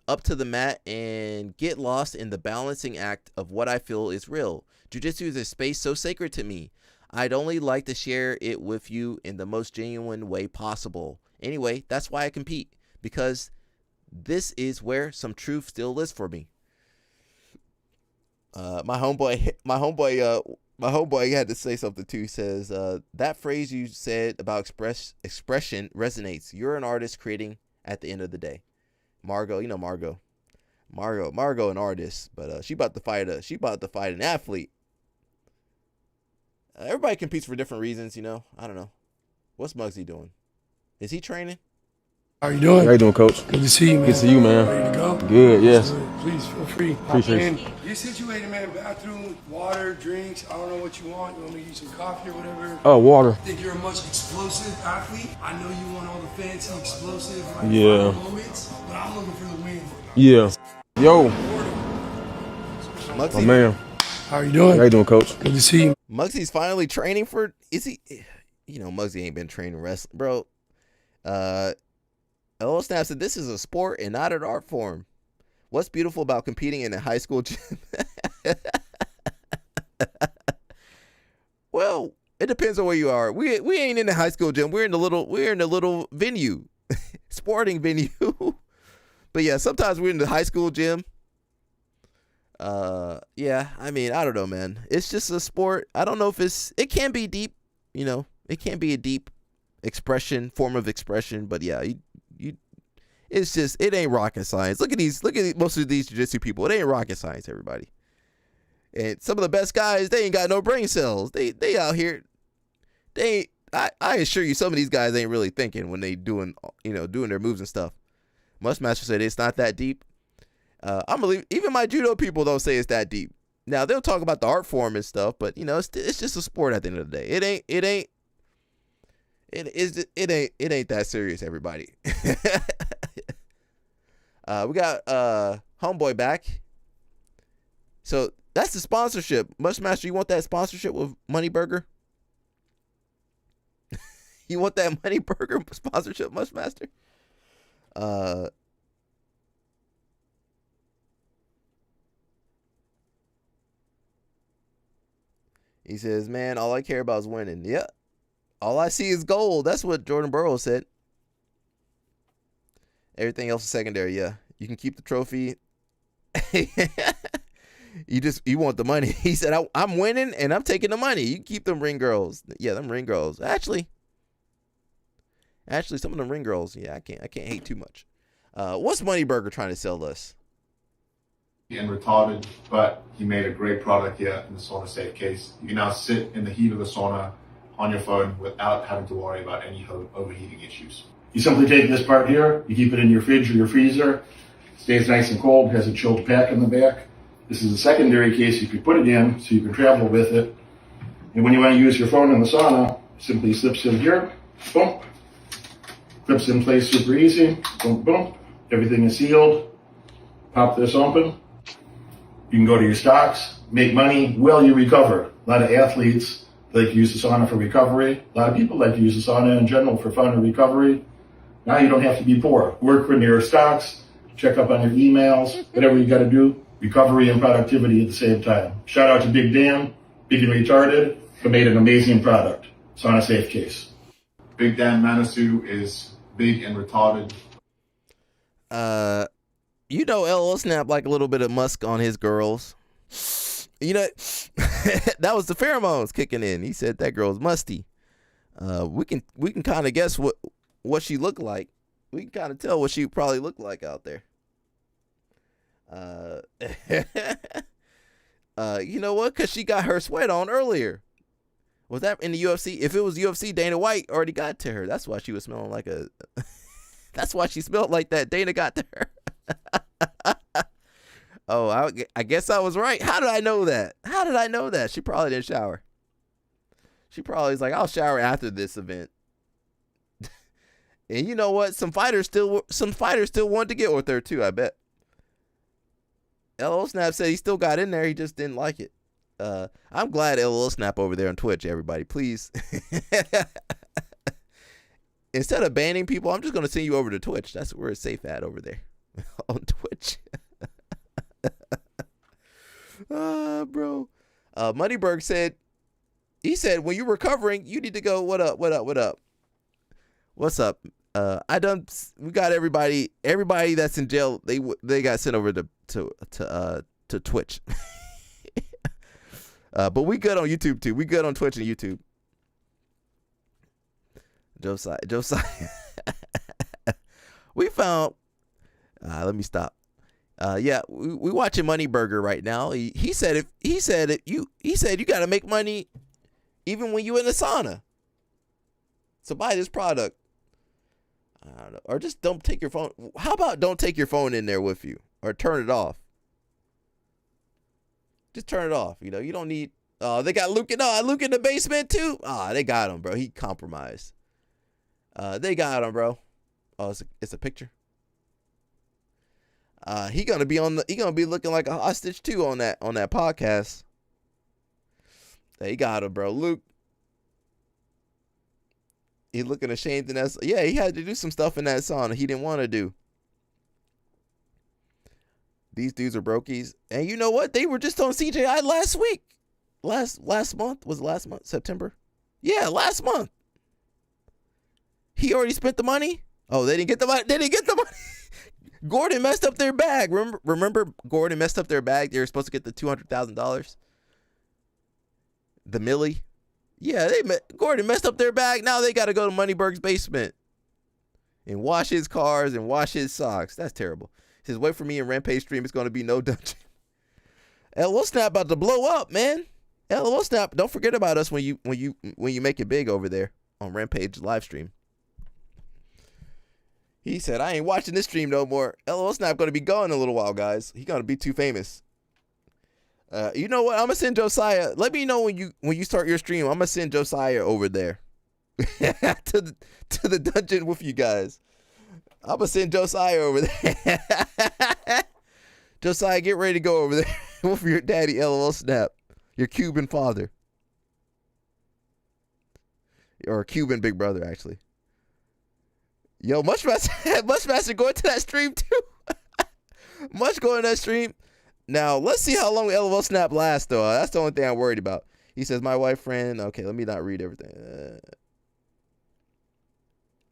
up to the mat and get lost in the balancing act of what I feel is real. Jiu-jitsu is a space so sacred to me. I'd only like to share it with you in the most genuine way possible. Anyway, that's why I compete, because this is where some truth still lives for me. My homeboy had to say something too. He says, that phrase you said about expression resonates. You're an artist creating at the end of the day. Margot, Margot an artist, but she about to fight an athlete. Everybody competes for different reasons, I don't know. What's Muggsy doing? Is he training? How you doing? How you doing, Coach? Good to see you, man. Good to see you, man. Ready to go? Good, yes. Please feel free. Appreciate it. You're situated, man. Bathroom, water, drinks. I don't know what you want. You want me to get you some coffee or whatever? Oh, water. I think you're a much explosive athlete. I know you want all the fancy, explosive, Yeah. moments, but I'm looking for the win. Yeah. Yo. Muggsy. My man. How you doing? How you doing, Coach? Good to see you. Muggsy's finally training for. Is he? Muggsy ain't been training wrestling, bro. LOL Snap said this is a sport and not an art form. What's beautiful about competing in a high school gym? Well, it depends on where you are. We ain't in the high school gym. We're in the little venue, sporting venue. But yeah, sometimes we're in the high school gym. Yeah, I mean, I don't know, man. It's just a sport. I don't know if it can be deep, it can be a deep form of expression, but yeah, it's just, it ain't rocket science. Look at most of these jiu-jitsu people. It ain't rocket science, everybody. And some of the best guys, they ain't got no brain cells. They out here, I assure you, some of these guys ain't really thinking when they doing their moves and stuff. Musmaster said it's not that deep. I'm believe even my judo people don't say it's that deep. Now they'll talk about the art form and stuff, but it's just a sport at the end of the day. It ain't that serious, everybody. We got Homeboy back. So that's the sponsorship. Mushmaster, you want that sponsorship with Money Burger? You want that Money Burger sponsorship, Mushmaster? He says, man, all I care about is winning. Yeah. All I see is gold. That's what Jordan Burroughs said. Everything else is secondary. Yeah. You can keep the trophy. You want the money. He said, I'm winning and I'm taking the money. You can keep them ring girls. Yeah, them ring girls. Actually, some of them ring girls. Yeah, I can't hate too much. What's Money Burger trying to sell us? And retarded, but he made a great product here in the sauna safe case. You can now sit in the heat of the sauna on your phone without having to worry about any overheating issues. You simply take this part here, you keep it in your fridge or your freezer, stays nice and cold, has a chilled pack in the back. This is a secondary case you could put it in so you can travel with it. And when you want to use your phone in the sauna, simply slips in here, boom, clips in place super easy, boom, boom, everything is sealed. Pop this open. You can go to your stocks, make money while you recover. A lot of athletes They like to use the sauna for recovery. A lot of people like to use the sauna in general for fun and recovery. Now you don't have to be poor. Work with your stocks, check up on your emails, whatever you got to do. Recovery and productivity at the same time. Shout out to Big Dan, Big and Retarded, who made an amazing product. Sauna Safe Case. Big Dan Manitou is big and retarded. You know, LL Snap like a little bit of musk on his girls. You know, that was the pheromones kicking in. He said that girl's musty. We can kind of guess what she looked like. We can kind of tell what she probably looked like out there. You know what? Because she got her sweat on earlier. Was that in the UFC? If it was UFC, Dana White already got to her. That's why she was smelling like a... That's why she smelled like that. Dana got to her. Oh, I guess I was right. How did I know that? How did I know that? She probably didn't shower. She probably was like, I'll shower after this event. And you know what? Some fighters still wanted to get with her too, I bet. LL Snap said he still got in there. He just didn't like it. I'm glad LL Snap over there on Twitch, everybody. Please. Instead of banning people, I'm just going to send you over to Twitch. That's where it's safe at over there on Twitch. Bro. Moneyberg said, he said, when you're recovering, you need to go, what up? What's up? We got everybody that's in jail. They got sent over to Twitch. But we good on YouTube too. We good on Twitch and YouTube. Josiah. We found. Let me stop. Yeah, we watching Money Burger right now. He said you got to make money even when you in the sauna. So buy this product. I don't know, or just don't take your phone. How about don't take your phone in there with you, or turn it off? Just turn it off. You know, you don't need. Oh, they got Luke in the basement too. They got him, bro. He compromised. They got him, bro. Oh, it's a picture. He gonna be looking like a hostage too on that podcast. He got him, bro. Luke. He looking ashamed in that. Yeah, he had to do some stuff in that sauna he didn't want to do. These dudes are brokies. And you know what? They were just on CJI last week. Last month? Was it last month? September? Yeah, last month. He already spent the money? Oh, they didn't get the money. Gordon messed up their bag. Remember Gordon messed up their bag? They were supposed to get the $200,000. The millie. Yeah, Gordon messed up their bag. Now they got to go to Moneyberg's basement and wash his cars and wash his socks. That's terrible. He says, wait for me in Rampage stream. It's going to be no dungeon. LOL Snap about to blow up, man. LOL Snap, don't forget about us when you make it big over there on Rampage live stream. He said, I ain't watching this stream no more. LOL Snap going to be gone in a little while, guys. He going to be too famous. You know what? I'm gonna send Josiah. Let me know when you start your stream. I'm gonna send Josiah over there to the dungeon with you guys. I'm gonna send Josiah over there. Josiah, get ready to go over there with your daddy, LOL Snap, your Cuban father, or Cuban big brother, actually. Yo, Mushmaster going to that stream too. Much going to that stream. Now, let's see how long LOL Snap lasts, though. That's the only thing I'm worried about. He says, my wife friend. Okay, let me not read everything.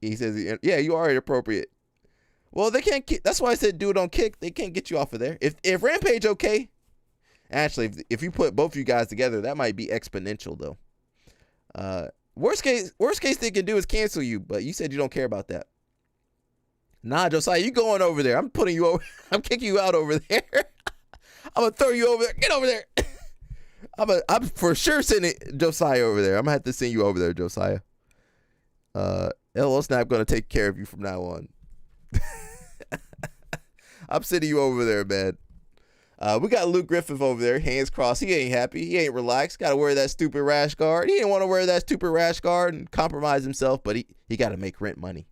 He says, yeah, you are inappropriate. Well, they can't. That's why I said do it on Kick. They can't get you off of there. If Rampage okay. Actually, if you put both of you guys together, that might be exponential, though. Worst case they can do is cancel you, but you said you don't care about that. Nah, Josiah, you going over there. I'm putting you over. I'm kicking you out over there. I'm gonna throw you over there. Get over there. I'm for sure sending Josiah over there. I'm gonna have to send you over there, Josiah. LOL Snap gonna take care of you from now on. I'm sending you over there, man. We got Luke Griffith over there, hands crossed. He ain't happy. He ain't relaxed. Got to wear that stupid rash guard. He didn't want to wear that stupid rash guard and compromise himself, but he got to make rent money.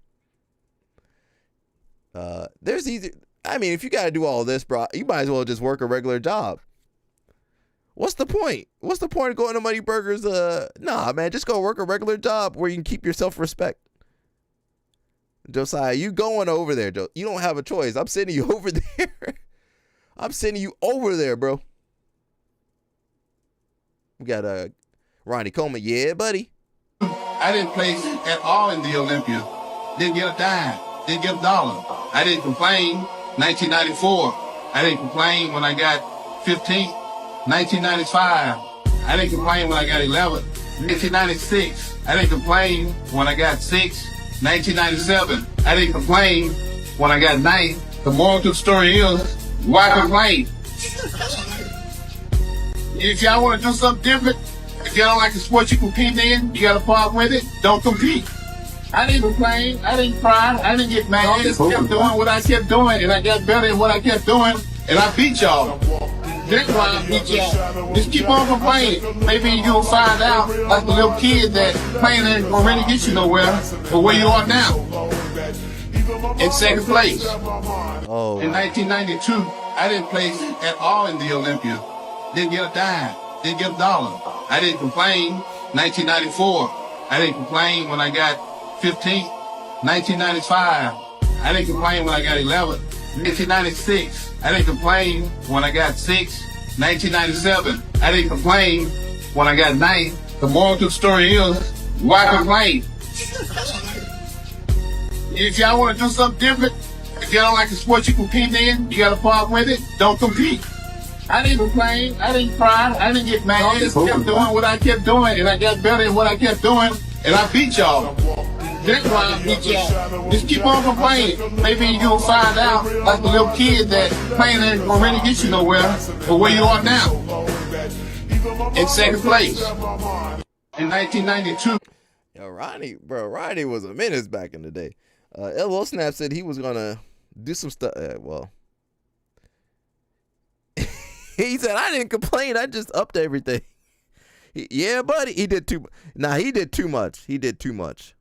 If you got to do all this, bro, you might as well just work a regular job. What's the point? What's the point of going to Money Burgers? Nah, man, just go work a regular job where you can keep your self-respect. Josiah, you going over there, Joe. You don't have a choice. I'm sending you over there. I'm sending you over there, bro. We got Ronnie Coleman. Yeah, buddy. I didn't place at all in the Olympia. Didn't get a dime. Didn't get a dollar. I didn't complain 1994. I didn't complain when I got 15th. 1995. I didn't complain when I got 11th. 1996. I didn't complain when I got 6th. 1997. I didn't complain when I got 9th. The moral to the story is, why complain? If y'all want to do something different, if y'all don't like the sport you compete in, you got a problem with it, don't compete. I didn't complain, I didn't cry, I didn't get mad. I just kept doing what I kept doing, and I got better at what I kept doing, and I beat y'all. That's why I beat y'all. Just keep on complaining. Maybe you'll find out, like the little kid, that playing ain't gonna really get you nowhere, but where you are now. In second place. Oh. In 1992, I didn't place at all in the Olympia. Didn't get a dime. Didn't get a dollar. I didn't complain 1994. I didn't complain when I got 15th. 1995. I didn't complain when I got 11th. 1996. I didn't complain when I got 6th. 1997. I didn't complain when I got 9th. The moral to the story is, why complain? If y'all want to do something different, if y'all don't like the sport you compete in, you got a problem with it, don't compete. I didn't complain, I didn't cry, I didn't get mad. I just kept doing what I kept doing, and I got better at what I kept doing, and I beat y'all. That's why I beat y'all. Just keep on complaining. Maybe you'll find out, like the little kid, that playing ain't gonna really get you nowhere, but where you are now. In second place. In 1992. Yo, Ronnie was a menace back in the day. LL Snap said he was gonna do some stuff. He said, I didn't complain. I just upped everything. Yeah, buddy. He did too much. Nah, he did too much. He did too much.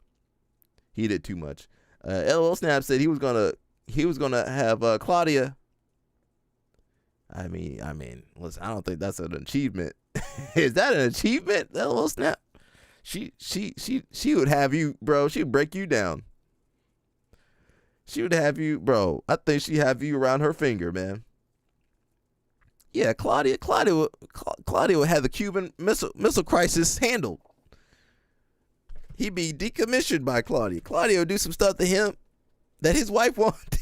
LL Snap said he was gonna have Claudia. I mean, listen, I don't think that's an achievement. Is that an achievement, LL Snap? She would have you, bro. She would break you down. She would have you, bro. I think she'd have you around her finger, man. Yeah, Claudia would have the Cuban missile crisis handled. He'd be decommissioned by Claudia. Claudia would do some stuff to him that his wife won't do.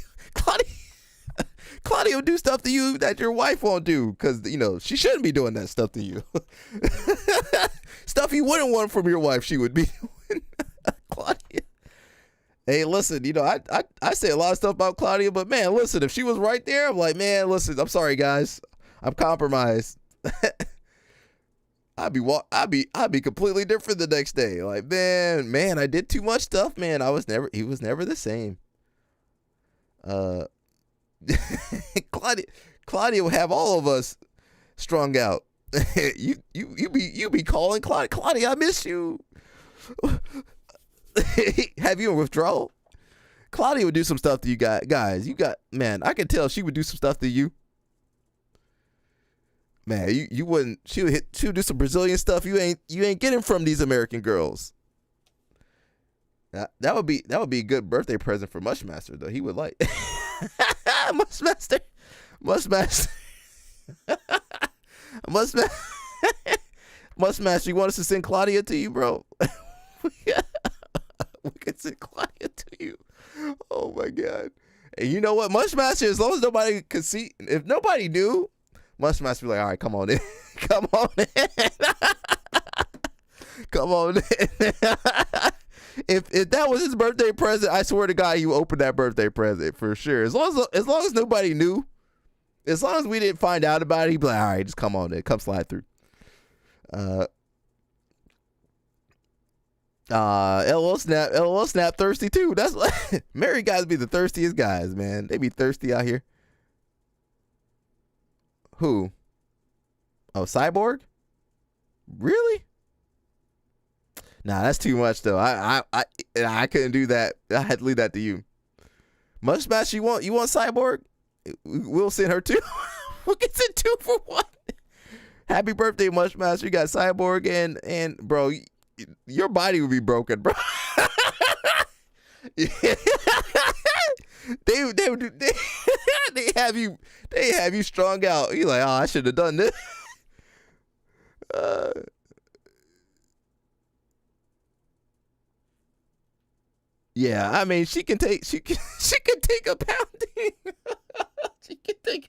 Claudia would do stuff to you that your wife won't do, because, she shouldn't be doing that stuff to you. Stuff you wouldn't want from your wife, she would be doing. Claudia. Hey, listen, I say a lot of stuff about Claudia, but man, listen, if she was right there, I'm like, man, listen, I'm sorry, guys. I'm compromised. I'd be completely different the next day. Like, man, I did too much stuff, man. He was never the same. Claudia would have all of us strung out. you be calling Claudia, I miss you. Have you in withdrawal? Claudia would do some stuff to you guys. Man, I can tell she would do some stuff to you. Man, you wouldn't. She would do some Brazilian stuff you ain't getting from these American girls. That would be a good birthday present for Mushmaster, though. He would like Mushmaster. Mushmaster, you want us to send Claudia to you, bro? We could send Claudia to you. Oh my God. And you know what, Mushmaster, as long as nobody could see, if nobody knew, Mushmaster be like, all right, come on in. Come on in. Come on in. If that was his birthday present, I swear to God, you opened that birthday present for sure. As long as nobody knew, as long as we didn't find out about it, he'd be like, all right, just come on in. Come slide through. LOL Snap thirsty too. That's what married guys be the thirstiest guys, man. They be thirsty out here. Who? Oh, Cyborg? Really? Nah, that's too much though. I couldn't do that. I had to leave that to you. Mushmash, you want Cyborg? We'll send her too. We'll get sent 2 for 1. Happy birthday, Mushmaster. You got Cyborg and bro, your body would be broken, bro. they have you strung out. You like, oh, I should have done this. Yeah, I mean, she can take a pounding. She can take.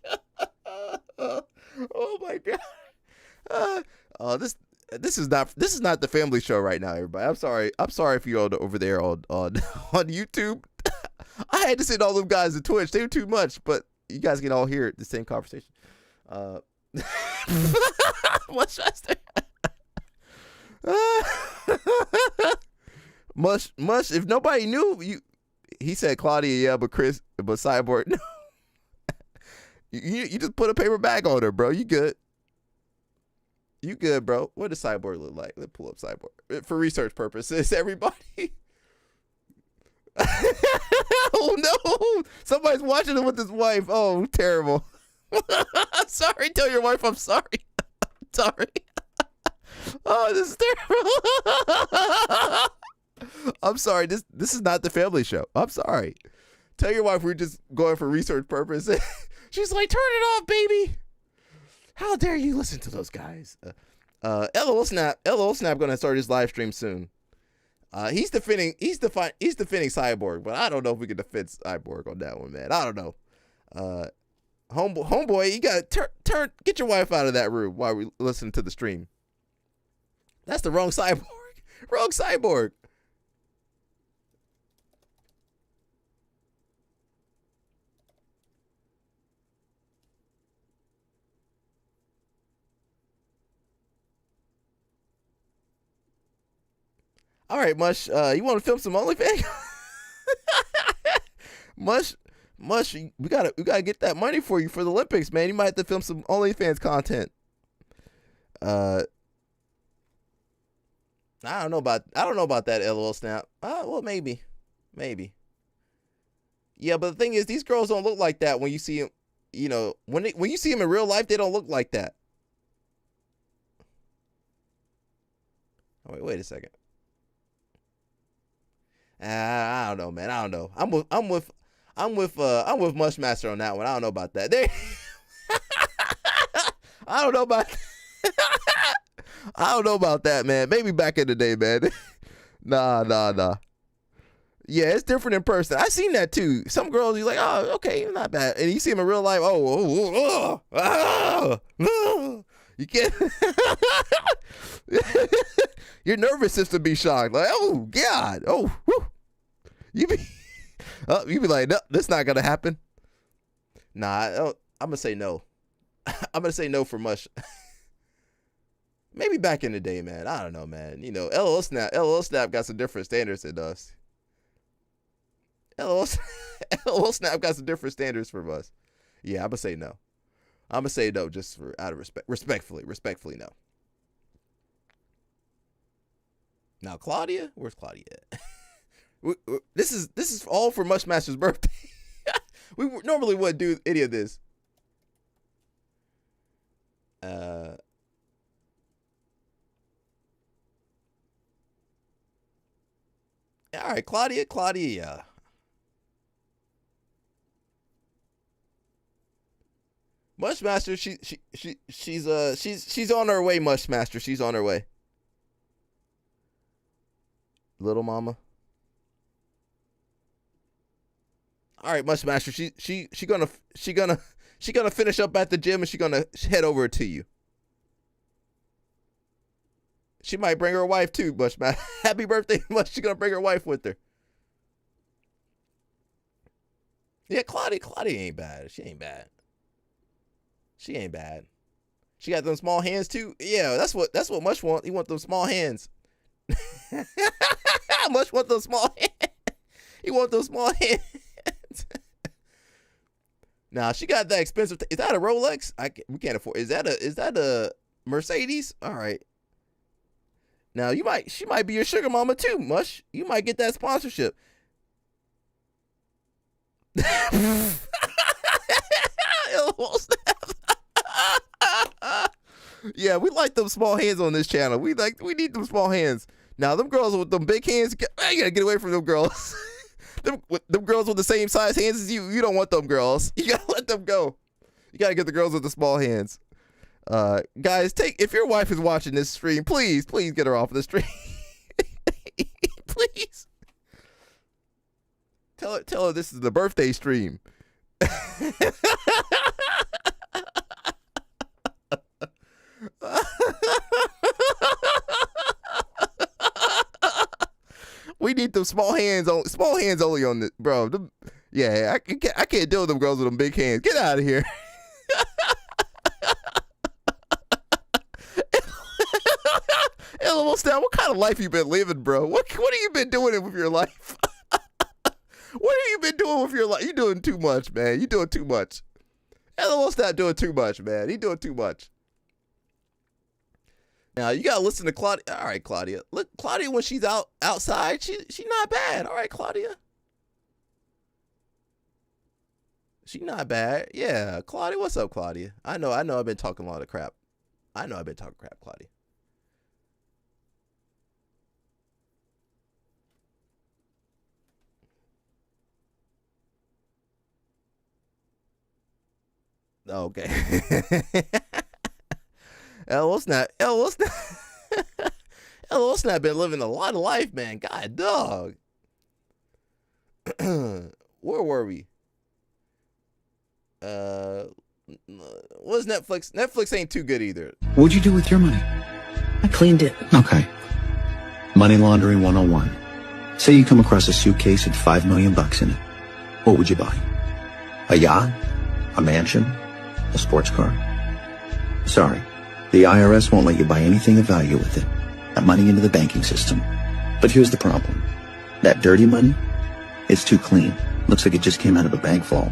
Oh my god. This is not the family show right now, everybody. I'm sorry for you all over there on YouTube. I had to send all them guys to Twitch. They were too much, but you guys can all hear the same conversation. Much faster. Mush. If nobody knew, he said Claudia, yeah, but Cyborg, no. You just put a paper bag on her, bro. You good? You good, bro? What does Cyborg look like? Let's pull up Cyborg for research purposes. Everybody. Oh no! Somebody's watching it with his wife. Oh, terrible. I'm sorry. Tell your wife I'm sorry. I'm sorry. Oh, this is terrible. I'm sorry. This is not the family show. I'm sorry. Tell your wife we're just going for research purposes. She's like, turn it off, baby. How dare you listen to those guys? LOL Snap gonna start his live stream soon. He's defending Cyborg, but I don't know if we can defend Cyborg on that one, man. I don't know. Homeboy, you gotta get your wife out of that room while we listen to the stream. That's the wrong Cyborg. Wrong Cyborg. All right, Mush, you want to film some OnlyFans? Mush, we gotta get that money for you for the Olympics, man. You might have to film some OnlyFans content. I don't know about that, LOL Snap. Well, maybe. Yeah, but the thing is, these girls don't look like that when you see them. You know, when you see them in real life, they don't look like that. Oh, wait a second. I don't know, man. I don't know. I'm with Mushmaster on that one. I don't know about that. I don't know about that, man. Maybe back in the day, man. Nah. Yeah, it's different in person. I seen that too. Some girls, you're like, oh, okay, not bad. And you see them in real life, you can't. Your nervous system be shocked. Like, oh God, oh, whew. You be like, no, that's not gonna happen. Nah, I'm gonna say no. I'm gonna say no for Mush. Maybe back in the day, man. I don't know, man. You know, LOL Snap got some different standards than us. LOL Snap got some different standards from us. Yeah, I'm gonna say no. I'm gonna say no just for out of respect. Respectfully, no. Now, Claudia, where's Claudia at? This is all for Mushmaster's birthday. We normally wouldn't do any of this. All right, Claudia, yeah. Mushmaster, she's on her way, Mushmaster. She's on her way. Little mama. All right, Mushmaster. She gonna finish up at the gym and she gonna head over to you. She might bring her wife too, Mushmaster. Happy birthday, Mush. She gonna bring her wife with her. Yeah, Claudia ain't bad. She ain't bad. She got them small hands too. Yeah, that's what Mush want. He want them small hands. Much want those small hands. He want those small hands. Now she got that expensive. Is that a Rolex? We can't afford. Is that a Mercedes? All right. Now she might be your sugar mama too, Mush. You might get that sponsorship. Yeah, we like them small hands on this channel. We need them small hands. Now, them girls with them big hands, you gotta get away from them girls. them girls with the same size hands as you don't want them girls. You gotta let them go. You gotta get the girls with the small hands. Guys, if your wife is watching this stream, please get her off of the stream. Please. Tell her this is the birthday stream. We need them small hands only on this, bro. I can't deal with them girls with them big hands. Get out of here. LOL Stan, what kind of life you been living, bro? What have you been doing with your life? What have you been doing with your life? You doing too much, man. You doing too much. LOL Stan doing too much, man. He doing too much. Now you gotta listen to Claudia. All right, Claudia. Look, Claudia, when she's outside, she's not bad. All right, Claudia. She not bad. Yeah, Claudia. What's up, Claudia? I know. I've been talking a lot of crap. Claudia. Okay. LOL Snap been living a lot of life, man. God, dog. Where were we? What's Netflix? Netflix ain't too good either. What'd you do with your money? I cleaned it. Okay. Money laundering 101. Say you come across a suitcase with $5 million in it. What would you buy? A yacht? A mansion? A sports car? Sorry. The IRS won't let you buy anything of value with it. That money into the banking system. But here's the problem. That dirty money, it's too clean. Looks like it just came out of a bank vault.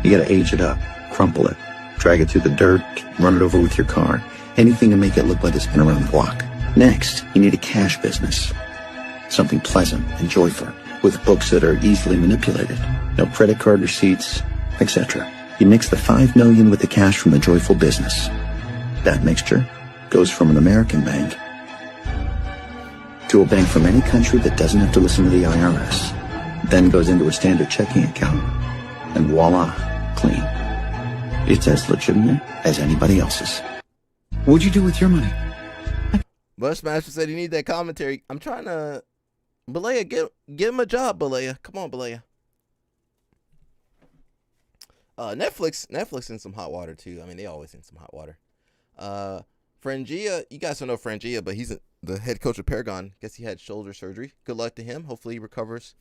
You gotta age it up, crumple it, drag it through the dirt, run it over with your car. Anything to make it look like it's been around the block. Next, you need a cash business. Something pleasant and joyful, with books that are easily manipulated. No credit card receipts, etc. You mix the $5 million with the cash from the joyful business. That mixture goes from an American bank to a bank from any country that doesn't have to listen to the IRS. Then goes into a standard checking account. And voila, clean. It's as legitimate as anybody else's. What'd you do with your money? Bushmaster said he need that commentary. I'm trying to... Balea, give him a job, Balea. Come on, Balea. Netflix in some hot water, too. I mean, they always in some hot water. Frangia, you guys don't know Frangia, but he's the head coach of Paragon. Guess he had shoulder surgery. Good luck to him. Hopefully he recovers,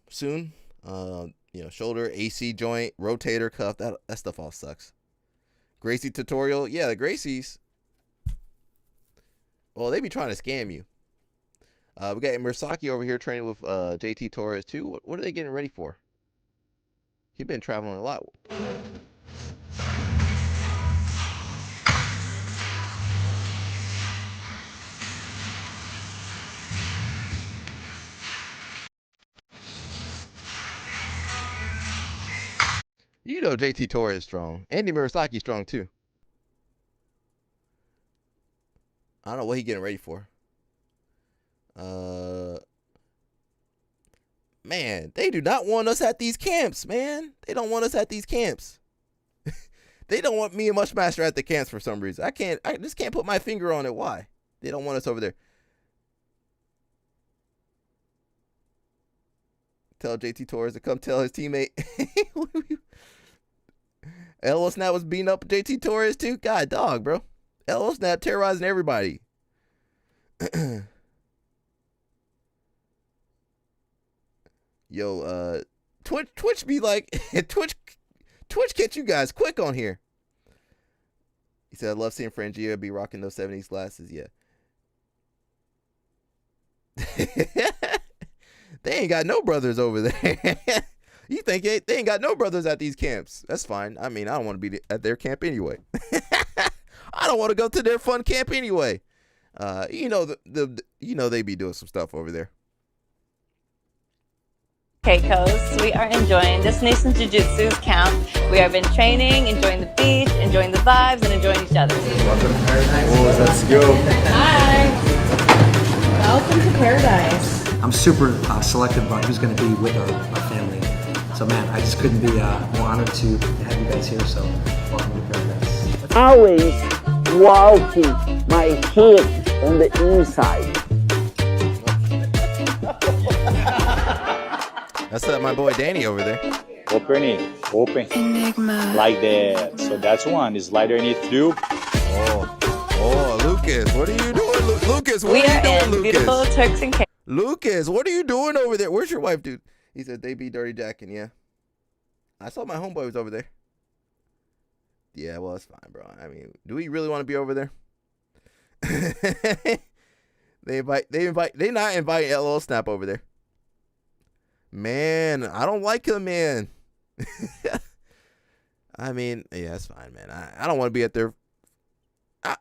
soon. Shoulder, AC joint, rotator cuff. That stuff all sucks. Gracie tutorial. Yeah, the Gracies. Well, they be trying to scam you. We got Mursaki over here training with JT Torres, too. What are they getting ready for? He's been traveling a lot. You know JT Torres is strong. Andy Murasaki strong too. I don't know what he's getting ready for. Man, they do not want us at these camps, man. They don't want us at these camps. They don't want me and Mushmaster at the camps for some reason. I just can't put my finger on it. Why? They don't want us over there. Tell JT Torres to come tell his teammate. LO Snap was beating up JT Torres too. God dog, bro. LO Snap terrorizing everybody. Yo, Twitch be like Twitch catch you guys quick on here. He said, I love seeing Frangia be rocking those 70s glasses. Yeah. They ain't got no brothers over there. You think they ain't got no brothers at these camps. That's fine. I mean, I don't want to be at their camp anyway. I don't want to go to their fun camp anyway. They be doing some stuff over there. Okay, Coast, we are enjoying Destination Jiu-Jitsu's camp. We have been training, enjoying the beach, enjoying vibes and enjoying each other. Let's go. Hi. Welcome to paradise. I'm super selective about who's going to be with our family. So man, I just couldn't be more honored to have you guys here. So welcome to paradise. Always walking my head on the inside. That's my boy Danny over there. Open it, open. Enigma. Like that. So that's one. Is lighter in it through. Oh, Lucas, what are you doing, Lucas? What We are are you doing, in Lucas? beautiful Turks and Caicos. Lucas, what are you doing over there? Where's your wife, dude? He said they be dirty jacking, yeah. I saw my homeboy was over there. Yeah, well, it's fine, bro. I mean, do we really want to be over there? They not invite LL Snap over there. Man, I don't like him, man. I mean, yeah, it's fine, man. I don't want to be at their.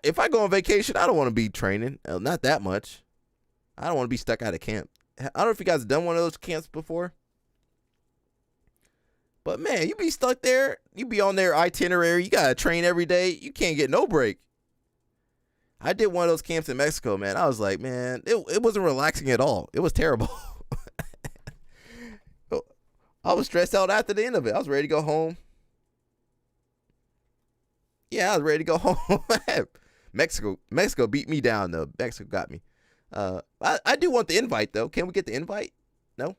If I go on vacation, I don't want to be training. Not that much. I don't want to be stuck out of camp. I don't know if you guys have done one of those camps before. But, man, you be stuck there. You be on their itinerary. You got to train every day. You can't get no break. I did one of those camps in Mexico, man. I was like, man, it wasn't relaxing at all. It was terrible. I was stressed out after the end of it. I was ready to go home. Yeah, I was ready to go home. Mexico beat me down, though. Mexico got me. I do want the invite, though. Can we get the invite? No?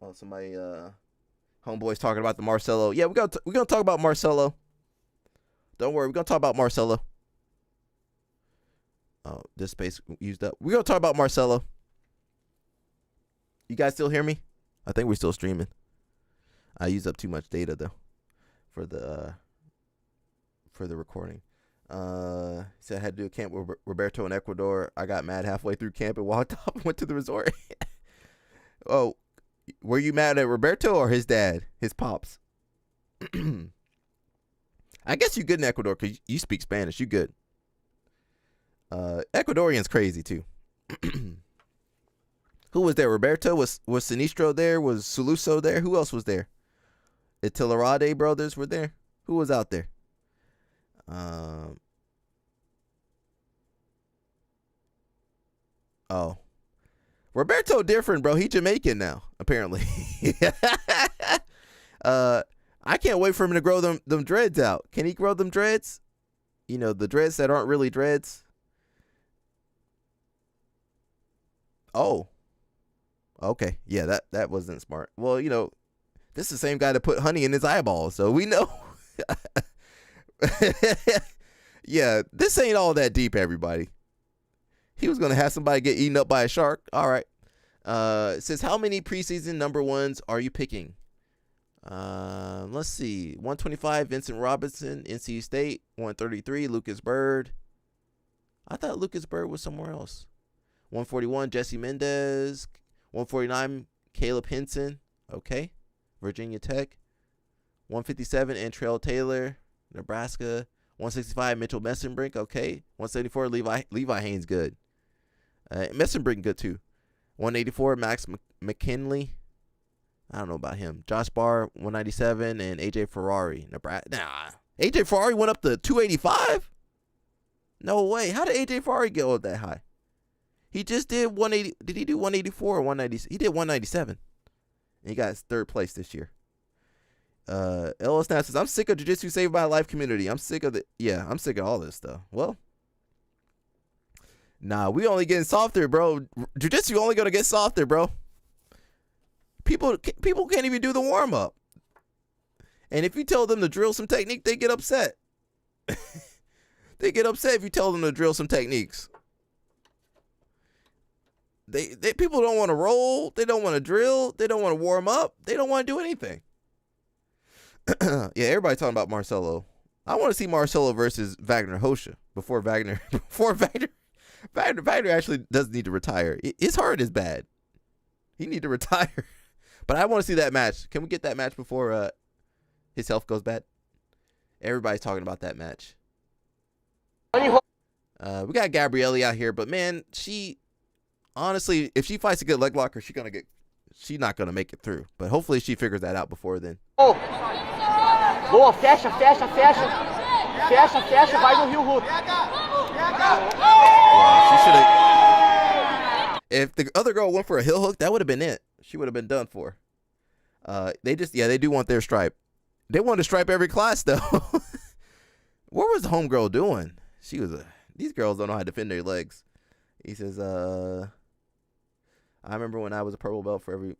Oh, somebody, homeboy's talking about the Marcelo. Yeah, we're gonna talk about Marcelo. Don't worry, we're gonna talk about Marcelo. Oh, this space used up. We're gonna talk about Marcelo. You guys still hear me? I think we're still streaming. I used up too much data though for the recording. Said I had to do a camp with Roberto in Ecuador. I got mad halfway through camp and walked off and went to the resort. Oh, were you mad at Roberto or his dad? His pops? I guess you good in Ecuador because you speak Spanish. You good. Ecuadorian's crazy too. Who was there? Roberto? Was Sinistro there? Was Suluso there? Who else was there? The Tilarade brothers were there. Who was out there? Oh. Roberto different, bro. He Jamaican now, apparently. I can't wait for him to grow them dreads out. Can he grow them dreads? You know, the dreads that aren't really dreads. Oh. Okay. Yeah, that wasn't smart. Well, you know, this is the same guy that put honey in his eyeball, so we know. Yeah, this ain't all that deep, everybody. He was going to have somebody get eaten up by a shark. All right. It says, how many preseason number ones are you picking? Let's see. 125, Vincent Robinson, NC State. 133, Lucas Bird. I thought Lucas Bird was somewhere else. 141, Jesse Mendez. 149, Caleb Hinson. Okay. Virginia Tech. 157, Antrell Taylor, Nebraska. 165, Mitchell Messenbrink. Okay. 174, Levi Haynes. Good. Messenbrink good too. 184, Max McKinley. I don't know about him. Josh Barr, 197, and AJ Ferrari. Nebraska. Nah. AJ Ferrari went up to 285? No way. How did AJ Ferrari go up that high? He just did 180. Did he do 184 or 190? He did 197. And he got his third place this year. LL Snap says, I'm sick of Jiu-Jitsu Saved My Life community. I'm sick of I'm sick of all this stuff. Well, nah, we only getting softer, bro. Jiu-Jitsu only gonna get softer, bro. People can't even do the warm-up. And if you tell them to drill some technique, they get upset. They get upset if you tell them to drill some techniques. They people don't want to roll. They don't want to drill. They don't want to warm up. They don't want to do anything. Yeah, everybody talking about Marcelo. I want to see Marcelo versus Wagner Hosha before Wagner actually does need to retire. His heart is bad. He need to retire. But I want to see that match. Can we get that match before his health goes bad? Everybody's talking about that match. We got Gabrielle out here, but man, she honestly, if she fights a good leg locker, she's not gonna make it through. But hopefully she figures that out before then. Oh, Boa, fecha, fecha, fecha. Fecha, fecha, vai no Rio Hulk. She should have. If the other girl went for a heel hook, that would have been it. She would have been done for. They do want their stripe. They want to stripe every class though. What was the homegirl doing? These girls don't know how to defend their legs. He says, I remember when I was a purple belt for every.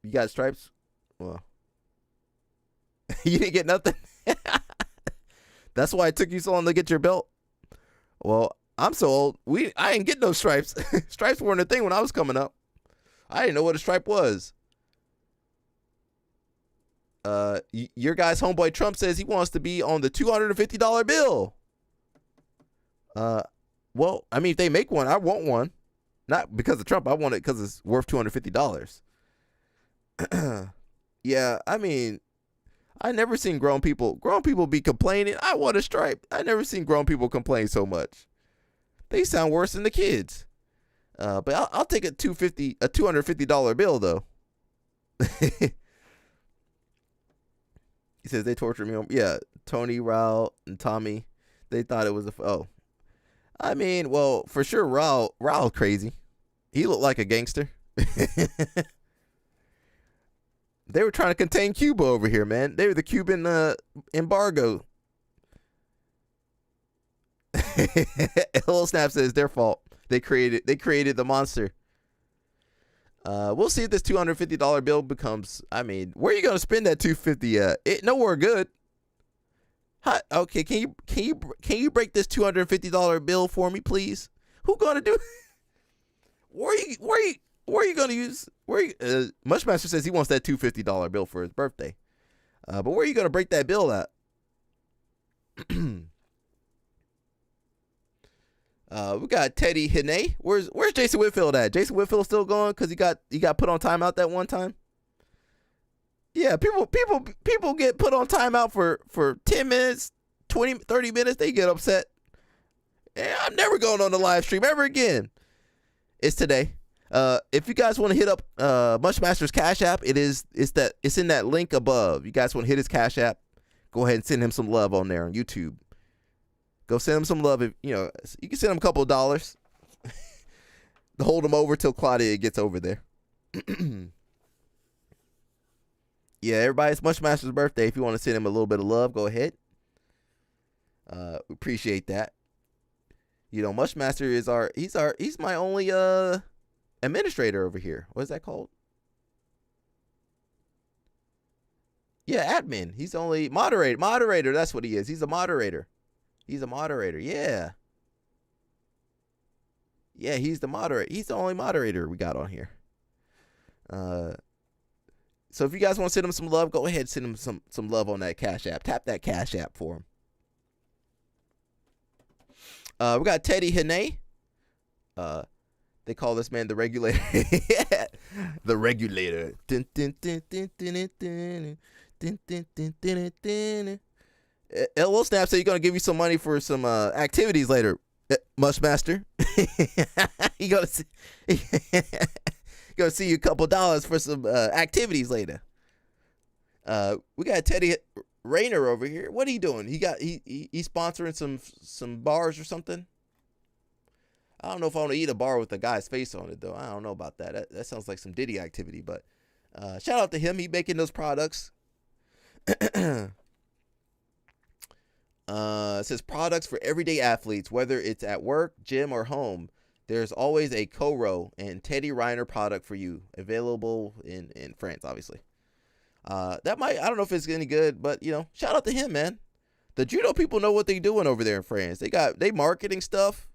You got stripes? Well, you didn't get nothing. That's why it took you so long to get your belt. Well, I'm so old. I didn't get no stripes. Stripes weren't a thing when I was coming up. I didn't know what a stripe was. Your guy's homeboy Trump says he wants to be on the $250 bill. Well, I mean, if they make one, I want one. Not because of Trump. I want it because it's worth $250. Yeah, I mean, I never seen grown people be complaining. I want a stripe. I never seen grown people complain so much. They sound worse than the kids. But I'll take a $250 bill though. He says they tortured me. Yeah, Tony, Raul, and Tommy, they thought it was I mean, well, for sure, Raul crazy. He looked like a gangster. They were trying to contain Cuba over here, man. They were the Cuban embargo. Little Snap says their fault. They created the monster. We'll see if this $250 bill becomes. I mean, where are you gonna spend that $250 at? Nowhere good. Okay, can you break this $250 bill for me, please? Who gonna do? Where are you gonna use? Mushmaster says he wants that $250 bill for his birthday. But where are you gonna break that bill at? We got Teddy Hine. Where's Jason Whitfield at? Jason Whitfield still going because he got put on timeout that one time. Yeah, people get put on timeout for 10 minutes, 20, 30 minutes. They get upset. Yeah, I'm never going on the live stream ever again. It's today. If you guys want to hit up Mushmaster's Cash App, it's in that link above. You guys want to hit his Cash App? Go ahead and send him some love on there on YouTube. Go send him some love. If, you can send him a couple of dollars to hold him over till Claudia gets over there. Yeah, everybody, it's Mushmaster's birthday. If you want to send him a little bit of love, go ahead. Appreciate that. Mushmaster is he's my only administrator over here. What is that called? Yeah, admin. He's only moderator. Moderator, that's what he is. He's a moderator. He's a moderator. Yeah. Yeah, he's the moderator. He's the only moderator we got on here. So if you guys want to send him some love, go ahead, send him some love on that Cash App. Tap that Cash App for him. We got Teddy Hine. They call this man the regulator. The regulator. Will Snap said you're gonna give you some money for some activities later, Mushmaster. You gonna see you a couple dollars for some activities later. We got Teddy Rayner over here. What are you doing? He's sponsoring some bars or something. I don't know if I want to eat a bar with a guy's face on it though. I don't know about that. That sounds like some Diddy activity. But shout out to him. He making those products. It says products for everyday athletes, whether it's at work, gym, or home. There's always a Koro and Teddy Reiner product for you, available in France, obviously. I don't know if it's any good, but shout out to him, man. The judo people know what they're doing over there in France. They marketing stuff.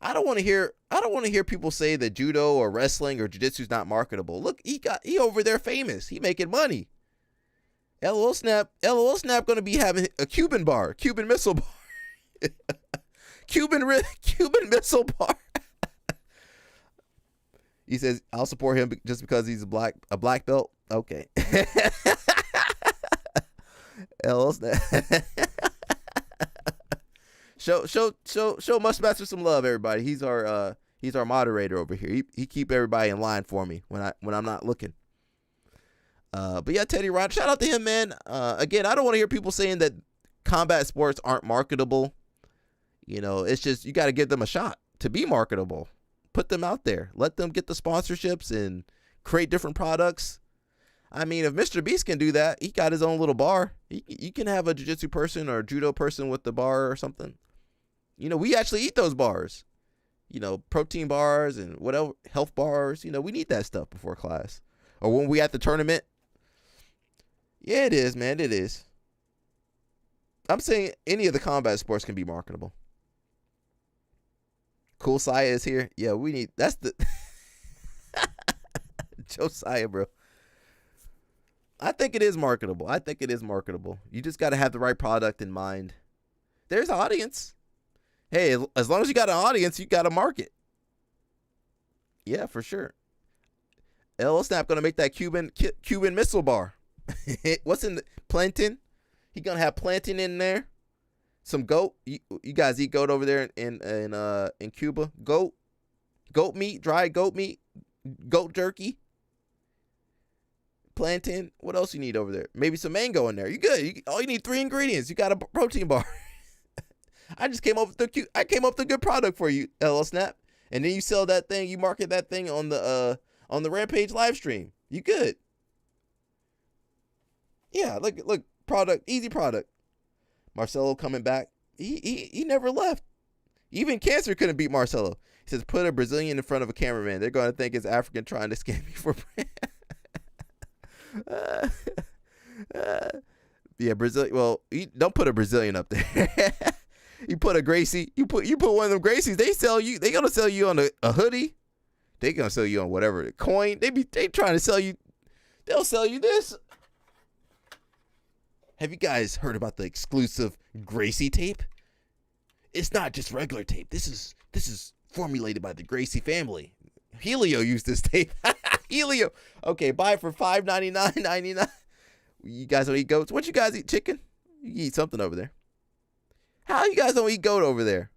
I don't want to hear people say that judo or wrestling or jiu-jitsu is not marketable. Look, he over there famous. He making money. LOL Snap gonna be having a Cuban missile bar. Cuban missile bar. He says I'll support him just because he's a black belt. Okay. LOL Snap. Show Mushmaster some love, everybody. He's our moderator over here. He keep everybody in line for me when I'm not looking. But yeah, Teddy Riner, shout out to him, man. Again, I don't want to hear people saying that combat sports aren't marketable. You know, it's just you got to give them a shot to be marketable. Put them out there. Let them get the sponsorships and create different products. I mean, if Mr. Beast can do that, he got his own little bar. You can have a jiu-jitsu person or a judo person with the bar or something. You know, we actually eat those bars. You know, protein bars and whatever, health bars. You know, we need that stuff before class. Or when we at the tournament. Yeah, it is, man. It is. I'm saying any of the combat sports can be marketable. Cool Saya is here. Yeah, we need, that's the Josiah, bro. I think it is marketable. I think it is marketable. You just got to have the right product in mind. There's an audience. Hey, as long as you got an audience, you got a market. Yeah, for sure. LL Snap gonna make that Cuban missile bar. What's in the plantain? He gonna have plantain in there. Some goat. You guys eat goat over there in Cuba? Goat meat, dried goat meat, goat jerky, plantain. What else you need over there? Maybe some mango in there. You good? All you need 3 ingredients. You got a protein bar. I just came up with a good product for you, LL Snap. And then you sell that thing. You market that thing on the Rampage live stream. You good? Yeah, look, product, easy product. Marcelo coming back. He never left. Even cancer couldn't beat Marcelo. He says, put a Brazilian in front of a cameraman. They're going to think it's African trying to scam me for yeah, Brazil. Well, don't put a Brazilian up there. You put a Gracie. You put one of them Gracies. They sell you. They gonna sell you on a hoodie. They gonna sell you on whatever coin. They trying to sell you. They'll sell you this. Have you guys heard about the exclusive Gracie tape? It's not just regular tape. This is formulated by the Gracie family. Helio used this tape. Helio. Okay, buy it for $5.99.99. You guys don't eat goats? What you guys eat? Chicken? You eat something over there. How you guys don't eat goat over there?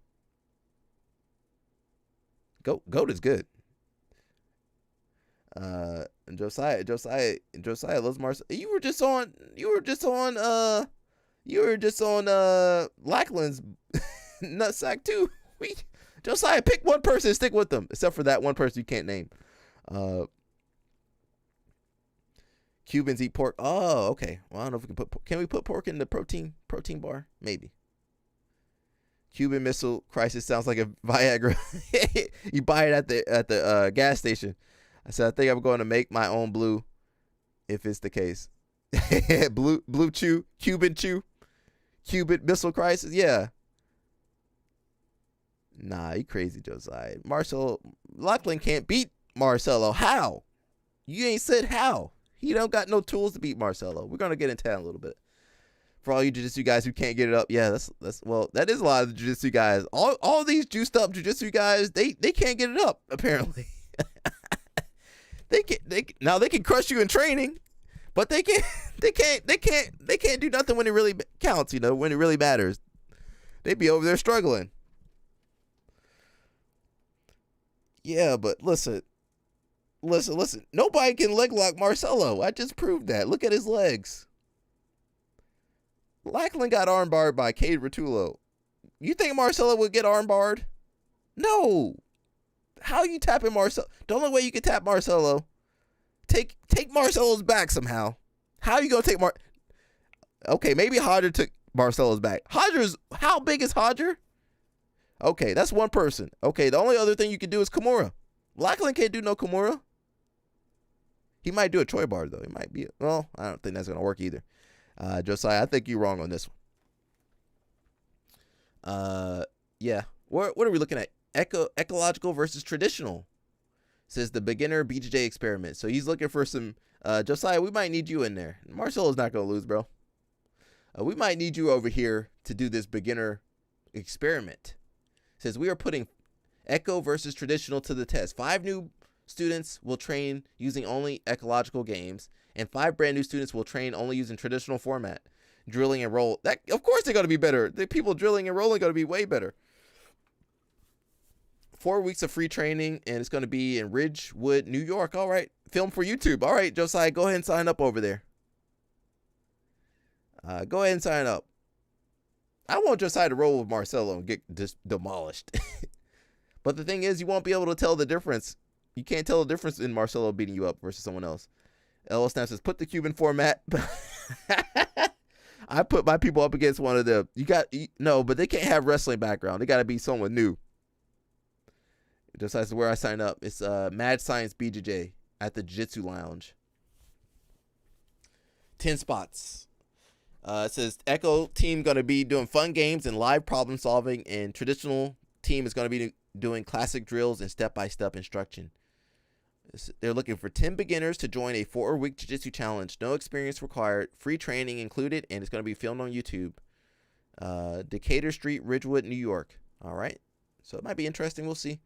Goat is good. And Josiah loves Marcel. You were just on Lackland's nutsack too. Josiah, pick one person and stick with them, except for that one person you can't name. Cubans eat pork. Oh, okay. Well, I don't know if we can we put pork in the protein bar? Maybe. Cuban Missile Crisis sounds like a Viagra. You buy it at the gas station. I said, I think I'm going to make my own blue, if it's the case. blue chew, Cuban Missile Crisis. Yeah. Nah, you crazy, Josiah. Lachlan can't beat Marcelo. How? You ain't said how. He don't got no tools to beat Marcelo. We're gonna get into that in a little bit. For all you jiu-jitsu guys who can't get it up, yeah, that is a lot of the jiu-jitsu guys. All these juiced up jiu-jitsu guys, they can't get it up apparently. They can crush you in training, but they can't do nothing when it really counts. You know, when it really matters, they be over there struggling. Yeah, but listen. Nobody can leg lock Marcelo. I just proved that. Look at his legs. Lackland got armbarred by Cade Rotullo. You think Marcelo would get armbarred? No. How you tapping Marcelo? The only way you can tap Marcelo, take Marcelo's back somehow. How you gonna take Okay, maybe Hodger took Marcelo's back. How big is Hodger? Okay, that's one person. Okay, the only other thing you can do is Kimura. Lackland can't do no Kimura. He might do a Choi bar though. He might be. Well, I don't think that's gonna work either. Josiah, I think you're wrong on this one. Yeah. What are we looking at? Ecological versus traditional. Says the beginner BJJ experiment. So he's looking for some. Josiah, we might need you in there. Marcelo's not gonna lose, bro. We might need you over here to do this beginner experiment. Says we are putting eco versus traditional to the test. 5 new students will train using only ecological games, and 5 brand new students will train only using traditional format, drilling and roll. That, of course, they're going to be better. The people drilling and rolling are going to be way better. 4 weeks of free training, and it's going to be in Ridgewood, New York. All right, film for YouTube. All right, Josiah, go ahead and sign up over there. Go ahead and sign up. I want Josiah to roll with Marcelo and get just demolished. But the thing is, you won't be able to tell the difference. You can't tell the difference in Marcelo beating you up versus someone else. LL Snap says, put the Cuban format. I put my people up against one of them. No, but they can't have wrestling background. They got to be someone new. Just as where I sign up. It's Mad Science BJJ at the Jiu-Jitsu Lounge. 10 spots. It says Echo team going to be doing fun games and live problem solving, and traditional team is going to be doing classic drills and step-by-step instruction. They're looking for 10 beginners to join a 4-week jiu-jitsu challenge. No experience required. Free training included, and it's going to be filmed on YouTube. Decatur Street, Ridgewood, New York. All right. So it might be interesting. We'll see.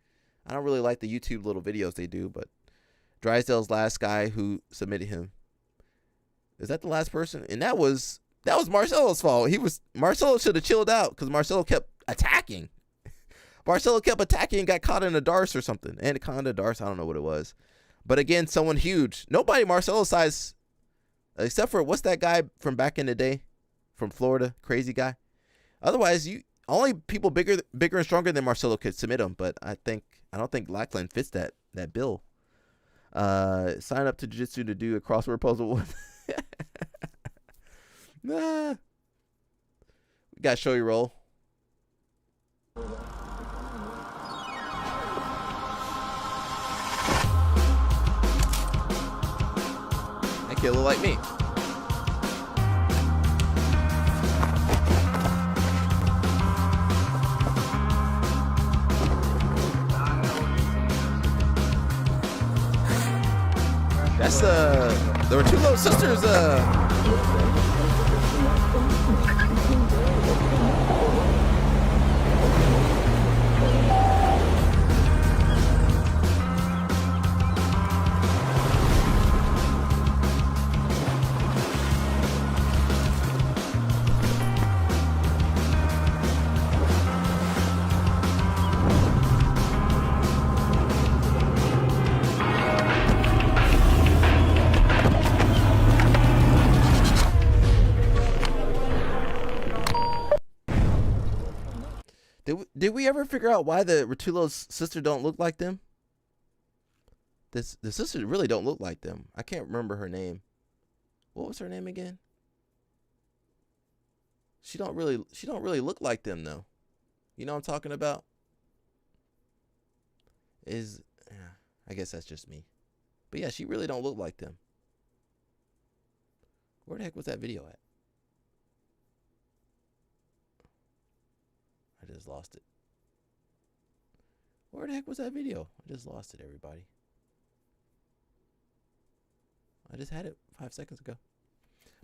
I don't really like the YouTube little videos they do, but Drysdale's last guy who submitted him. Is that the last person? And that was Marcelo's fault. Marcelo should have chilled out because Marcelo kept attacking. Marcelo kept attacking and got caught in a darce or something. Anaconda, darce, I don't know what it was. But again, someone huge. Nobody Marcelo's size, except for, what's that guy from back in the day? From Florida, crazy guy. Otherwise, only people bigger and stronger than Marcelo could submit him. But I don't think Lackland fits that bill. Sign up to Jiu-Jitsu to do a crossword puzzle. Nah. We got show you roll. That kid look like me. That's there were two little sisters. Did we ever figure out why the Rotullo's sister don't look like them? The sister really don't look like them. I can't remember her name. What was her name again? She don't really look like them though. You know what I'm talking about? I guess that's just me. But yeah, she really don't look like them. Where the heck was that video at? I just lost it. Where the heck was that video? I just lost it, everybody. I just had it 5 seconds ago.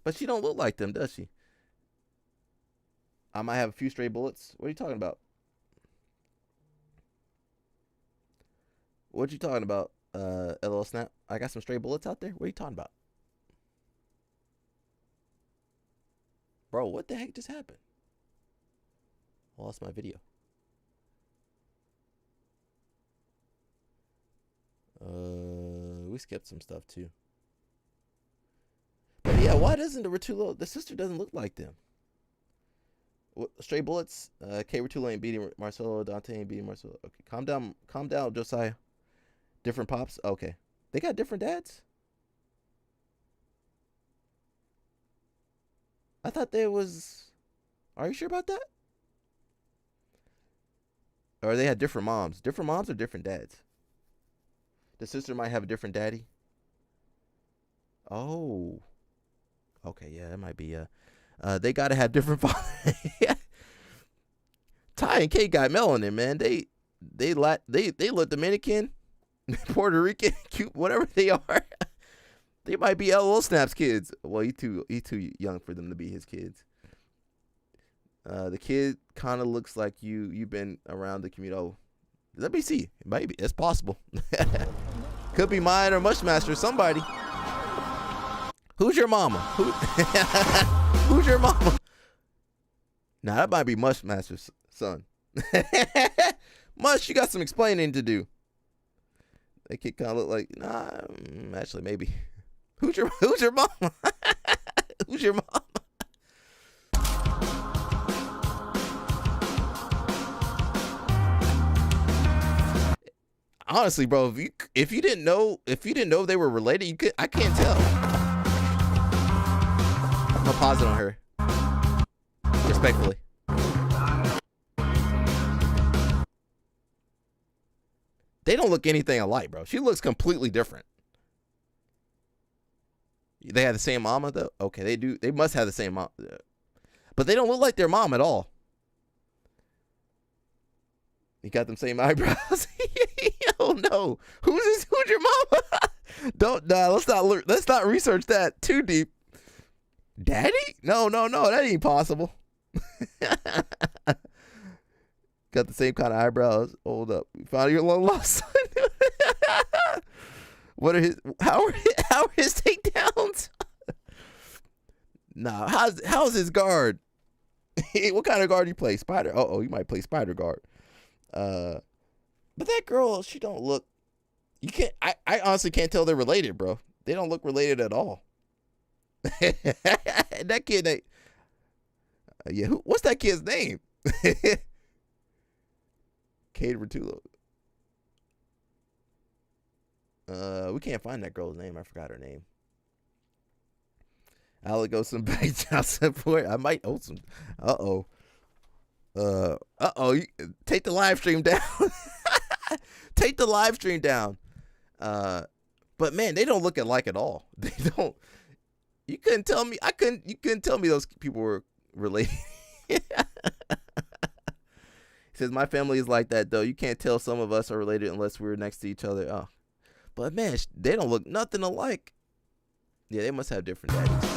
But she don't look like them, does she? I might have a few stray bullets. What are you talking about? What you talking about, LL Snap? I got some stray bullets out there? What are you talking about? Bro, what the heck just happened? I lost my video. We skipped some stuff too. But yeah, why doesn't the sister doesn't look like them? What, stray bullets? K Rotullo ain't beating Marcelo, Dante ain't beating Marcelo. Okay, calm down, Josiah. Different pops? Okay. They got different dads? I thought there was... Are you sure about that? Or they had different moms. Different moms or different dads? The sister might have a different daddy. Oh. Okay, yeah, that might be they gotta have different fathers. Ty and Kate got melanin, man. They look Dominican, Puerto Rican, cute, whatever they are. They might be LL Snap's kids. Well, he too young for them to be his kids. The kid kind of looks like you've been around the community. Oh, let me see. Maybe it's possible. Could be mine or Mushmaster. Somebody. Who's your mama? Who's your mama? Nah, that might be Mushmaster's son. Mush, you got some explaining to do. That kid kind of look like, nah, actually, maybe. Who's your mom? Who's your mom? Honestly, bro, if you didn't know they were related, I can't tell. I'm gonna pause it on her. Respectfully. They don't look anything alike, bro. She looks completely different. They have the same mama, though? Okay, they do. They must have the same mom. But they don't look like their mom at all. You got them same eyebrows. Oh no. Who's your mama? Let's not research that too deep. Daddy? No, that ain't possible. Got the same kind of eyebrows. Hold up. You found your long lost son. How are his takedowns? Nah, how's his guard? What kind of guard you play? Spider. Oh, you might play spider guard. But that girl, she don't look. You can't. I honestly can't tell they're related, bro. They don't look related at all. That kid, yeah. What's that kid's name? Cade Rotullo. We can't find that girl's name. I forgot her name. I'll go some back child support. I might owe some. Take the live stream down. Take the live stream down. But man, they don't look alike at all. They don't. You couldn't tell me. You couldn't tell me those people were related. He says my family is like that though. You can't tell some of us are related unless we're next to each other. Oh, but man, they don't look nothing alike. Yeah, they must have different daddies.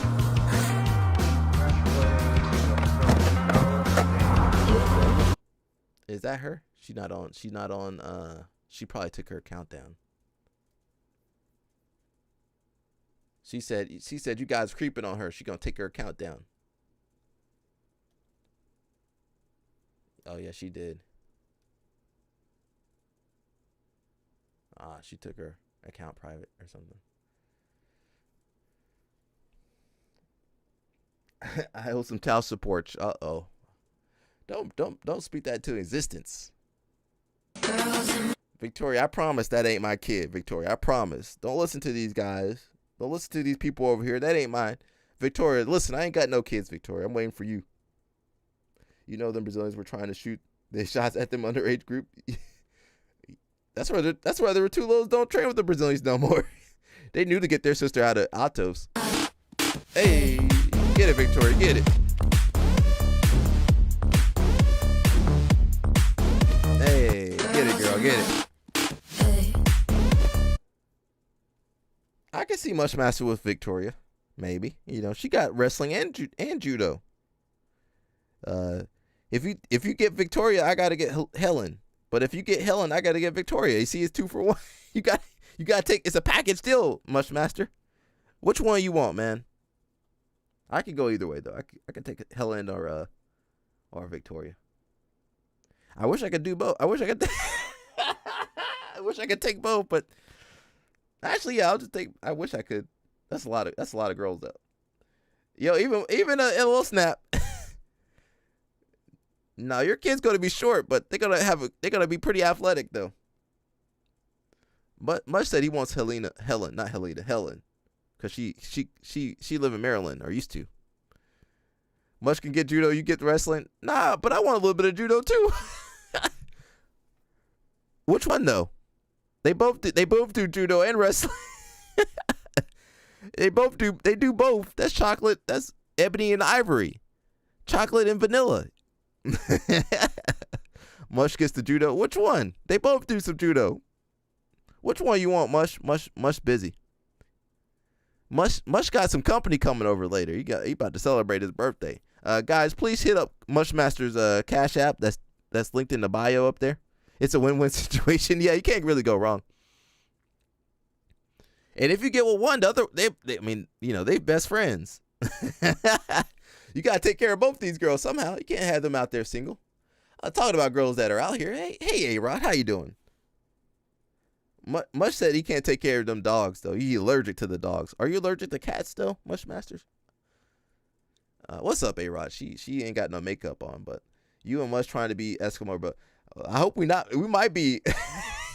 Is that her? She's not on. She probably took her countdown. She said you guys creeping on her. She gonna take her account down. Oh yeah, she did. She took her account private or something. I owe some child support. Don't speak that to existence. Victoria, I promise that ain't my kid, Victoria. I promise. Don't listen to these guys. Don't listen to these people over here. That ain't mine. Victoria, listen, I ain't got no kids, Victoria. I'm waiting for you. You know them Brazilians were trying to shoot their shots at them underage group. That's why the Rotullos don't train with the Brazilians no more. They knew to get their sister out of Atos. Hey, get it, Victoria, get it. Hey, get it, girl, get it. I can see Mushmaster with Victoria, maybe. You know, she got wrestling and judo. If you get Victoria, I gotta get Helen. But if you get Helen, I gotta get Victoria. You see, it's 2 for 1. You gotta take. It's a package deal, Mushmaster. Which one you want, man? I could go either way though. I can take Helen or Victoria. I wish I could do both. I wish I could take both, but actually, yeah, I'll just take. I wish I could. That's a lot of girls though. Yo, even a little snap. No, your kid's gonna be short, but they're gonna be pretty athletic though. But Mush said he wants Helen, because she live in Maryland or used to. Mush can get judo, you get wrestling. Nah, but I want a little bit of judo too. Which one though? They both do judo and wrestling. They do both. That's chocolate. That's ebony and ivory. Chocolate and vanilla. Mush gets the judo. Which one? They both do some judo. Which one you want, Mush? Mush busy. Mush got some company coming over later. He about to celebrate his birthday. Guys, please hit up Mushmaster's Cash App. That's linked in the bio up there. It's a win-win situation. Yeah, you can't really go wrong. And if you get with one, the other, they best friends. You gotta take care of both these girls somehow. You can't have them out there single. I'm talking about girls that are out here. Hey, A-Rod, how you doing? Mush said he can't take care of them dogs though. He allergic to the dogs. Are you allergic to cats still, Mush Masters? What's up, A-Rod? She ain't got no makeup on, but you and Mush trying to be Eskimo, but I hope we might be.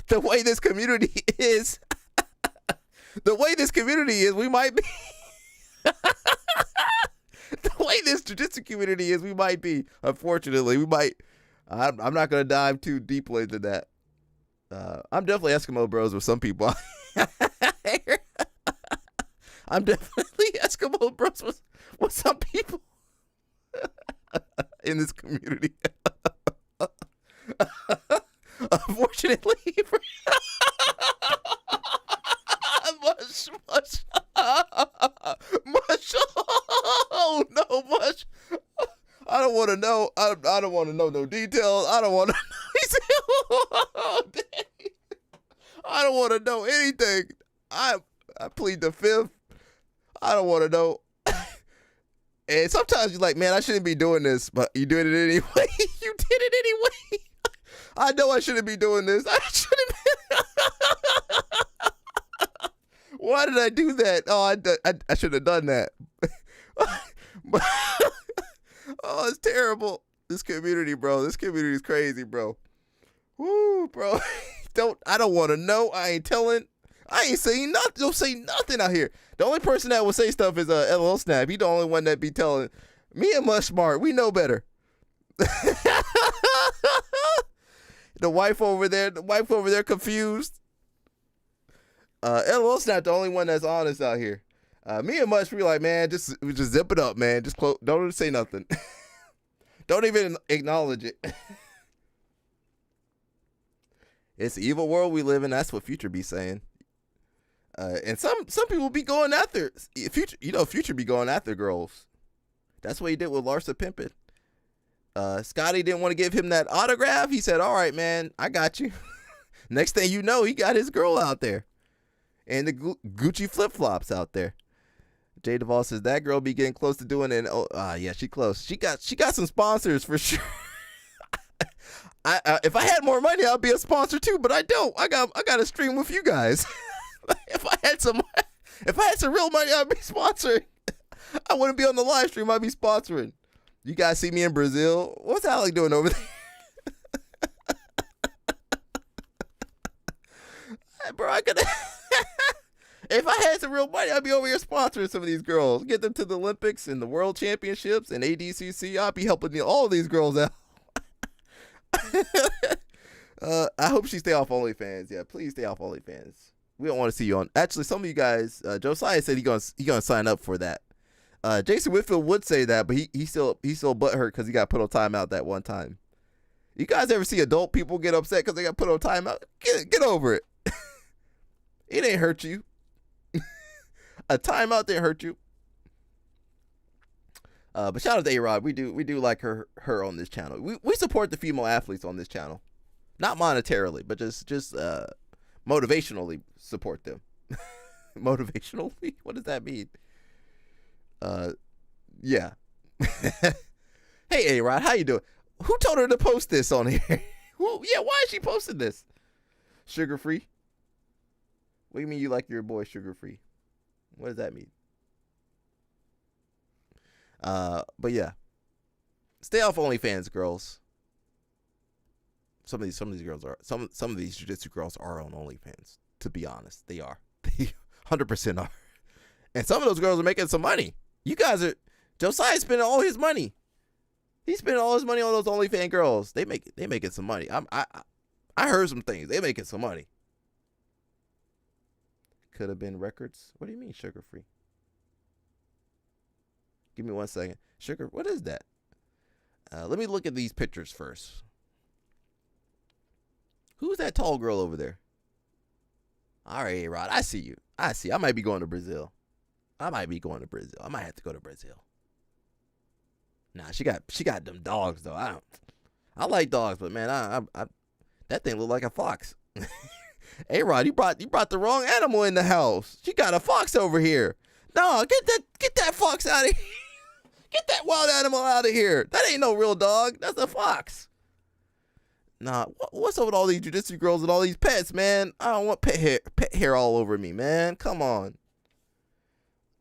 The way this community is, we might be. The way this jiu-jitsu community is, we might be. Unfortunately, we might. I'm not gonna dive too deeply into that. I'm definitely Eskimo bros with some people. I'm definitely Eskimo bros with some people in this community. Unfortunately, mush. Oh no, mush. I don't want to know. I don't want to know no details. I don't want to know. I don't want to know anything. I plead the fifth. I don't want to know. And sometimes you're like, man, I shouldn't be doing this, but you did it anyway. You did it anyway. I know I shouldn't be doing this. I shouldn't be. Why did I do that? Oh, I should have done that. Oh, it's terrible. This community, bro. This community is crazy, bro. Woo, bro. I don't want to know. I ain't telling. I ain't saying nothing. Don't say nothing out here. The only person that will say stuff is LL Snap. He the only one that be telling. Me and Mush Smart, we know better. The wife over there confused. LL Snap the only one that's honest out here. Me and Mush, we like, man, just zip it up, man. Just don't say nothing. Don't even acknowledge it. It's the evil world we live in. That's what Future be saying. And some people be going after Future. You know, Future be going after girls. That's what he did with Larsa Pimpin. Scotty didn't want to give him that autograph. He said, "All right, man, I got you." Next thing you know, he got his girl out there, and the Gucci flip flops out there. Jay Duvall says that girl be getting close to doing it. Yeah, she close. She got some sponsors for sure. If I had more money, I'd be a sponsor too, but I don't. I got to stream with you guys. If I had some real money, I'd be sponsoring. I wouldn't be on the live stream. I'd be sponsoring. You guys see me in Brazil. What's Alec doing over there? Bro, I could. If I had some real money, I'd be over here sponsoring some of these girls. Get them to the Olympics and the World Championships and ADCC. I'd be helping all of these girls out. I hope she stay off OnlyFans. Yeah, please stay off OnlyFans. We don't want to see you on. Actually, some of you guys, Josiah said he gonna sign up for that. Jason Whitfield would say that, but he still butthurt because he got put on timeout that one time. You guys ever see adult people get upset because they got put on timeout? Get over it. It ain't hurt you. A timeout didn't hurt you. But shout out to A-Rod. We do like her on this channel. We support the female athletes on this channel. Not monetarily, but just motivationally support them. Motivationally? What does that mean? Yeah. Hey A-Rod, how you doing? Who told her to post this on here? Why is she posting this? Sugar free? What do you mean you like your boy sugar free? What does that mean? But yeah. Stay off OnlyFans, girls. Some of these girls are some of these jiu-jitsu girls are on OnlyFans. To be honest, they are. They 100% are. And some of those girls are making some money. You guys are. Josiah's spending all his money. He's spending all his money on those OnlyFans girls. They making some money. I heard some things. They making some money. Could have been records. What do you mean sugar free? Give me 1 second. Sugar. What is that? Let me look at these pictures first. Who's that tall girl over there? All right, Rod. I see you. I might be going to Brazil. I might have to go to Brazil. Nah, she got them dogs though. I like dogs, but man, I that thing look like a fox. Hey Rod, you brought the wrong animal in the house. She got a fox over here. No, get that fox out of here. Get that wild animal out of here. That ain't no real dog. That's a fox. Nah, what's up with all these jiu-jitsu girls and all these pets, man? I don't want pet hair all over me, man. Come on.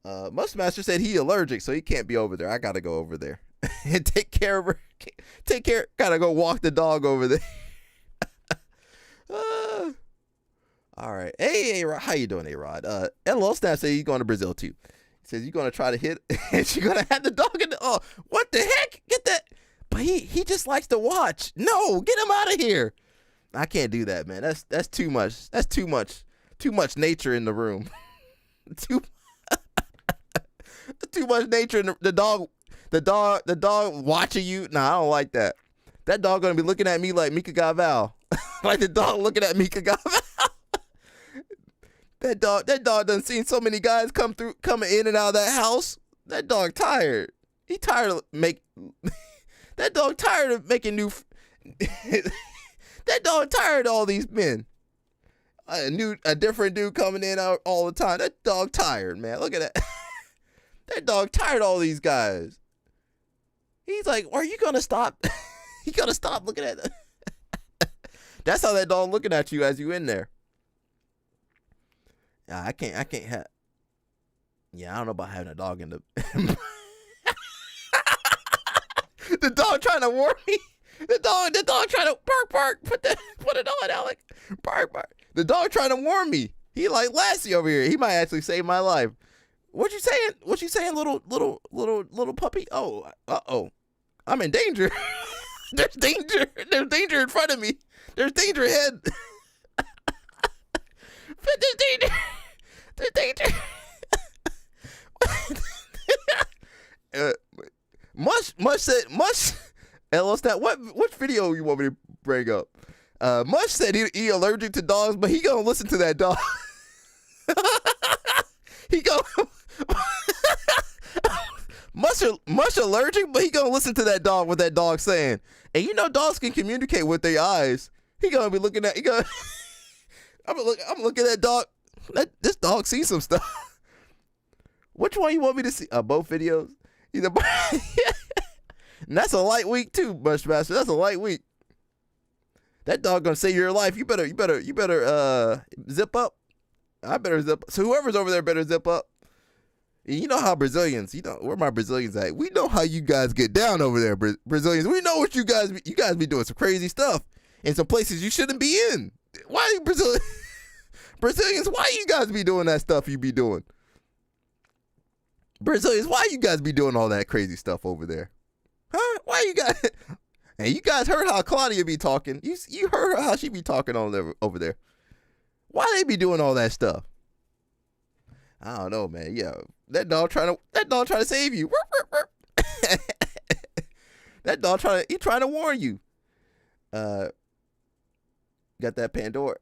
Mushmaster said he allergic, so he can't be over there. I gotta go over there and take care of her. Gotta go walk the dog over there. All right. Hey, A-Rod. How you doing, A-Rod? LL Snap said he's going to Brazil too. He says you're gonna try to hit, and she's gonna have the dog in the. Oh, what the heck? Get that. But he just likes to watch. No, get him out of here. I can't do that, man. That's too much. That's too much. Too much nature in the room. too much nature in the dog. The dog watching you. Nah, I don't like that. That dog gonna be looking at me like Mika Gaval. Like the dog looking at Mika Gaval. That dog done seen so many guys coming in and out of that house. That dog tired. He tired of that dog tired of making new. That dog tired of all these men. A different dude coming in out all the time. That dog tired, man. Look at that. That dog tired of all these guys. He's like, are you gonna stop? You gotta stop looking at that. That's how that dog looking at you as you in there. Yeah, I can't have. Yeah, I don't know about having a dog in the. The dog trying to warn me. The dog trying to bark. Put it on, Alec. Bark. The dog trying to warn me. He like Lassie over here. He might actually save my life. What you saying? What you saying, little puppy? Oh, I'm in danger. There's danger. There's danger in front of me. There's danger ahead. There's danger. There's danger. Mush. LS that which video you want me to bring up? Mush said he allergic to dogs, but he gonna listen to that dog. He go Mush allergic, but he gonna listen to that dog, what that dog saying. And you know dogs can communicate with their eyes. He gonna be looking at. I'm looking at that dog. This dog sees some stuff. Which one you want me to see? Both videos. Either. And that's a light week too, Bushmaster. That's a light week. That dog gonna save your life. You better zip up. I better zip up. So whoever's over there better zip up. You know how Brazilians, where my Brazilians at? We know how you guys get down over there, Brazilians. We know what you guys be doing some crazy stuff in some places you shouldn't be in. Why Brazilians, why you guys be doing that stuff you be doing? Brazilians, why you guys be doing all that crazy stuff over there? Huh? Why you guys? And you guys heard how Claudia be talking. You heard how she be talking over there. Why they be doing all that stuff? I don't know, man. Yeah, that dog trying to save you. That dog trying to warn you. Got that Pandora.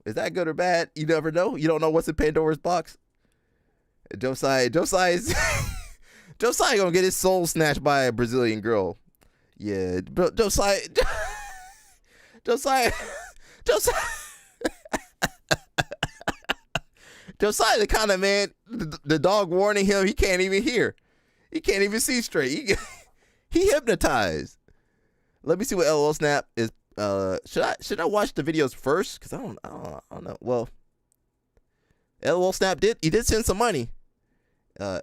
Is that good or bad? You never know. You don't know what's in Pandora's box. Josiah gonna get his soul snatched by a Brazilian girl. Yeah, Josiah. Josiah, the kind of man, the dog warning him, he can't even hear. He can't even see straight. He hypnotized. Let me see what LOL Snap is. Should I watch the videos first? Because I don't know. Well, LOL Snap did send some money.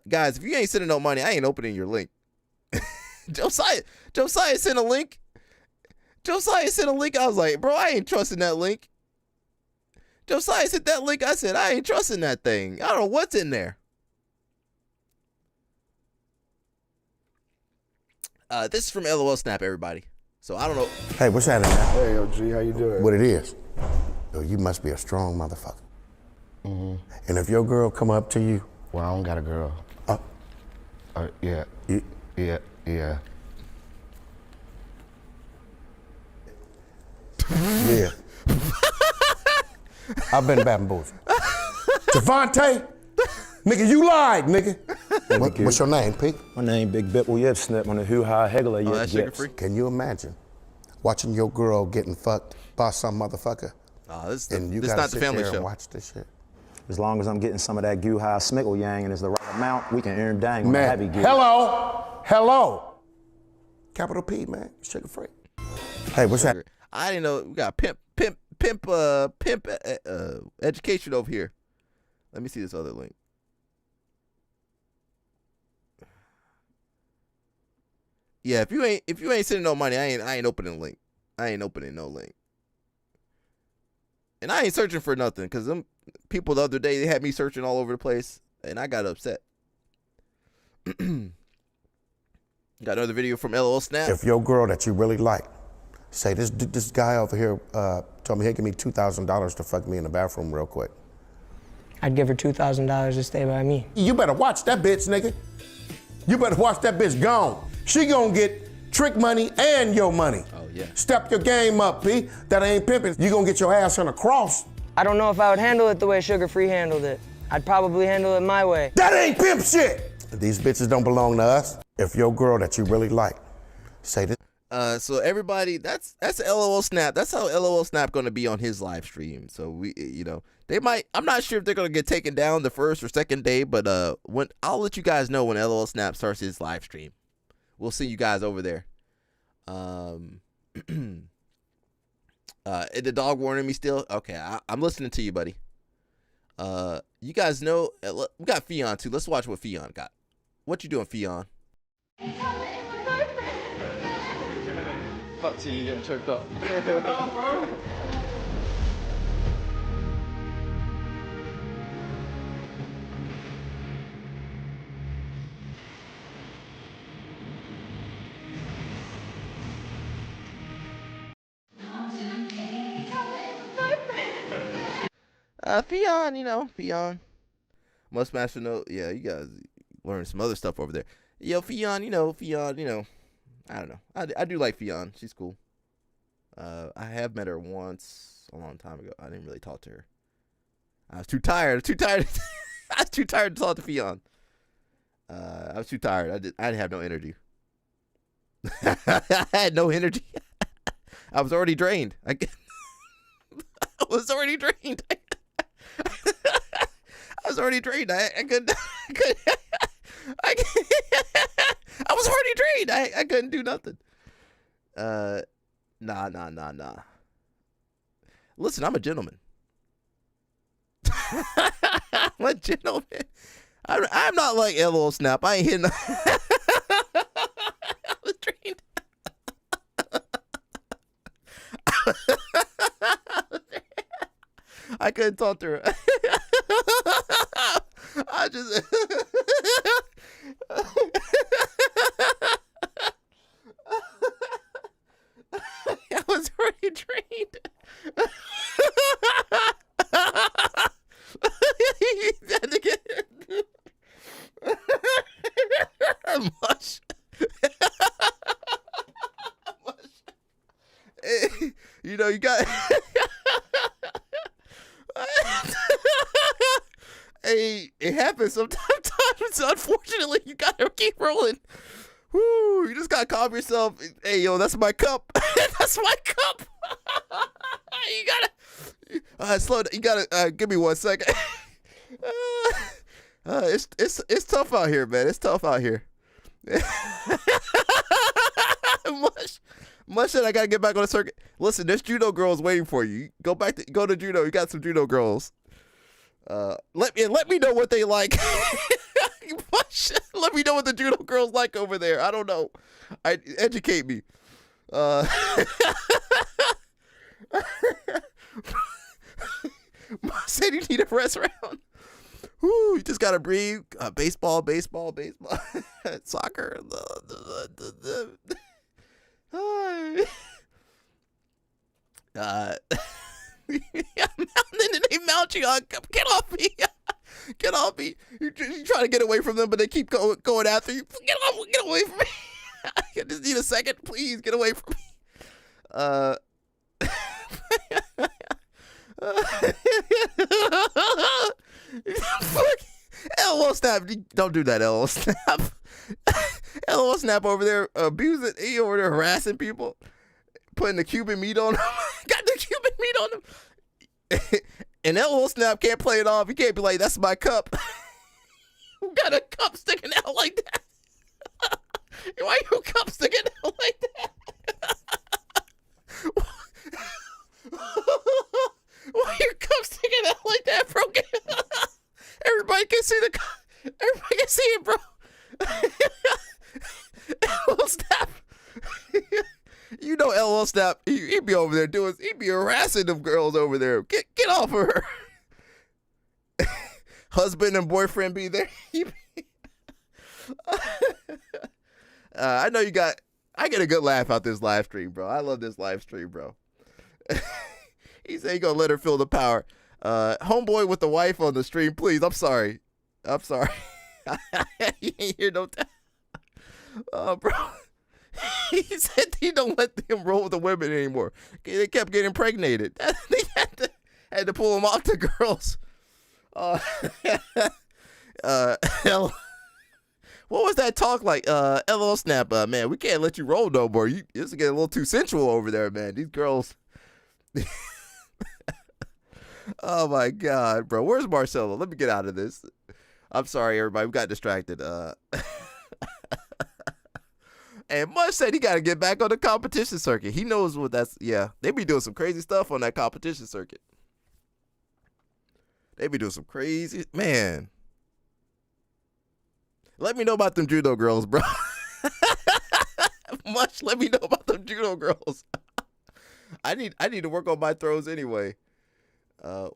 Guys, if you ain't sending no money, I ain't opening your link. Josiah sent a link. I was like, bro, I ain't trusting that link. Josiah sent that link. I said, I ain't trusting that thing. I don't know what's in there. This is from LOL Snap, everybody. So I don't know. Hey, what's happening, man? Hey, OG, how you doing? What it is? Yo, you must be a strong motherfucker. Mm-hmm. And if your girl come up to you. Well, I don't got a girl. Yeah. Yeah. Yeah. I've been bamboozled. Javante, nigga, you lied, nigga. What's your name, Pete? My name Big Bipple Yevsnip on the Hoo-Ha Hegler. Oh, that's sugar free? Can you imagine watching your girl getting fucked by some motherfucker? This and you this gotta not the sit family there show. And watch this shit. As long as I'm getting some of that Goo-Ha Smickle Yang and it's the right amount, we can earn dang on a heavy gear. Hello. Capital P, man. Sugar free. Hey, what's that? I didn't know we got pimp education over here. Let me see this other link. Yeah, if you ain't sending no money, I ain't opening a link. I ain't opening no link. And I ain't searching for nothing, because them people the other day, they had me searching all over the place, and I got upset. Got another video from LOL Snap. If your girl that you really like, say this guy over here told me he'd give me $2,000 to fuck me in the bathroom real quick. I'd give her $2,000 to stay by me. You better watch that bitch, nigga. You better watch that bitch gone. She gonna get trick money and your money. Oh, yeah. Step your game up, P. That ain't pimping. You gonna get your ass on a cross. I don't know if I would handle it the way Sugar Free handled it. I'd probably handle it my way. That ain't pimp shit. These bitches don't belong to us. If your girl that you really like, say this. So everybody, that's LOL Snap. That's how LOL Snap gonna be on his live stream. So we, they might. I'm not sure if they're gonna get taken down the first or second day, but when I'll let you guys know when LOL Snap starts his live stream. We'll see you guys over there. The dog warning me still. Okay, I'm listening to you, buddy. You guys know we got Fion too. Let's watch what Fion got. What you doing, Fion? Fuck you getting choked up. Fion, Fion. Must master note. Yeah, you guys learn some other stuff over there. Yo, Fion, Fion, I don't know. I do like Fion. She's cool. I have met her once a long time ago. I didn't really talk to her. I was too tired. I was too tired to talk to Fion. I was too tired. I didn't have no energy. I had no energy. I was already drained. I was already drained. I was already drained. I was already drained. I couldn't do nothing. Nah. Listen, I'm a gentleman. I'm a gentleman. I'm not like LOL Snap. I ain't hitting. I was drained. I couldn't talk to her. I just. I was already drained. Mush. You got. Hey, it happens sometimes. Unfortunately, you gotta keep rolling. Woo, you just gotta calm yourself. Hey, yo, that's my cup. That's my cup. You gotta slow down. You gotta give me 1 second. It's tough out here, man. It's tough out here. Much that I gotta get back on the circuit. Listen, there's judo girls waiting for you. Go to judo. You got some judo girls. Let me know what they like. Let me know what the judo girls like over there. I don't know. Educate me. Said you need a rest round. Whoo, you just gotta breathe. Baseball. Soccer. Then they mount you on. Get off me. Get off me. You're trying to get away from them, but they keep going after you. Get away from me. I just need a second. Please get away from me. LOL Snap. Don't do that, LOL Snap. LOL Snap over there abusing. He over there harassing people. Putting the Cuban meat on him. Got the Cuban meat on him. And LOL Snap can't play it off. He can't be like, that's my cup. Got a cup sticking out like that. Why your cup sticking out like that? LL Snap, he be over there he be harassing them girls over there. Get off of her. Husband and boyfriend be there. I know I get a good laugh out this live stream, bro. I love this live stream, bro. He said he gonna let her feel the power. Homeboy with the wife on the stream, please. I'm sorry. You ain't hear no bro. He said he don't let them roll with the women anymore. They kept getting impregnated. They had to pull them off the girls. What was that talk like? LL Snap, man, we can't let you roll no more. This is getting a little too sensual over there, man. These girls. Oh my God, bro. Where's Marcelo? Let me get out of this. I'm sorry, everybody. We got distracted. And Mush said he got to get back on the competition circuit. He knows what that's. Yeah, they be doing some crazy stuff on that competition circuit. They be doing some crazy, man. Let me know about them judo girls, bro. Much. Let me know about them judo girls. I need to work on my throws anyway.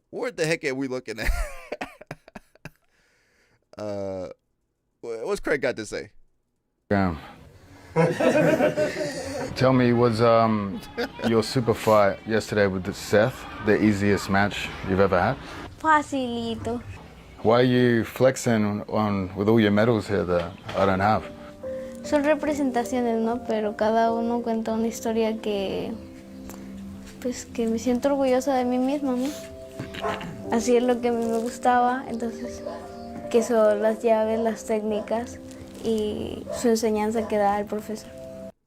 What the heck are we looking at? What's Craig got to say? Yeah. Tell me, was your super fight yesterday with Seth the easiest match you've ever had? Facilito. Why are you flexing with all your medals here that I don't have? Son representaciones, ¿no? Pero cada uno cuenta una historia que me siento orgullosa de mí misma, ¿no? Así es lo que a mí me gustaba, entonces, que son las llaves, las técnicas y su enseñanza que da el profesor.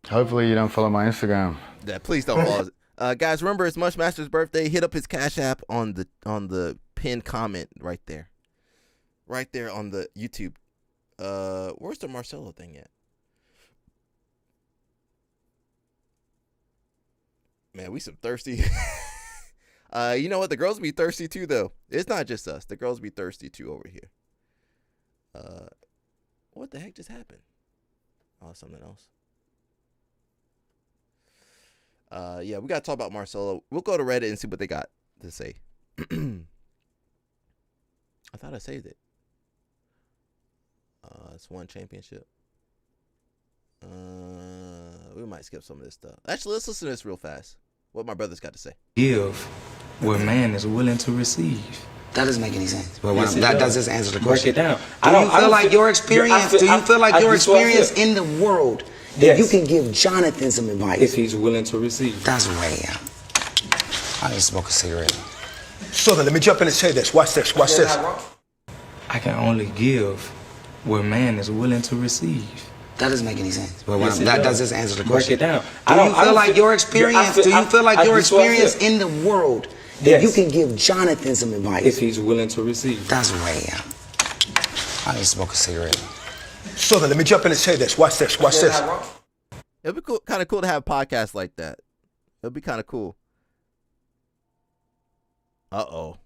Hopefully you don't follow my Instagram. Yeah, please don't follow. Guys, remember it's Mushmaster's birthday. Hit up his Cash App on the pinned comment right there on the YouTube. Where's the Marcelo thing at? Man, we some thirsty. You know what? The girls be thirsty too, though. It's not just us. The girls be thirsty too over here. What the heck just happened? Oh, something else. Yeah, we gotta talk about Marcelo. We'll go to Reddit and see what they got to say. I thought I saved it. It's one championship. We might skip some of this stuff. Actually, let's listen to this real fast. What my brother's got to say. Give where man is willing to receive. That doesn't make any sense. Well, Yes, that does. does answer the Break question. it down. Do you feel like your experience? Do you feel like your experience in the world that you can give Jonathan some advice if he's willing to receive? That's way out. I just smoke a cigarette. Southern, let me jump in and say this. Watch this. Watch this. I can only give where man is willing to receive. That doesn't make any sense. Well, Yes, that does. does answer the Break question. it down. Do you feel like your experience? Do you feel like your experience in the world that you can give Jonathan some advice if he's willing to receive? That's way out. I just smoke a cigarette. Southern, let me jump in and say this. Watch this. Watch this. It'd be cool, kind of cool to have podcasts like that. It'd be kind of cool. Uh-oh.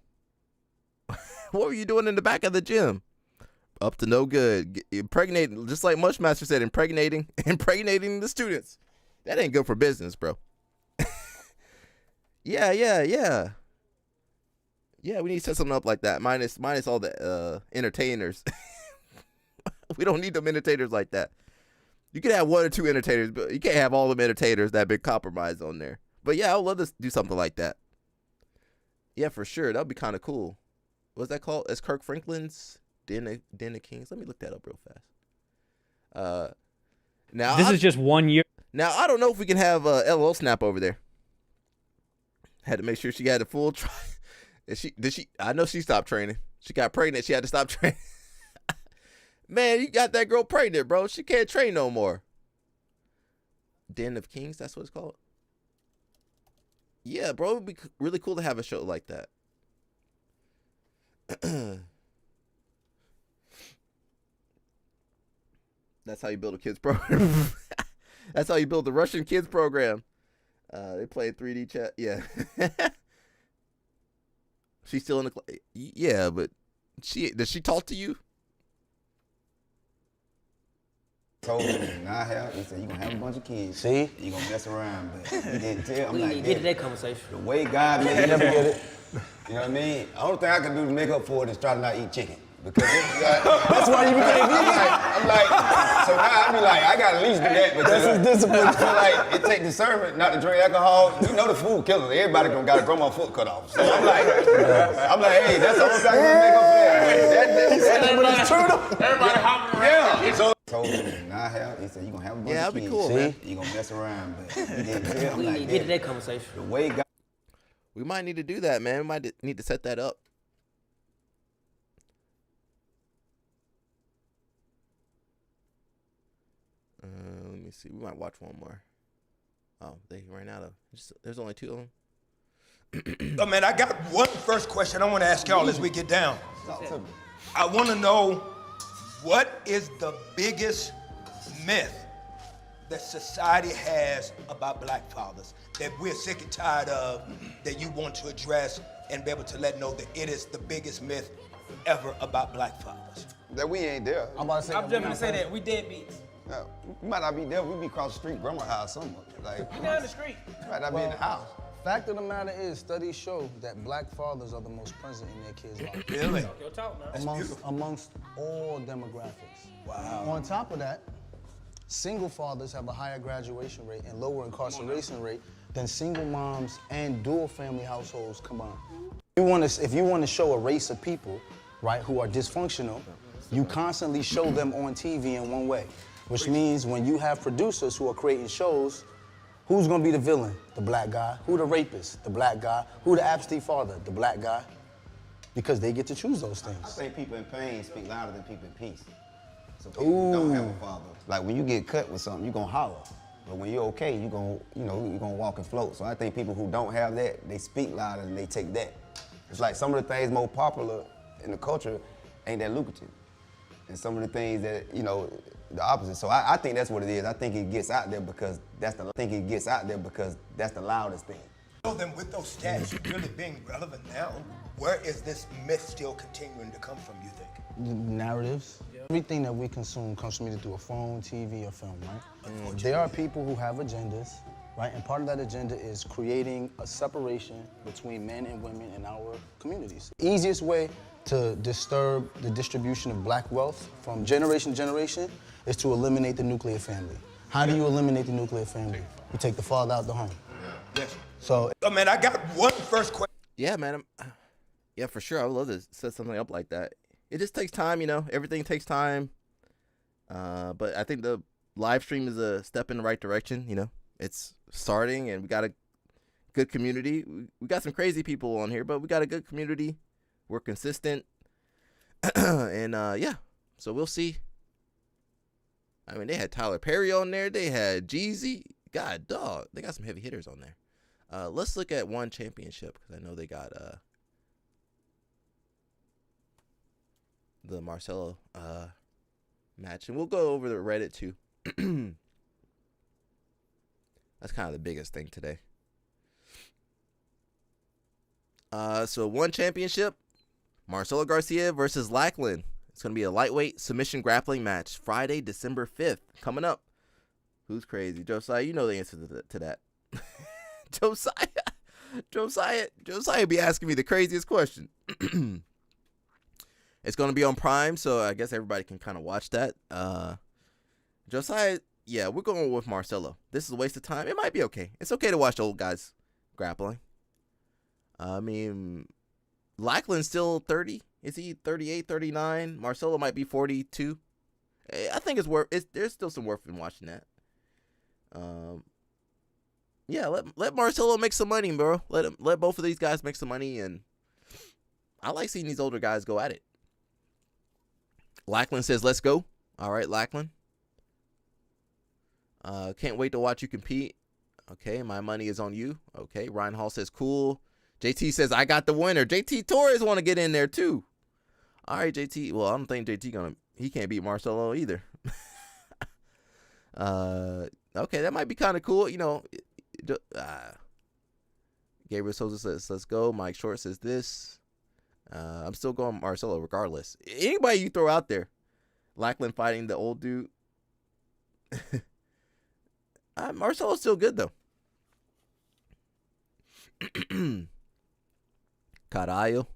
What were you doing in the back of the gym? Up to no good. Impregnating, just like Mushmaster said, impregnating the students. That ain't good for business, bro. Yeah. Yeah, we need to set something up like that. Minus all the entertainers. We don't need them entertainers like that. You can have one or two entertainers, but you can't have all them entertainers that have been compromised on there. But yeah, I would love to do something like that. Yeah, for sure. That would be kind of cool. What's that called? It's Kirk Franklin's Den of Kings. Let me look that up real fast. Now this is just 1 year. Now I don't know if we can have LL Snap over there. Had to make sure she had a full try. Did she? I know she stopped training. She got pregnant. She had to stop training. Man, you got that girl pregnant, bro. She can't train no more. Den of Kings. That's what it's called. Yeah, bro. It would be really cool to have a show like that. That's how you build a kids program. That's how you build the Russian kids program. They play 3D chat. Yeah. She's still in the class. Yeah, but does she talk to you? Told me to not have. He said, you going to have a bunch of kids. See? You going to mess around. But he didn't tell. I'm We like, didn't get to that conversation. The way God made You it. never get it. You know what I mean? The only thing I can do to make up for it is try to not eat chicken. Because that's why you became vegan. I'm like, so now I be like, I gotta at least do that because That's his discipline. I feel like it take discernment not to drink alcohol. You know the food killers. Everybody gonna got a grandma foot cut off. So I'm like, hey, that's the only thing I'm gonna make up for that. But it's true though. Everybody hopping around. Yeah. So told me to not have. He said you gonna have a bunch Yeah, of that'd be kids. cool, See? man. You gonna mess around, but he didn't tell. I'm We like, didn't get to that conversation. The way God. We might need to do that, man. We might need to set that up. Let me see. We might watch one more. Oh, they ran out of. There's only 2 of them. Oh man, I got one first question I want to ask y'all as we get down. I want to know what is the biggest myth that society has about black fathers that we're sick and tired of, that you want to address and be able to let know that it is the biggest myth ever about black fathers? That we ain't there. I'm about to say. I'm just gonna say that we deadbeats. No, we might not be there. We be across the street, grandma house somewhere. Like, We down the street. we might not be in the house. Fact of the matter is, studies show that black fathers are the most present in their kids' lives. Really? Your talk, man. Amongst all demographics. Wow. On top of that, single fathers have a higher graduation rate and lower incarceration rate than single moms and dual family households combined. If you want to show a race of people, right, who are dysfunctional, you constantly show them on TV in one way, which means when you have producers who are creating shows, who's gonna be the villain? The black guy. Who the rapist? The black guy. Who the absentee father? The black guy. Because they get to choose those I things. think people in pain speak louder than people in peace. So people who don't have a father. Like when you get cut with something, you gonna holler. But when you're okay, you gonna walk and float. So I think people who don't have that, they speak louder and they take that. It's like some of the things more popular in the culture ain't that lucrative. And some of the things that, the opposite. So I think that's what it is. I think it gets out there because that's the loudest thing. So then with those stats really being relevant now, where is this myth still continuing to come from, you think? Narratives. Everything that we consume comes from either through a phone, TV, or film, right? There are people who have agendas, right? And part of that agenda is creating a separation between men and women in our communities. Easiest way to disturb the distribution of black wealth from generation to generation is to eliminate the nuclear family. How do you eliminate the nuclear family? You take the father out the home. Yes. So, oh man, I got one first question. Yeah, man. Yeah, for sure. I would love to set something up like that. It just takes time, Everything takes time. But I think the live stream is a step in the right direction. It's starting, and we got a good community. We got some crazy people on here, but we got a good community. We're consistent. And, yeah. So we'll see. I mean, they had Tyler Perry on there. They had Jeezy. God, dog. They got some heavy hitters on there. Let's look at one championship because I know they got the Marcelo match, and we'll go over the Reddit too. That's kind of the biggest thing today. So one championship, Marcelo Garcia versus Lackland. It's going to be a lightweight submission grappling match Friday, December 5th. Coming up. Who's crazy? Josiah, you know the answer to that. Josiah be asking me the craziest question. It's going to be on Prime, so I guess everybody can kind of watch that. Josiah, yeah, we're going with Marcelo. This is a waste of time. It might be okay. It's okay to watch old guys grappling. I mean, Lackland's still 30. Is he 38, 39? Marcelo might be 42. I think it's worth. There's still some worth in watching that. Yeah, let Marcelo make some money, bro. Let both of these guys make some money, and I like seeing these older guys go at it. Lackland says, "Let's go." All right, Lackland. Can't wait to watch you compete. Okay, my money is on you. Okay, Ryan Hall says, "Cool." JT says, "I got the winner." JT Torres want to get in there too. All right, JT. Well, I don't think JT he can't beat Marcelo either. Okay, that might be kind of cool. Gabriel Souza says, "Let's go." Mike Short says this. I'm still going Marcelo regardless. Anybody you throw out there. Lackland fighting the old dude. Marcelo's still good though. Caralho.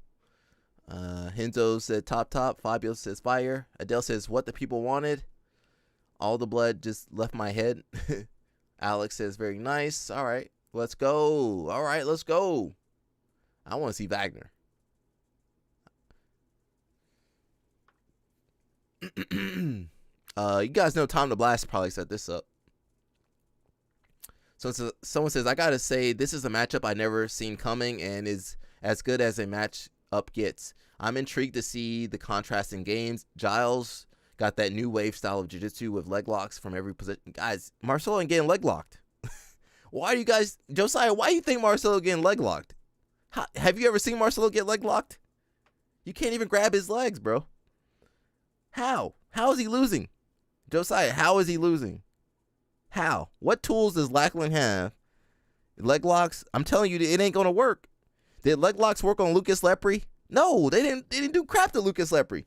Henzo said top. Fabio says fire. Adele says what the people wanted. All the blood just left my head. Alex says very nice. All right, let's go. All right, let's go. I want to see Wagner. You guys know Tom the Blast probably set this up. So someone says, I gotta say, this is a matchup I never seen coming and is as good as a matchup gets. I'm intrigued to see the contrast in games. Giles got that new wave style of jiu-jitsu with leg locks from every position. Guys, Marcelo ain't getting leg locked. Why do you guys, Josiah, why do you think Marcelo getting leg locked? Have you ever seen Marcelo get leg locked? You can't even grab his legs, bro. How? How is he losing? Josiah, how is he losing? How? What tools does Lackland have? Leg locks? I'm telling you, it ain't gonna work. Did leg locks work on Lucas Lepre? No, they didn't do crap to Lucas Lepre.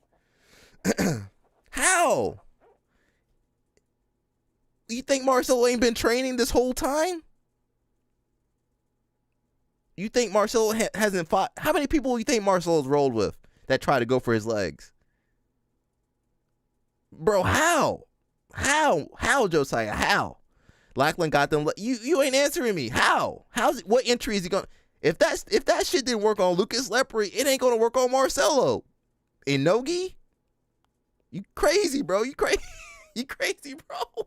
How? You think Marcelo ain't been training this whole time? You think Marcelo hasn't fought? How many people you think Marcelo's rolled with that try to go for his legs? Bro, how? How, Josiah? How? Lackland got them. You ain't answering me. How? What entry is he going? If that shit didn't work on Lucas Lepre, it ain't gonna work on Marcelo. Inogi? You crazy, bro? You crazy? You crazy, bro?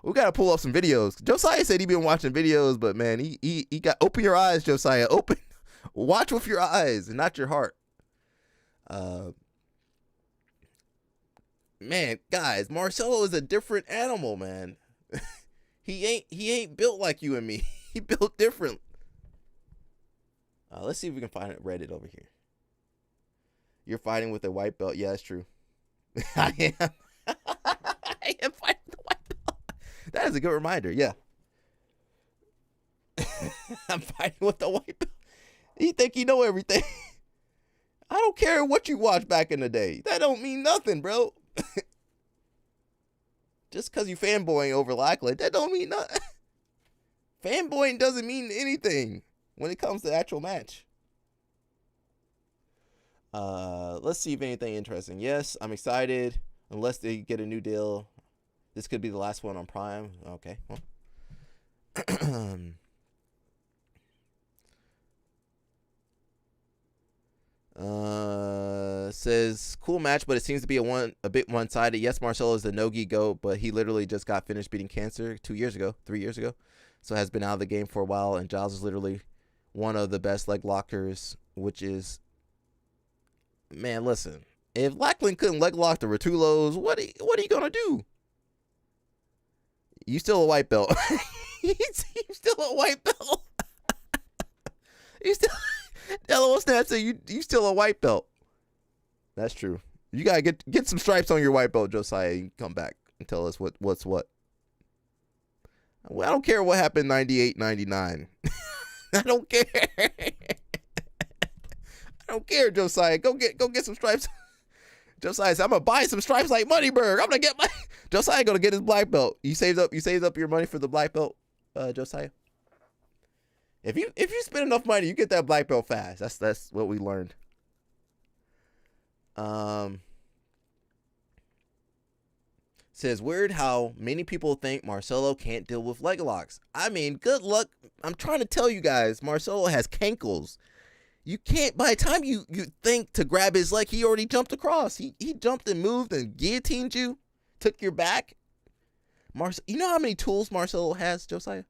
We gotta pull up some videos. Josiah said he been watching videos, but man, he got open your eyes, Josiah. Watch with your eyes and not your heart. Man, guys, Marcelo is a different animal, man. He ain't built like you and me. He built different. Let's see if we can find it Reddit over here. You're fighting with a white belt. Yeah, that's true. I am. I am fighting with a white belt. That is a good reminder. Yeah. I'm fighting with the white belt. You think you know everything. I don't care what you watched back in the day. That don't mean nothing, bro. Just because you fanboying over Lackland, that don't mean nothing. Fanboying doesn't mean anything when it comes to the actual match. Let's see if anything interesting. Yes, I'm excited. Unless they get a new deal. This could be the last one on Prime. Okay. Says cool match, but it seems to be a bit one-sided. Yes, Marcelo is the no-gi goat, but he literally just got finished beating cancer 3 years ago, so has been out of the game for a while. And Giles is literally one of the best leg lockers, which is, man, listen, if Lackland couldn't leg lock the Rotulos, what are you gonna do? You still a white belt. You still a white belt. You still. Delaware Snap said you still a white belt. That's true. You gotta get some stripes on your white belt, Josiah. You can come back and tell us what's what. Well, I don't care what happened 98, 99. I don't care. I don't care, Josiah. Go get some stripes. Josiah said, I'm gonna buy some stripes like Moneyberg. I'm gonna get my Josiah gonna get his black belt. You saved up your money for the black belt, Josiah? If you spend enough money, you get that black belt fast. That's what we learned. Says weird how many people think Marcelo can't deal with leg locks. I mean, good luck. I'm trying to tell you guys, Marcelo has cankles. You can't. By the time you think to grab his leg, he already jumped across. He jumped and moved and guillotined you, took your back. You know how many tools Marcelo has, Josiah?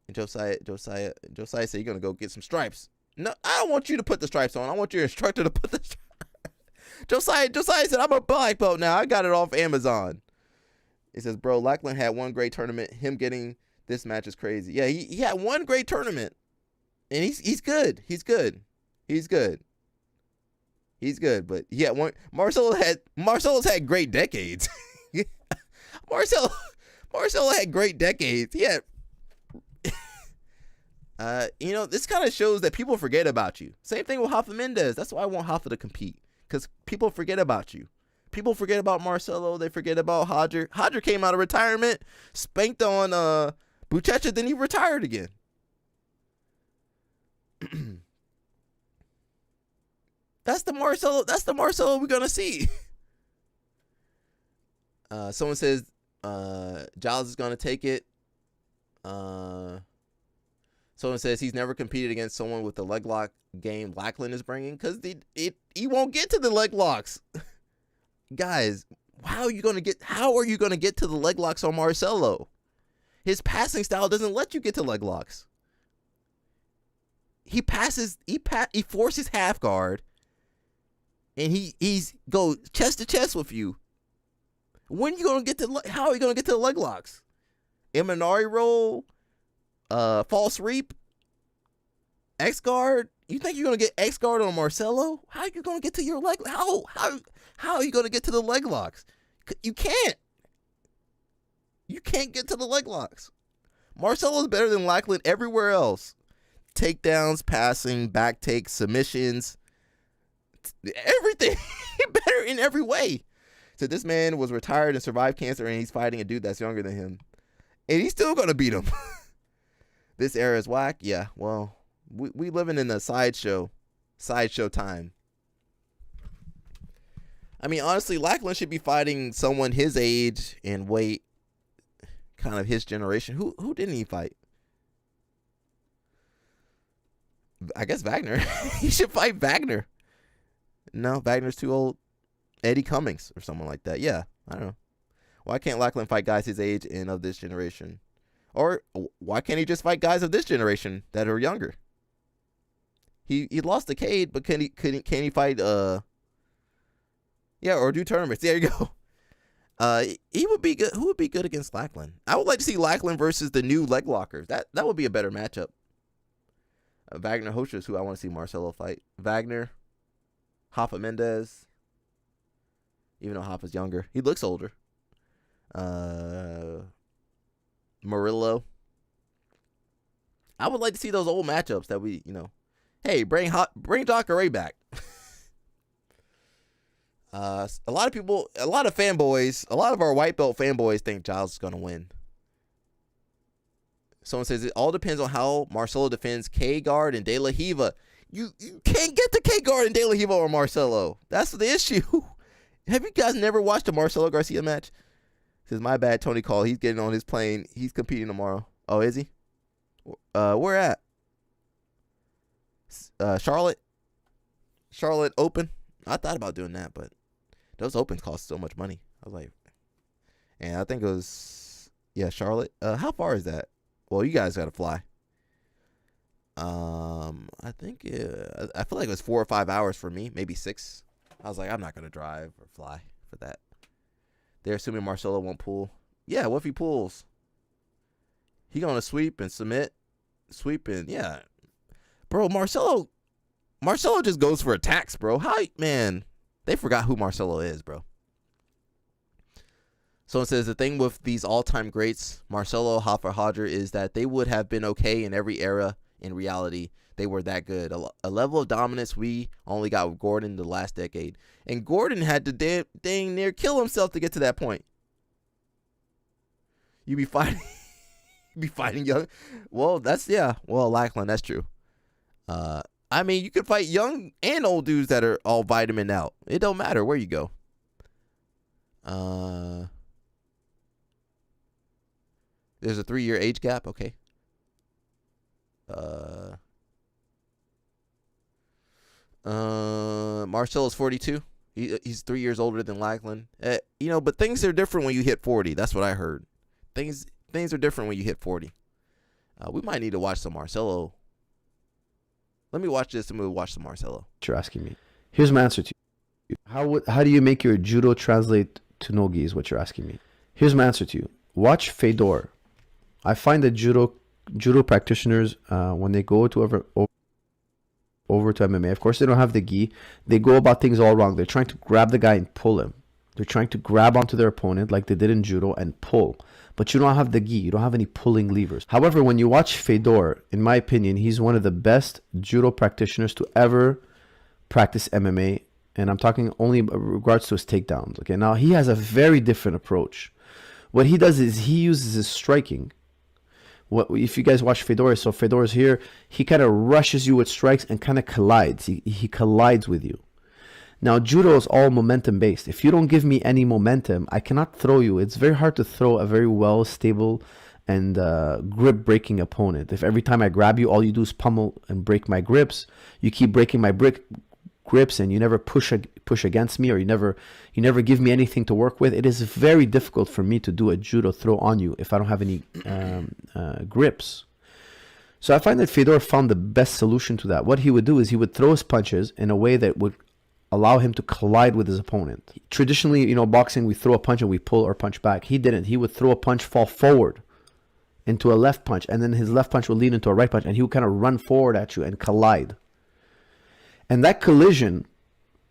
And Josiah said you're gonna go get some stripes. No, I don't want you to put the stripes on. I want your instructor to put the stripes. Josiah said I'm a black belt now. I got it off Amazon. He says, bro, Lackland had one great tournament. Him getting this match is crazy. Yeah, he had one great tournament. And he's good. He's good. But he had one. Marcelo's had great decades. Marcelo had great decades. He had this kind of shows that people forget about you. Same thing with Hoffa Mendez. That's why I want Hoffa to compete, because people forget about you. people forget about Marcelo. They forget about Hodger. Hodger came out of retirement, spanked on Buchecha, then he retired again. That's the Marcelo we're gonna see. Someone says Giles is gonna take it. Someone says he's never competed against someone with the leg lock game Lackland is bringing because he won't get to the leg locks. Guys, how are you gonna get to the leg locks on Marcelo? His passing style doesn't let you get to leg locks. He forces half guard, and he's go chest to chest with you. How are you gonna get to the leg locks? Imanari roll, false reap, X guard. You think you're gonna get X guard on Marcelo? How are you gonna get to your leg? How are you gonna get to the leg locks? You can't. You can't get to the leg locks. Marcelo's better than Lackland everywhere else. Takedowns, passing, back takes, submissions, everything. Better in every way. So this man was retired and survived cancer, and he's fighting a dude that's younger than him, and he's still gonna beat him. This era is whack. Yeah, well, we living in a sideshow time. I mean, honestly, Lackland should be fighting someone his age and weight, kind of his generation. Who didn't he fight? I guess Wagner. He should fight Wagner. No, Wagner's too old. Eddie Cummings or someone like that. Yeah, I don't know. Why can't Lackland fight guys his age and of this generation? Or why can't he just fight guys of this generation that are younger? He lost to Cade, but can he fight or do tournaments? There you go. He would be good. Who would be good against Lackland? I would like to see Lackland versus the new leg lockers. That would be a better matchup. Wagner Hocha is who I want to see Marcelo fight. Wagner, Hoffa Mendez. Even though Hoffa's younger, he looks older. Murillo. I would like to see those old matchups that we, hey, bring Jacare back. A lot of people, a lot of fanboys, a lot of our white belt fanboys think Giles is going to win. Someone says it all depends on how Marcelo defends K-Guard and De La Hiva. You can't get to K-Guard and De La Hiva or Marcelo. That's the issue. Have you guys never watched a Marcelo Garcia match? Says, my bad, Tony Call. He's getting on his plane. He's competing tomorrow. Oh, is he? Where at? Charlotte Open. I thought about doing that, but those opens cost so much money. I was like, and I think it was, Charlotte. How far is that? Well, you guys got to fly. I think I feel like it was 4 or 5 hours for me, maybe 6. I was like, I'm not gonna drive or fly for that. They're assuming Marcelo won't pull. Yeah, what if he pulls? He gonna sweep and submit, yeah, bro. Marcelo just goes for attacks, bro. They forgot who Marcelo is, bro. Someone says the thing with these all-time greats, Marcelo, Hoffa, Hodger, is that they would have been okay in every era. In reality, they were that good. A level of dominance we only got with Gordon the last decade. And Gordon had to dang near kill himself to get to that point. You be fighting young. Well, Lackland, that's true. I mean, you could fight young and old dudes that are all vitamin out. It don't matter where you go. There's a 3-year age gap. Okay. Marcelo's 42. He's 3 years older than Lackland. But things are different when you hit 40. That's what I heard. Things are different when you hit 40. We might need to watch some Marcelo. Let me watch this and we'll watch some Marcelo. You're asking me. Here's my answer to you. How do you make your judo translate to nogi is what you're asking me. Here's my answer to you. Watch Fedor. I find that judo practitioners, when they go to over to MMA, of course they don't have the gi. They go about things all wrong. They're trying to grab the guy and pull him. They're trying to grab onto their opponent like they did in judo and pull. But you don't have the gi. You don't have any pulling levers. However, when you watch Fedor, in my opinion, he's one of the best judo practitioners to ever practice MMA and I'm talking only in regards to his takedowns. Okay, now he has a very different approach. What he does is he uses his striking. What if you guys watch Fedor? So Fedor's here. He kind of rushes you with strikes and kind of collides. He collides with you. Now judo is all momentum based. If you don't give me any momentum, I cannot throw you. It's very hard to throw a very well stable and grip breaking opponent. If every time I grab you, all you do is pummel and break my grips, you keep breaking my grips, and you never push against me, or you never give me anything to work with. It is very difficult for me to do a judo throw on you if I don't have any grips. So I find that Fedor found the best solution to that. What he would do is he would throw his punches in a way that would allow him to collide with his opponent. Traditionally, boxing, we throw a punch and we pull or punch back. He didn't. He would throw a punch, fall forward into a left punch, and then his left punch would lead into a right punch, and he would kind of run forward at you and collide. And that collision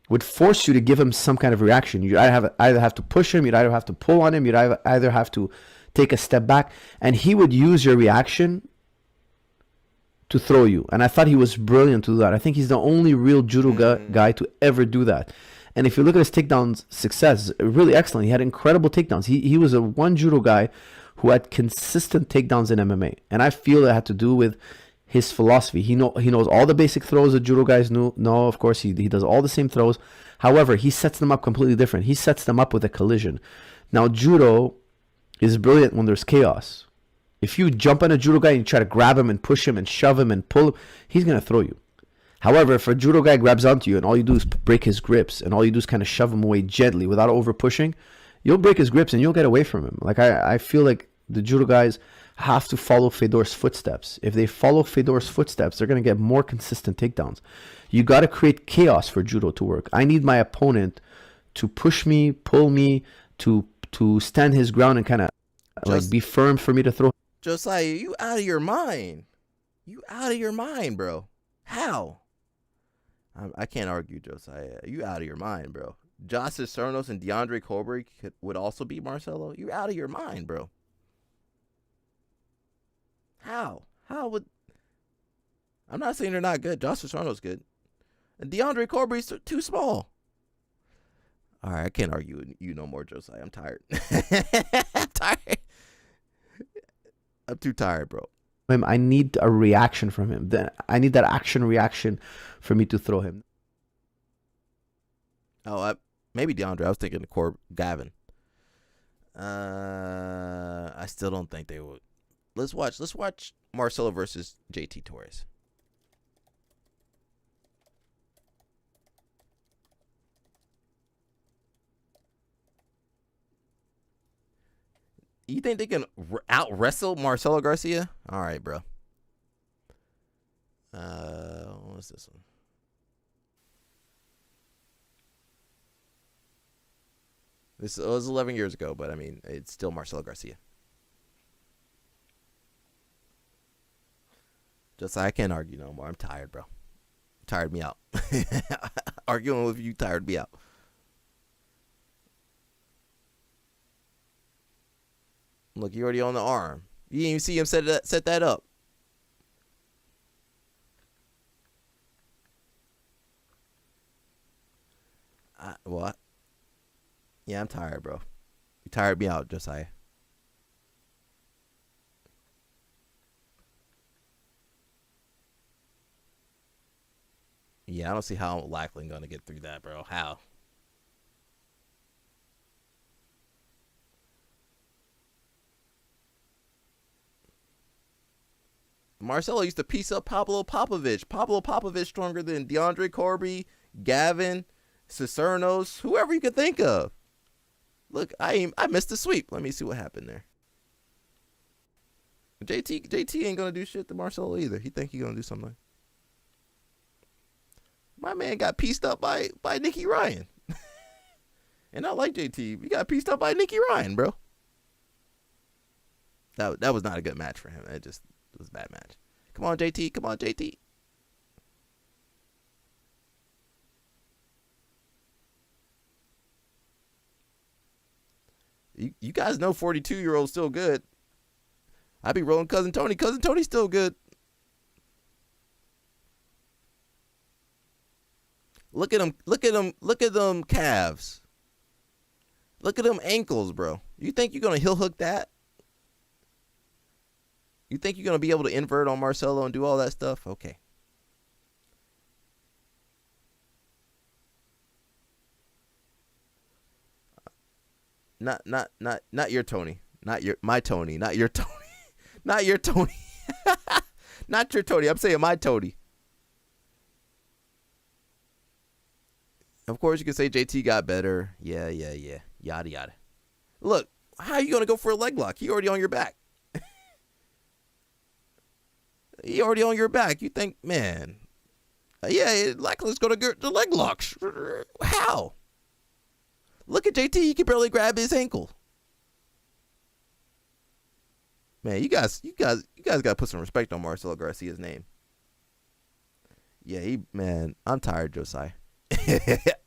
would force you to give him some kind of reaction. You'd either have to push him, you'd either have to pull on him, you'd either have to take a step back, and he would use your reaction to throw you. And I thought he was brilliant to do that. I think he's the only real judo guy to ever do that. And if you look at his takedowns success, really excellent. He had incredible takedowns. He was a one judo guy who had consistent takedowns in MMA. And I feel that had to do with his philosophy. He knows all the basic throws that judo guys know. No, of course, he does all the same throws. However, he sets them up completely different. He sets them up with a collision. Now, judo is brilliant when there's chaos. If you jump on a judo guy and you try to grab him and push him and shove him and pull him, he's going to throw you. However, if a judo guy grabs onto you and all you do is break his grips and all you do is kind of shove him away gently without over pushing, you'll break his grips and you'll get away from him. Like I feel like the judo guys have to follow Fedor's footsteps. If they follow Fedor's footsteps, they're going to get more consistent takedowns. You got to create chaos for judo to work. I need my opponent to push me, pull me, to stand his ground and kind of like be firm for me to throw. Josiah, you out of your mind. You out of your mind, bro. How? I can't argue, Josiah. You out of your mind, bro. Josh Cernos and DeAndre Colbert would also beat Marcelo. You out of your mind, bro. How? How would... I'm not saying they're not good. Josh Cerno's good. And DeAndre Colbert's too small. All right, I can't argue with you no more, Josiah. I'm tired. I'm tired. I'm too tired, bro. I need a reaction from him. I need that action reaction for me to throw him. Oh, maybe DeAndre. I was thinking Gavin. I still don't think they would. Let's watch Marcelo versus JT Torres. You think they can out wrestle Marcelo Garcia? All right, bro. What's this one? This was 11 years ago, but I mean, it's still Marcelo Garcia. I can't argue no more. I'm tired, bro. Tired me out. Arguing with you tired me out. Look, you already on the arm. You didn't even see him set that up. What? Yeah, I'm tired, bro. You tired me out, Josiah. Yeah, I don't see how Lackland gonna get through that, bro. How? Marcelo used to piece up Pablo Popovich. Pablo Popovich stronger than DeAndre Corby, Gavin, Cicernos, whoever you could think of. Look, I missed the sweep. Let me see what happened there. JT ain't gonna do shit to Marcelo either. He think he gonna do something. My man got pieced up by Nicky Ryan. And I like JT. He got pieced up by Nicky Ryan, bro. That was not a good match for him. It was a bad match. Come on, JT. Come on, JT. You guys know 42-year-old's still good. I be rolling Cousin Tony. Cousin Tony's still good. Look at him. Look at him. Look at them calves. Look at them ankles, bro. You think you're gonna heel hook that? You think you're gonna be able to invert on Marcelo and do all that stuff? Okay. Not your Tony. My Tony. Not your Tony. Not your Tony. Not your Tony. I'm saying my Tony. Of course, you can say JT got better. Yeah. Yada, yada. Look, how are you going to go for a leg lock? He already on your back. He already on your back. You think, man, Lackland's going to get the leg locks. How? Look at JT. He can barely grab his ankle. Man, you guys got to put some respect on Marcelo Garcia's name. Yeah, I'm tired, Josiah.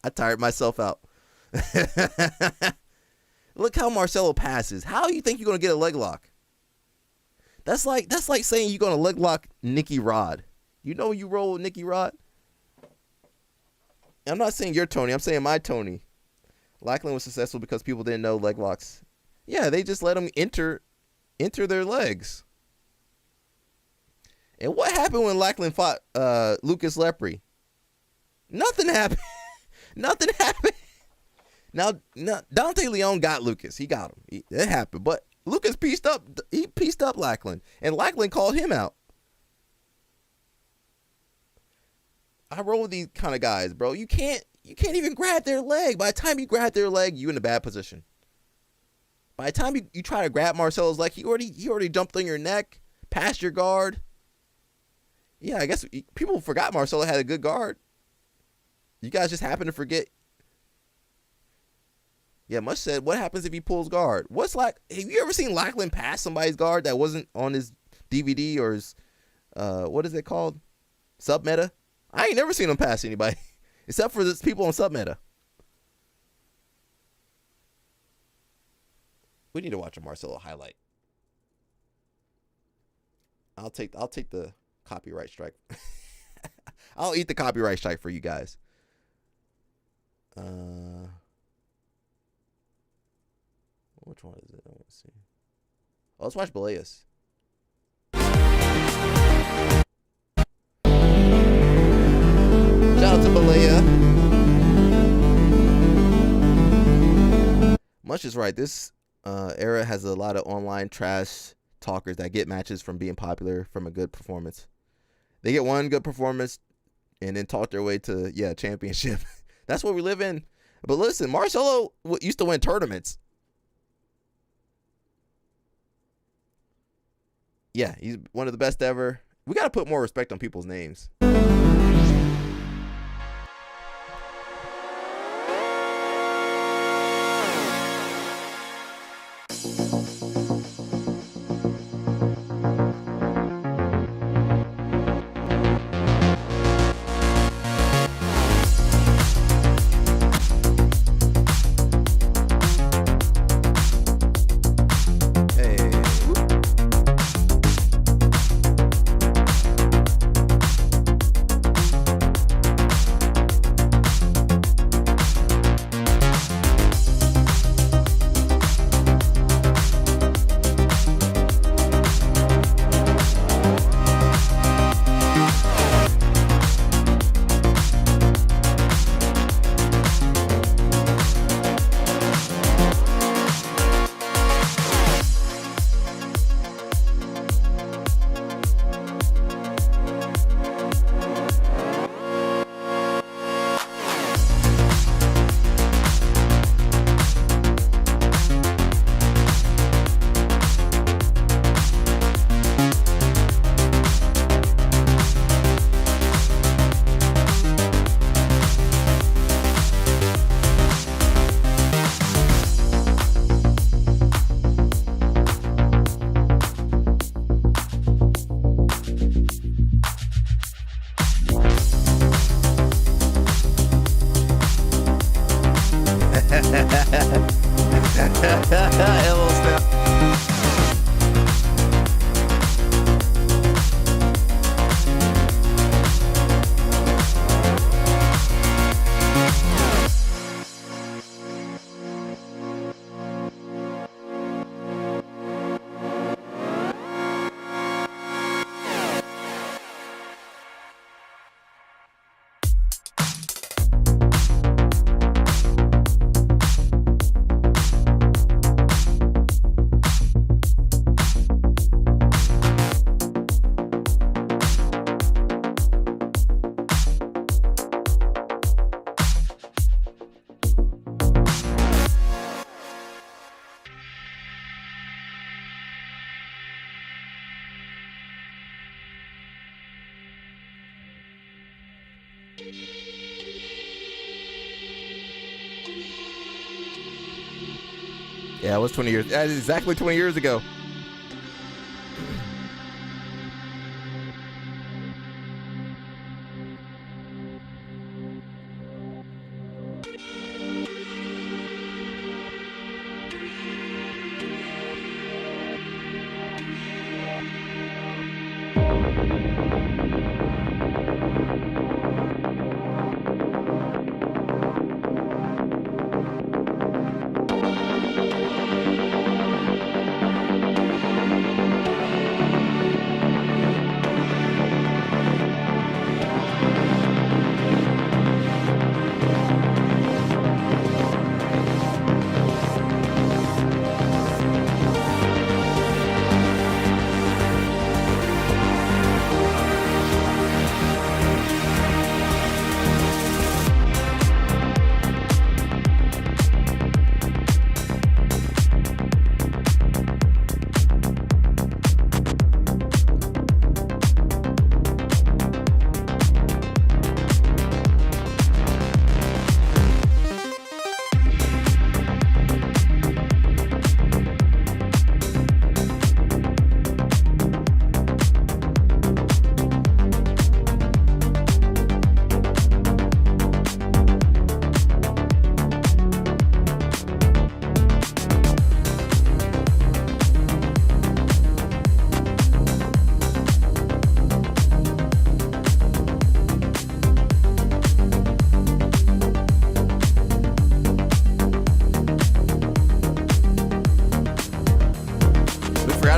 I tired myself out. Look how Marcelo passes. How do you think you're going to get a leg lock? That's like saying you're going to leg lock Nicky Rod. You know you roll with Nicky Rod? I'm not saying your Tony. I'm saying my Tony. Lackland was successful because people didn't know leg locks. Yeah, they just let him enter their legs. And what happened when Lackland fought Lucas Lepre? Nothing happened. Nothing happened. Now, Dante Leon got Lucas. He got him. It happened. But Lucas pieced up Lackland. And Lackland called him out. I roll with these kind of guys, bro. You can't even grab their leg. By the time you grab their leg, you in a bad position. By the time you try to grab Marcelo's leg, he already jumped on your neck, past your guard. Yeah, I guess people forgot Marcelo had a good guard. You guys just happen to forget. Yeah, Mush said, what happens if he pulls guard? Have you ever seen Lackland pass somebody's guard that wasn't on his DVD or his, what is it called? Submeta? I ain't never seen him pass anybody, except for the people on Submeta. We need to watch a Marcelo highlight. I'll take the copyright strike. I'll eat the copyright strike for you guys. Which one is it? I want to see. Oh, let's watch Beleas. Shout out to Belea. Much is right. This era has a lot of online trash talkers that get matches from being popular from a good performance. They get one good performance and then talk their way to championship. That's what we live in. But listen, Marcelo used to win tournaments. Yeah, he's one of the best ever. We got to put more respect on people's names. Yeah, it was 20 years. That is exactly 20 years ago.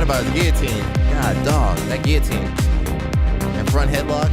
About the guillotine. God, dog, that guillotine. That front headlock.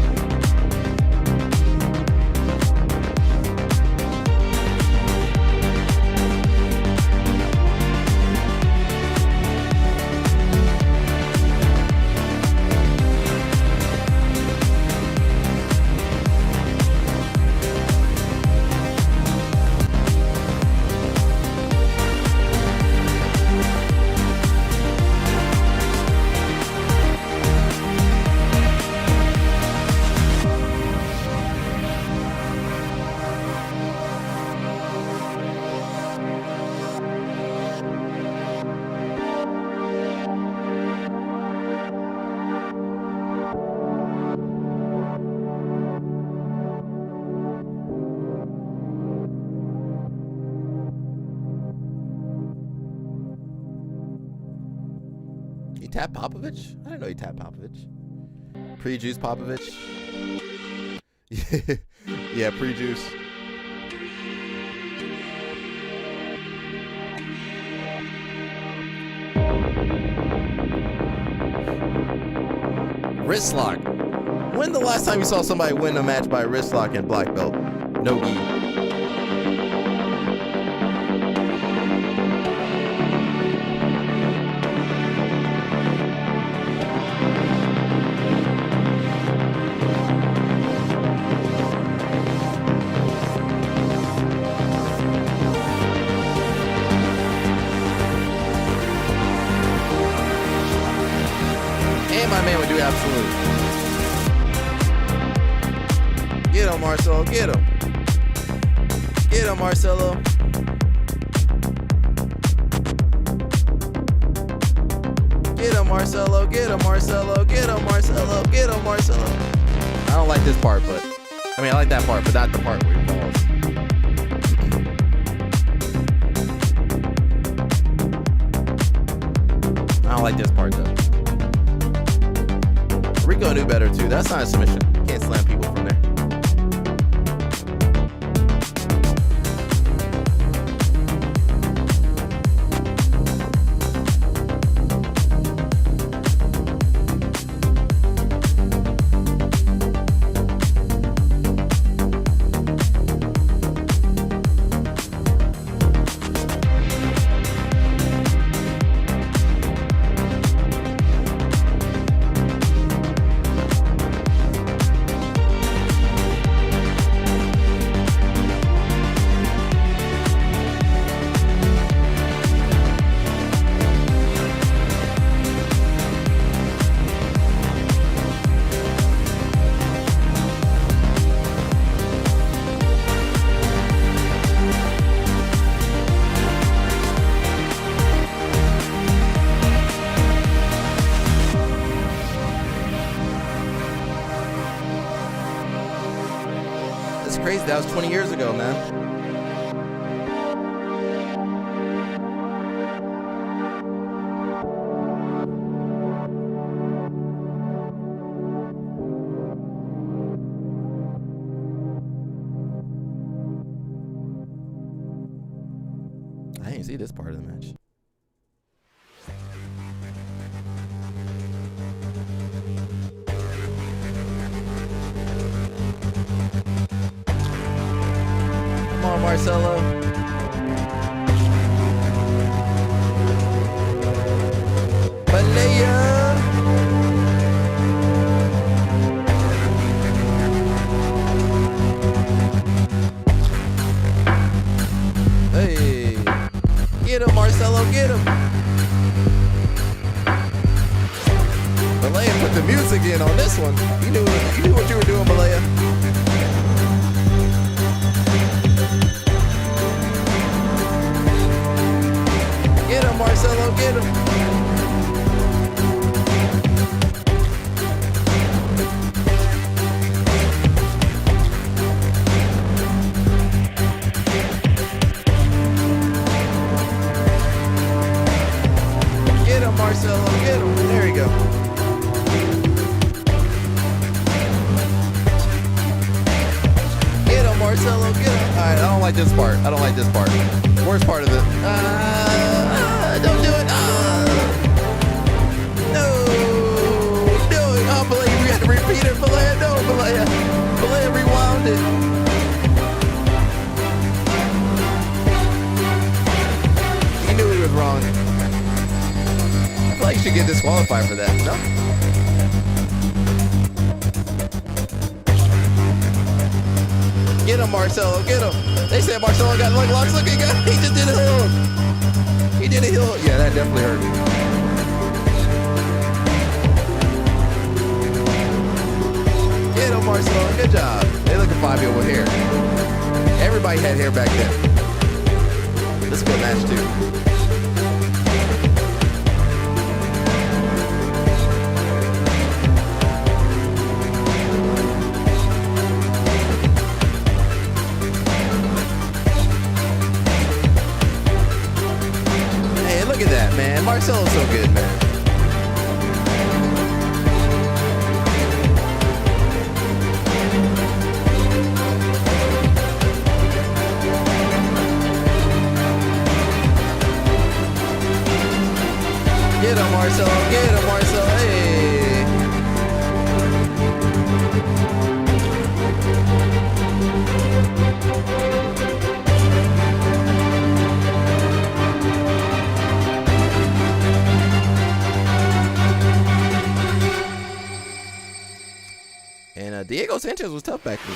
He tapped Popovich? I didn't know he tapped Popovich. Pre-juice Popovich. Yeah, pre-juice. Wrist lock. When the last time you saw somebody win a match by wrist lock in black belt? No gi. My man would do absolute. Get him, Marcelo. Get him. Get him, Marcelo. Get him, Marcelo. Get him, Marcelo. Get him, Marcelo. Get him, Marcelo. I don't like this part, but I mean, I like that part, but not the part where he falls. I don't like this part though. Rico knew better too. That's not a submission. Can't slam people from there. crazy. That was 20 years ago, man. I didn't see this part of the match. Come on, Marcelo. Balea. Hey. Get him, Marcelo, get him. Balea put the music in on this one. You knew what you were doing, Balea. Get him, Marcelo, get him. Get him, Marcelo, get him. There you go. Get him, Marcelo, get him. All right, I don't like this part. I don't like this part. Worst part of it. Don't do it. No. Do it. Oh, Balea, we had to repeat it. Balea, no, Balea. Balea rewound it. He knew he was wrong. I feel like you should get disqualified for that, no? Get him, Marcelo, get him. They said Marcelo got leg locks. Look, he just did a heel. He did a heel. Yeah, that definitely hurt. Get him, Marcelo, good job. They look at Fabio with hair. Everybody had hair back then. This is a good match, too. Look at that, man. Marcelo's so good, man. Get him, Marcelo. Get him, Marcelo. Hey. And Diego Sanchez was tough back in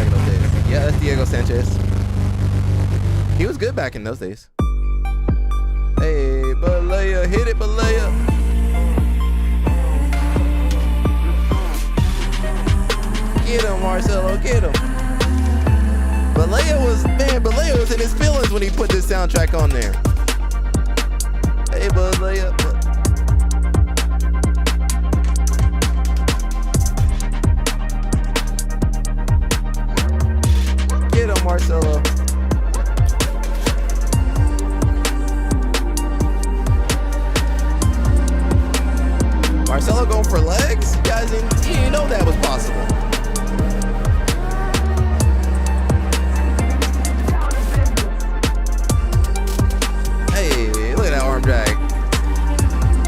those days. Yeah, that's Diego Sanchez. He was good back in those days. Hey, Balea, hit it, Balea. Get him, Marcelo, get him. Balea was in his feelings when he put this soundtrack on there. Hey, Balea. Get him, Marcelo. Marcelo going for legs? You guys didn't know that was possible. Hey, look at that arm drag.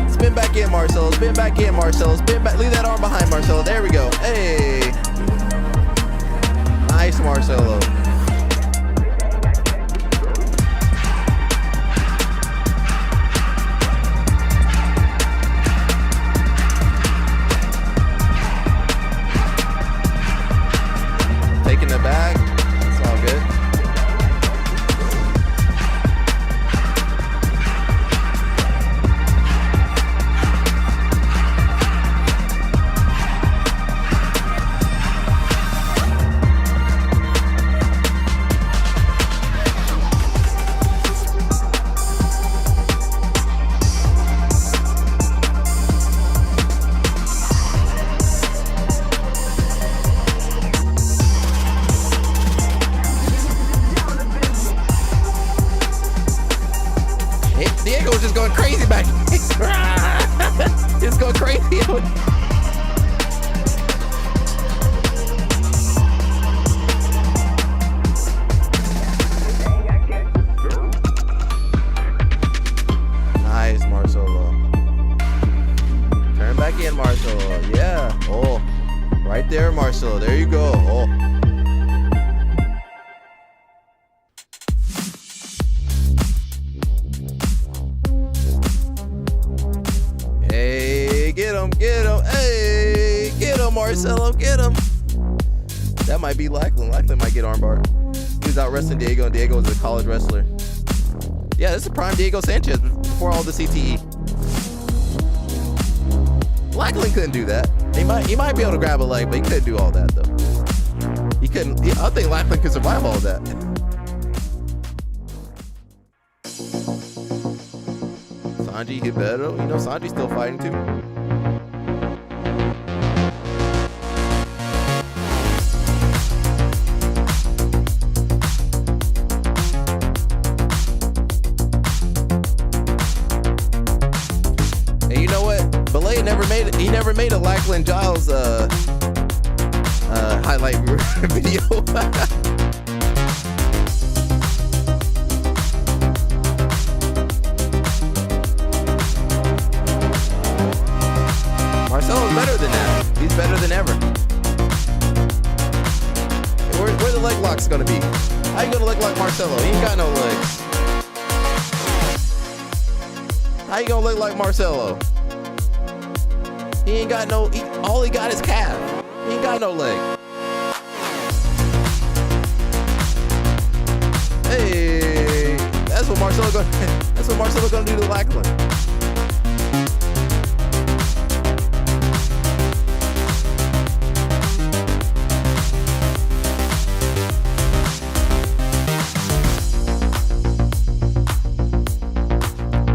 Spin back in, Marcelo. Spin back in, Marcelo. Spin back. Leave that arm behind, Marcelo. There we go. Hey. Nice, Marcelo. Taking it back. It's all good. Nice, Marcelo. Turn back in, Marcelo. Yeah. Oh, right there, Marcelo. There you go. Oh. Hey, get him, get him. Hey, get him, Marcelo, get him. That might be Lackland. Lackland might get armbarred. He was out wrestling Diego, and Diego was a college wrestler. Yeah, this is prime Diego Sanchez before all the CTE. Lackland couldn't do that. He might be able to grab a leg, but he couldn't do all that though. He couldn't. I think Lackland could survive all of that. Sanji Hibero, you know Sanji's still fighting too. And you know what? Belay never made a Lackland Giles highlight video. Marcelo's better than that. He's better than ever. Where the leg lock's gonna be? How you gonna leg lock Marcelo? He ain't got no legs. How you gonna leg like Marcelo? He ain't got no. All he got is calf. He ain't got no leg. Hey, that's what Marcelo gonna. That's what Marcelo gonna do to Lackland.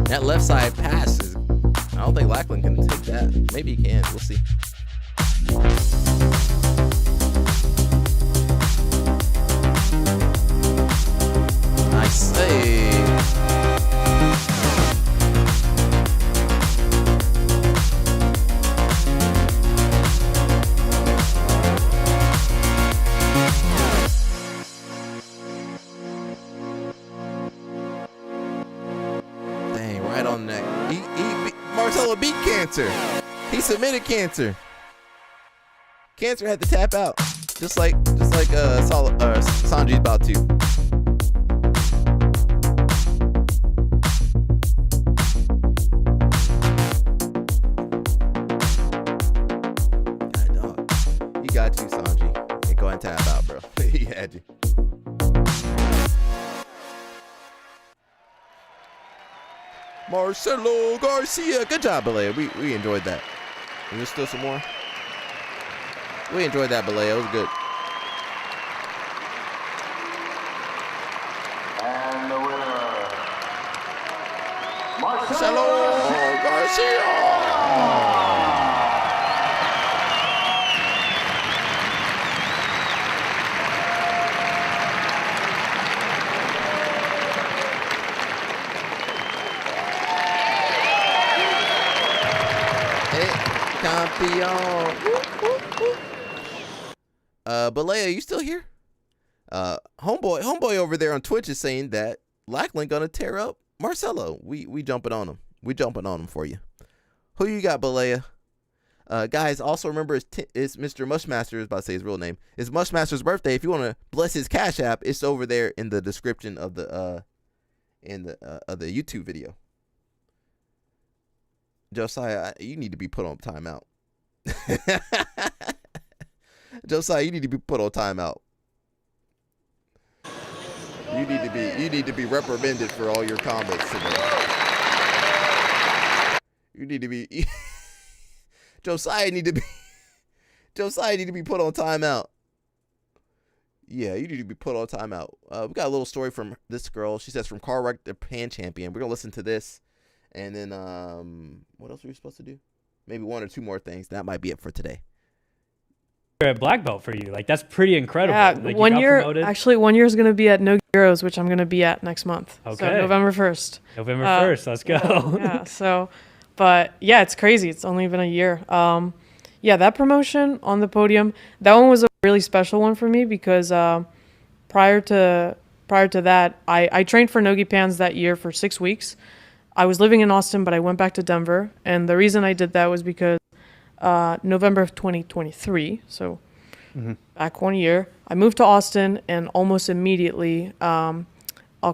That left side pass is. I don't think Lackland can take that. Maybe he can. We'll see. Nice. Hey. Dang, right on the neck. Marcelo beat Cancer. He submitted Cancer. Cancer had to tap out, just like Sanji's about to. God, dog. You got you, Sanji. Yeah, go ahead and tap out, bro. He had you. Marcelo Garcia. Good job, Balea. We enjoyed that. Is there still some more? We enjoyed that, Balea. It was good. And the winner, Marcelo Garcia. Campeon. Balea, you still here? Homeboy over there on Twitch is saying that Lackland gonna tear up Marcelo. We jumping on him. We jumping on him for you. Who you got, Balea? Guys, also remember it's Mr. Mushmaster. I was about to say his real name. It's Mushmaster's birthday. If you want to bless his Cash App, it's over there in the description of the YouTube video. Josiah, you need to be put on timeout. Josiah, you need to be put on timeout. You need to be reprimanded for all your comments today. You need to be Josiah need to be put on timeout. Yeah, you need to be put on timeout. We got a little story from this girl. She says, from car wreck to pan champion. We're gonna listen to this. And then, what else were we supposed to do? Maybe one or two more things. That might be it for today. A black belt for you. Like, that's pretty incredible. Yeah, like, 1 year, actually 1 year is going to be at No Heroes, which I'm going to be at next month. Okay. So November 1st. November 1st, let's go. Yeah, so But yeah, it's crazy. It's only been a year. Yeah, that promotion on the podium, that one was a really special one for me because prior to that, I trained for Nogi Pans that year for 6 weeks. I was living in Austin, but I went back to Denver. And the reason I did that was because November of 2023, so back 1 year, I moved to Austin, and almost immediately a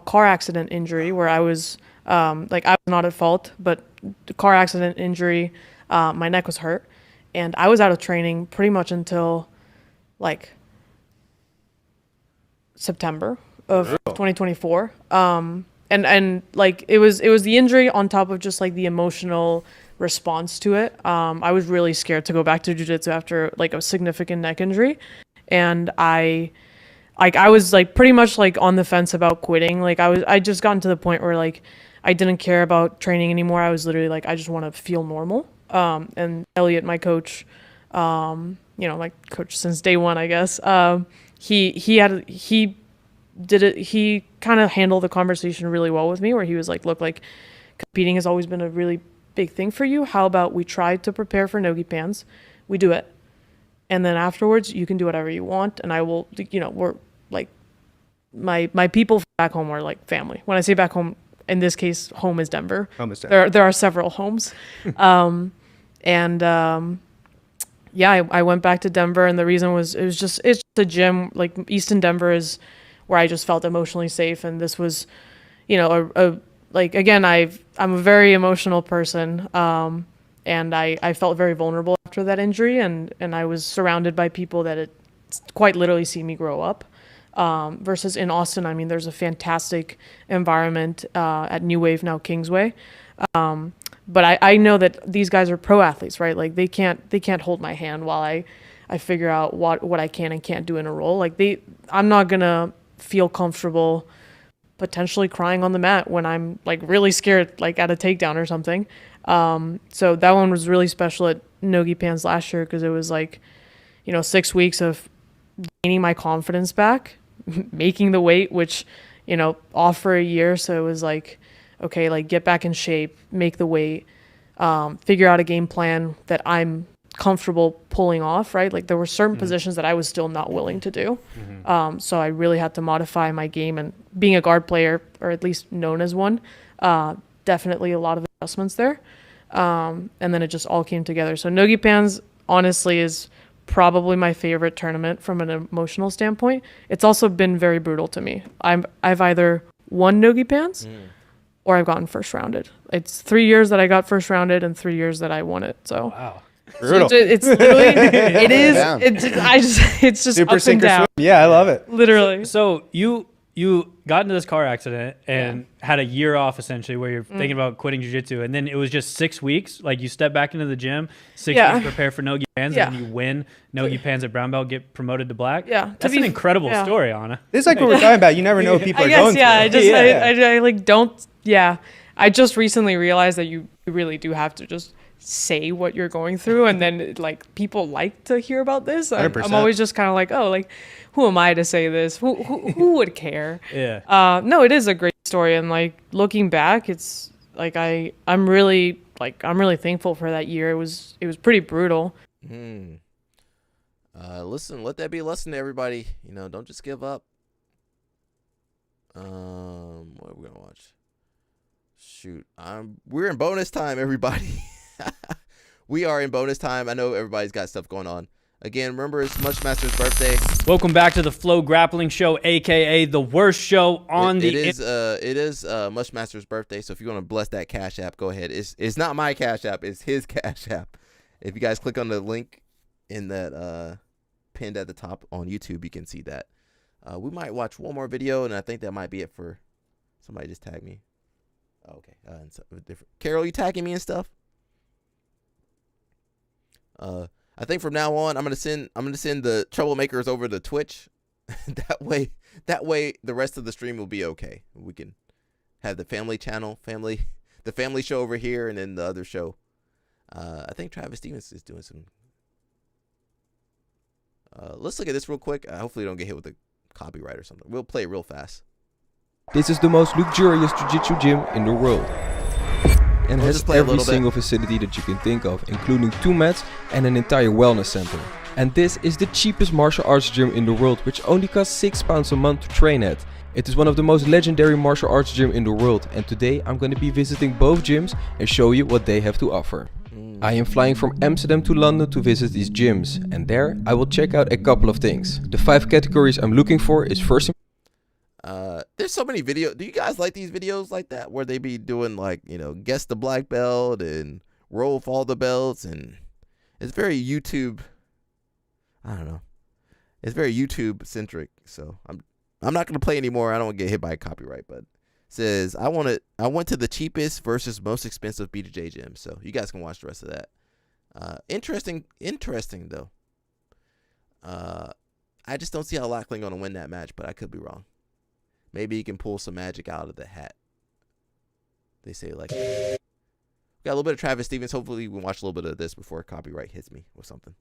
car accident injury where I was I was not at fault, but the car accident injury, my neck was hurt, and I was out of training pretty much until like September of 2024. And like it was the injury on top of just like the emotional response to it. I was really scared to go back to jiu-jitsu after like a significant neck injury, and I was like pretty much like on the fence about quitting. Like I just gotten to the point where like I didn't care about training anymore. I was literally like, I just want to feel normal. And Elliot, my coach, my coach since day one, I guess, he kind of handled the conversation really well with me, where he was like, look, like competing has always been a really big thing for you. How about we try to prepare for Nogi Pans? We do it. And then afterwards you can do whatever you want. And I will, we're like, my people back home are like family. When I say back home, in this case, home is Denver. Home is Denver. There are several homes. I went back to Denver, and the reason was it's just a gym. Like Easton Denver is where I just felt emotionally safe, and this was, again, I'm a very emotional person, and I felt very vulnerable after that injury, and I was surrounded by people that had quite literally seen me grow up. Versus in Austin, I mean, there's a fantastic environment at New Wave, now Kingsway. But I know that these guys are pro athletes, right? Like they can't hold my hand while I figure out what I can and can't do in a roll. Like I'm not gonna feel comfortable potentially crying on the mat when I'm like really scared, like at a takedown or something. So that one was really special at Nogi Pans last year because it was like, 6 weeks of gaining my confidence back, making the weight, which, off for a year. So it was like, okay, like get back in shape, make the weight, figure out a game plan that I'm comfortable pulling off, right? Like there were certain positions that I was still not willing to do. So I really had to modify my game, and being a guard player, or at least known as one, definitely a lot of adjustments there. And then it just all came together. So Nogi Pans honestly is probably my favorite tournament from an emotional standpoint. It's also been very brutal to me. I've either won Nogi Pans or I've gotten first rounded. It's 3 years that I got first rounded and 3 years that I won it. So wow, brutal. It's literally it is. It's just super up and down. Yeah, I love it. Literally. So you got into this car accident and had a year off essentially, where you're thinking about quitting jiu-jitsu, and then it was just 6 weeks. Like you step back into the gym, 6 weeks prepare for Nogi Pans, and then you win Nogi Pans at brown belt, get promoted to black. Yeah, that's an incredible story, Anna. This is like what we're talking about. You never know what people are going through. I like don't. Yeah, I just recently realized that you really do have to just say what you're going through, and then like people like to hear about this. I'm always just kind of like, oh, like who am I to say this? Who would care? Yeah. No, it is a great story, and like looking back, it's like I'm really thankful for that year. It was pretty brutal. Listen, let that be a lesson to everybody. Don't just give up. What are we gonna watch? Shoot, we're in bonus time, everybody. We are in bonus time. I know everybody's got stuff going on. Again, remember, it's Mushmaster's birthday. Welcome back to the Flow Grappling Show, aka the worst show on It is Mushmaster's birthday, so if you want to bless that Cash App, go ahead. It's not my Cash App, it's his Cash App. If you guys click on the link in that pinned at the top on YouTube, you can see that. We might watch one more video, and I think that might be it for somebody. Just tag me. Oh, okay. And so different. Carol, you tagging me and stuff? I think from now on, I'm gonna send the troublemakers over to Twitch. that way the rest of the stream will be okay. We can have the family channel, the family show over here, and then the other show. I think Travis Stevens is doing some. Let's look at this real quick. Hopefully, we don't get hit with a copyright or something. We'll play it real fast. This is the most luxurious jiu-jitsu gym in the world. and has every single facility that you can think of, including 2 mats and an entire wellness center. And this is the cheapest martial arts gym in the world, which only costs £6 a month to train at. It is one of the most legendary martial arts gym in the world, and today I'm going to be visiting both gyms and show you what they have to offer. I am flying from Amsterdam to London to visit these gyms, and there I will check out a couple of things. The 5 categories I'm looking for is first. There's so many videos. Do you guys like these videos like that where they be doing like, you know, guess the black belt and roll for all the belts, and it's very YouTube. I don't know. It's very YouTube centric. So I'm not gonna play anymore. I don't want to get hit by copyright, but it says I went to the cheapest versus most expensive BJJ gym. So you guys can watch the rest of that. Interesting though. I just don't see how Lackling gonna win that match, but I could be wrong. Maybe he can pull some magic out of the hat. They say like, got a little bit of Travis Stevens. Hopefully we can watch a little bit of this before copyright hits me or something.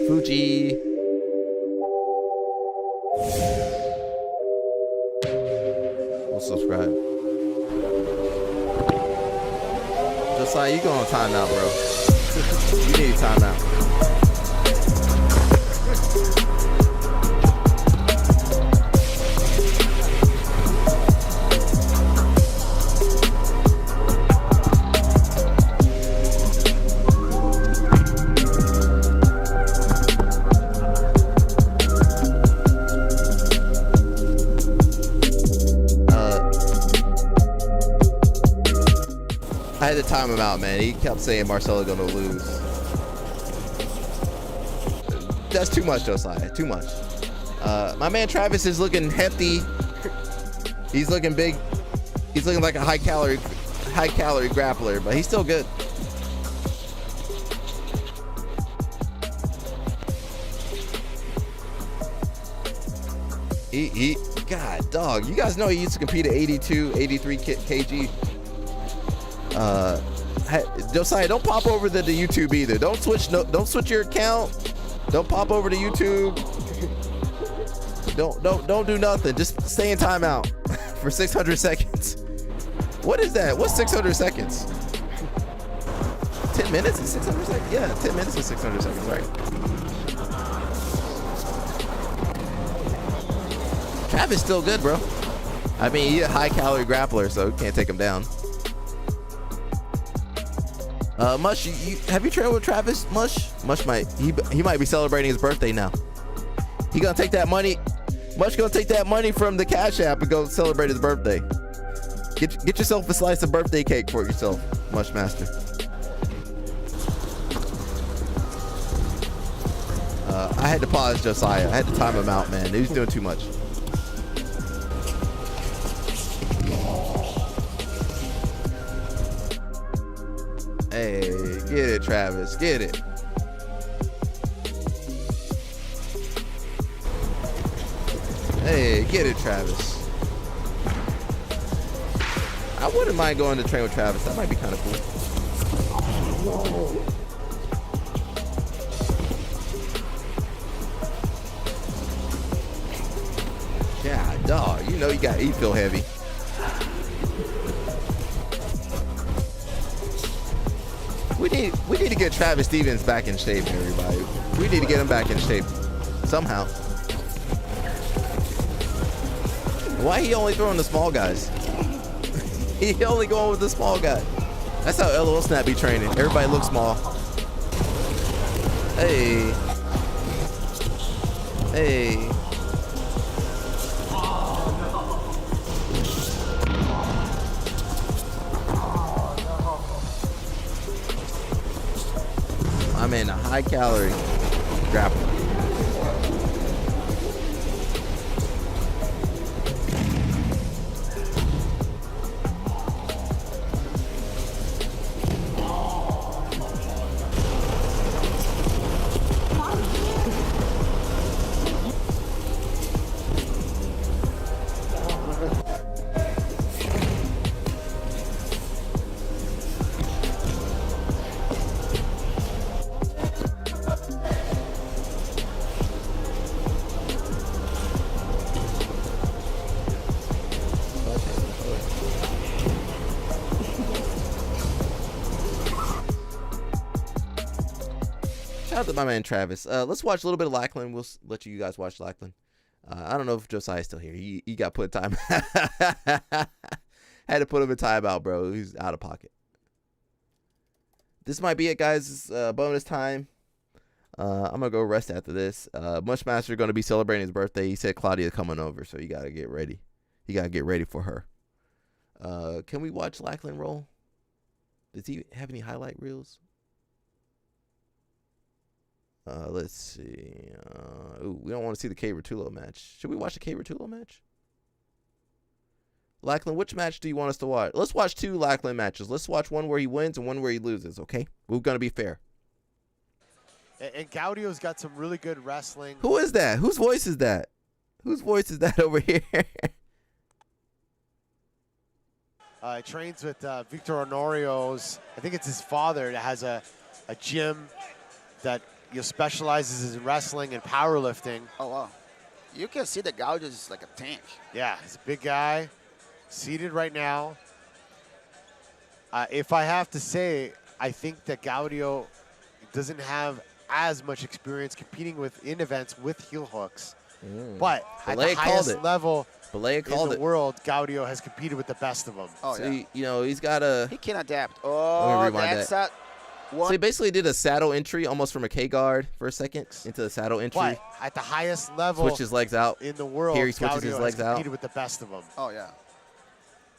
Fuji. We'll subscribe. Josiah, you go on timeout, bro. You need timeout. I had to time him out, man. He kept saying Marcelo gonna lose. That's too much, Josiah. Too much. My man Travis is looking hefty. He's looking big. He's looking like a high calorie grappler, but he's still good. God, dog. You guys know he used to compete at 82, 83 kg. Josiah, don't pop over to the YouTube either. Don't switch your account. Don't pop over to YouTube. Don't do nothing. Just stay in timeout for 600 seconds. What is that? What's 600 seconds? 10 minutes and 600 seconds? Yeah, 10 minutes and 600 seconds, right? Travis still good, bro. I mean, he's a high calorie grappler, so you can't take him down. Mush, have you trained with Travis? Mush might he might be celebrating his birthday now. He gonna take that money. Mush gonna take that money from the Cash App and go celebrate his birthday. Get yourself a slice of birthday cake for yourself, Mush Master. I had to pause Josiah. I had to time him out, man. He was doing too much. Hey, get it, Travis. Get it. Hey, get it, Travis. I wouldn't mind going to train with Travis. That might be kind of cool. Yeah, dog. You know you feel heavy. We need to get Travis Stevens back in shape, everybody. We need to get him back in shape somehow. Why he only throwing the small guys? He only going with the small guy. That's how LOL Snap be training. Everybody looks small. Hey. Hey. I'm in a high calorie grapple. Shout out to my man Travis. Let's watch a little bit of Lackland. We'll let you guys watch Lackland. I don't know if Josiah's still here. He got put in time. Had to put him in timeout, bro. He's out of pocket. This might be it, guys. It's bonus time. I'm going to go rest after this. Mushmaster going to be celebrating his birthday. He said Claudia's coming over, so you got to get ready. You got to get ready for her. Can we watch Lackland roll? Does he have any highlight reels? Let's see. Ooh, we don't want to see the K Rotullo match. Should we watch the K Rotullo match? Lackland, which match do you want us to watch? Let's watch 2 Lackland matches. Let's watch one where he wins and one where he loses, okay? We're going to be fair. And Gaudio's got some really good wrestling. Who is that? Whose voice is that? Whose voice is that over here? Trains with Victor Honorio's, I think it's his father that has a gym that specializes in wrestling and powerlifting. Oh, wow. You can see that Gaudio is like a tank. Yeah, he's a big guy, seated right now. If I have to say, I think that Gaudio doesn't have as much experience competing in events with heel hooks. But at the highest level in the world, Gaudio has competed with the best of them. Oh, so yeah. He's got a... He can adapt. Let Oh, me rewind that's that. So he basically did a saddle entry almost from a K guard for a second into the saddle entry. But at the highest level Switched his legs out. in the world, Here he switches Gaudio his legs has out. competed with the best of them. Oh, yeah.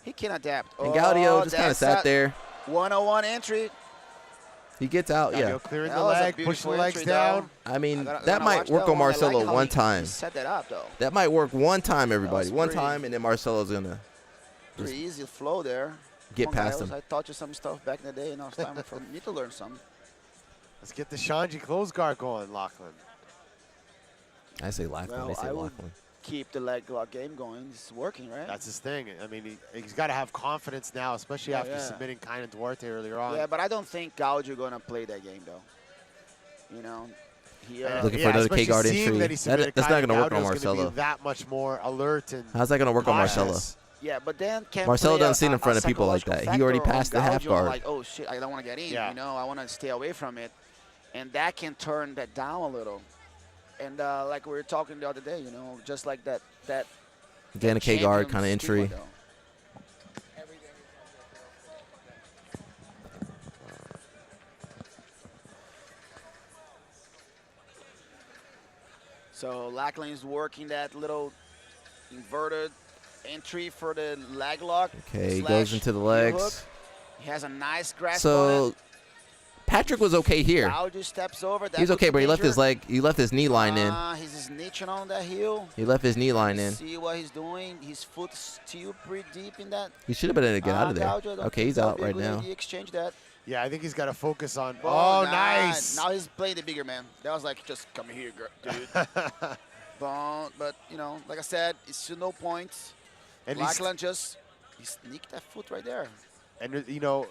He can adapt. And Gaudio just kind of sat there. 101 entry. He gets out, Gaudio clearing the leg, pushing the legs down. I mean, that might work on Marcelo one time. He set that up, though. That might work one time, everybody. One time, and then Marcelo's going to Pretty easy flow there. get past him. I taught you some stuff back in the day, and now it's time for me to learn some. Let's get the Shanji close guard going, Lachlan. I say Lackland. Well, They say I would Lackland. keep the leg lock game going. It's working, right? That's his thing. I mean, he's got to have confidence now, especially after submitting Kainan Duarte earlier on. Yeah, but I don't think Gaudio going to play that game, though. You know, he, Looking for another K guard entry. That's That's not going to work on Marcelo. That much more alert and how's that going to work on Marcelo? Yeah, but then can Marcelo doesn't sit in front of people like that. He already passed the half guard. Like, oh shit, I don't want to get in. You know, I want to stay away from it, and that can turn that down a little. And like we were talking the other day, you know, just like that. Again, a K guard kind of entry. So Lackland is working that little inverted entry for the leg lock. Okay, he goes into the legs. Hook. He has a nice grasp on So it. Patrick was okay here. Gaudio steps over. He's okay, but he left his leg. He left his knee line in. He's snitching on that heel. He left his knee line in. See what he's doing. His foot's still pretty deep in that. He should have been able to get out of there. Gaudio, Okay, he's out right now. He exchanged that. Yeah, I think he's got to focus on. Oh, nice. Now he's playing the bigger man. That was like, just come here, dude. But, you know, like I said, it's still no points. And Lackland he sneaked that foot right there. And, you know,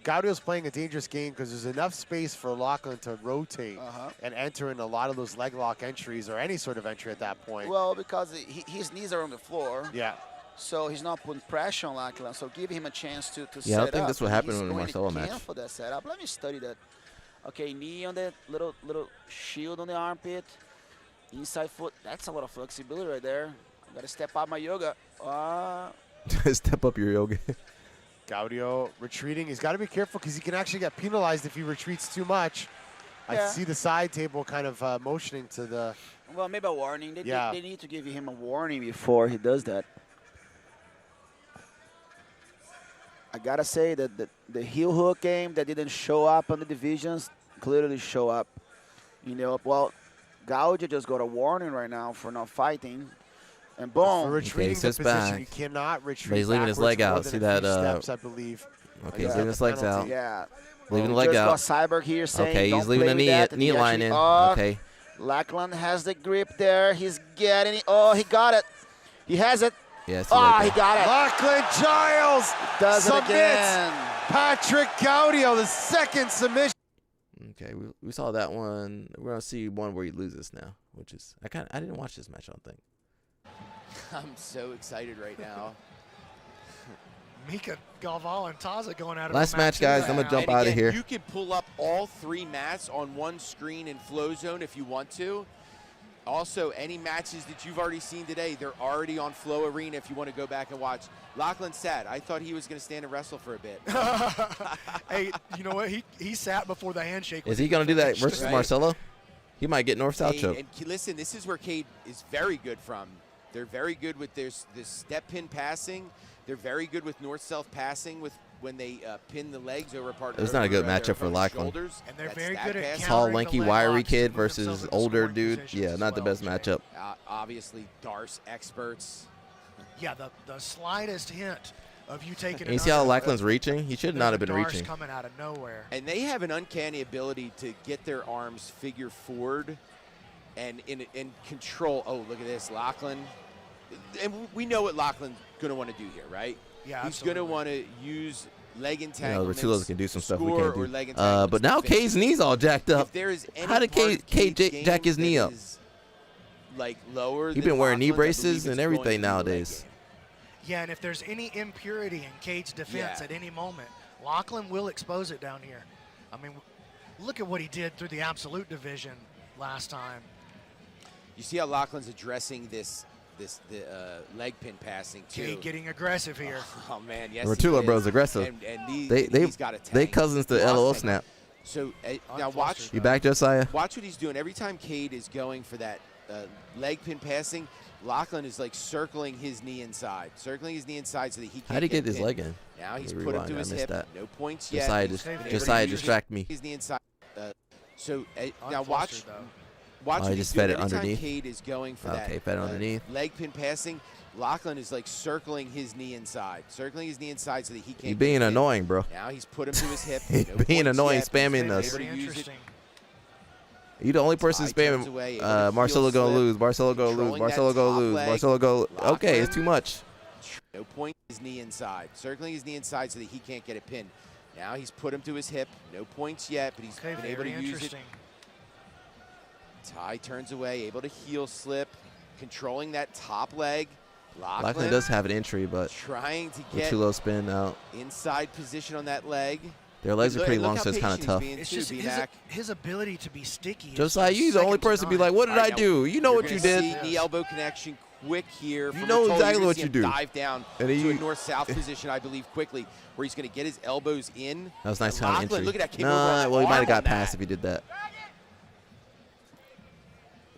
Gaudio's playing a dangerous game because there's enough space for Lackland to rotate and enter in a lot of those leg lock entries or any sort of entry at that point. Well, because his knees are on the floor. Yeah. So he's not putting pressure on Lackland. So give him a chance to set up. Yeah, I don't think this will happen in the Marcelo match. For that setup. Let me study that. Okay, knee on the little shield on the armpit. Inside foot. That's a lot of flexibility right there. Got to step up my yoga. Step up your yoga. Gaudio retreating. He's got to be careful because he can actually get penalized if he retreats too much. I see the side table kind of motioning to the... Well, maybe a warning. They need to give him a warning before he does that. I got to say that the heel hook game that didn't show up on the divisions clearly show up. You know, well, Gaudio just got a warning right now for not fighting. And boom. For retreating the position, back. you cannot retreat. But he's leaving his leg out. See that? Steps, I believe. Okay, he's leaving his legs out. Yeah. Leaving the leg out. Cyborg here saying, okay, he's leaving the knee line in. Oh, okay. Lackland has the grip there. He's getting it. Oh, he got it. He has it. Yes. Oh, he got it. Lackland Giles does it submits again. Patrick Gaudio, the second submission. Okay, we saw that one. We're gonna see one where he loses now, which is I didn't watch this match. I don't think. I'm so excited right now. Mika Galval and Taza going at it. Last match, guys. I'm going to jump out of here. You can pull up all 3 mats on one screen in Flow Zone if you want to. Also, any matches that you've already seen today, they're already on Flow Arena if you want to go back and watch. Lachlan sat. I thought he was going to stand and wrestle for a bit. Hey, you know what? He sat before the handshake. Is he going to do that versus Marcelo? He might get north-south choke. And listen, this is where Cade is very good from. They're very good with this step pin passing. They're very good with north-south passing with when they pin the legs over partner. It's not a good matchup for Lachlan. And they're very good at tall, lanky, wiry kid versus older dude. Yeah, not the best matchup. Obviously, Darce experts. Yeah, the slightest hint of you taking. And you see how Lachlan's reaching? He should not have been reaching. Coming out of nowhere. And they have an uncanny ability to get their arms figure forward and in control. Oh, look at this, Lachlan. And we know what Lachlan's going to want to do here, right? Yeah, he's going to want to use leg You know, entanglements. Rotulos can do some stuff we can't or do. leg entanglements But now to finish. K's knee's all jacked up. If there is any How did part of K Cade's jack his game knee that up? is, like lower He's than been wearing knee Lachlan's, I believe braces and it's going to everything be the leg nowadays. Yeah, and if there's any impurity in Cade's defense Yeah. at any moment, Lachlan will expose it down here. I mean, look at what he did through the absolute division last time. You see how Lachlan's addressing the leg pin passing too. Cade getting aggressive here. Oh man, yes. Rotula bro's aggressive. And They cousins to LOL snap. So now watch. You back, Josiah? Watch what he's doing. Every time Cade is going for that leg pin passing, Lachlan is like circling his knee inside so that he can't. How'd he get his leg in? Now he's Let me put him rewind, to I his missed hip. that. No points yet. Josiah distract me. His knee inside. So now watch. Watch Oh, what he he's just doing. fed it Every underneath? time Cade is going for that fed it underneath. leg pin passing, Lachlan is like circling his knee inside so that he can't. You're being get annoying, bro. Now he's put him to his hip. He's No being points annoying, yet. spamming He's us. able to use it. You the only person Ty turns spamming. away, able to Marcelo heel gonna slip, lose. Marcelo gonna lose. controlling Marcelo that gonna top lose. leg. Marcelo go. Okay, it's Lachlan. too much. No point. His knee inside, circling his knee inside so that he can't get it pinned. Now he's put him to his hip. No points yet, but he's been able to use it. Ty turns away, able to heel slip, controlling that top leg. Lachlan does have an entry, but trying to get Rotulo spin out. inside position on that leg. Their legs are pretty Look long, how so it's kind of patient tough. he's being It's too, just B-Mac. his ability to be sticky. Josiah, you the only person to be like, what did All I right, now do? You know you're what you gonna did. see knee elbow connection quick here. You from know Rotolo. exactly You're what gonna you see him do. Dive down And to he- a north-south position, I believe, quickly, where he's going to get his elbows in. That was nice And kind of Lachlan, entry. look at that. Came over on Nah, the well, he might arm have got on that. past if he did that.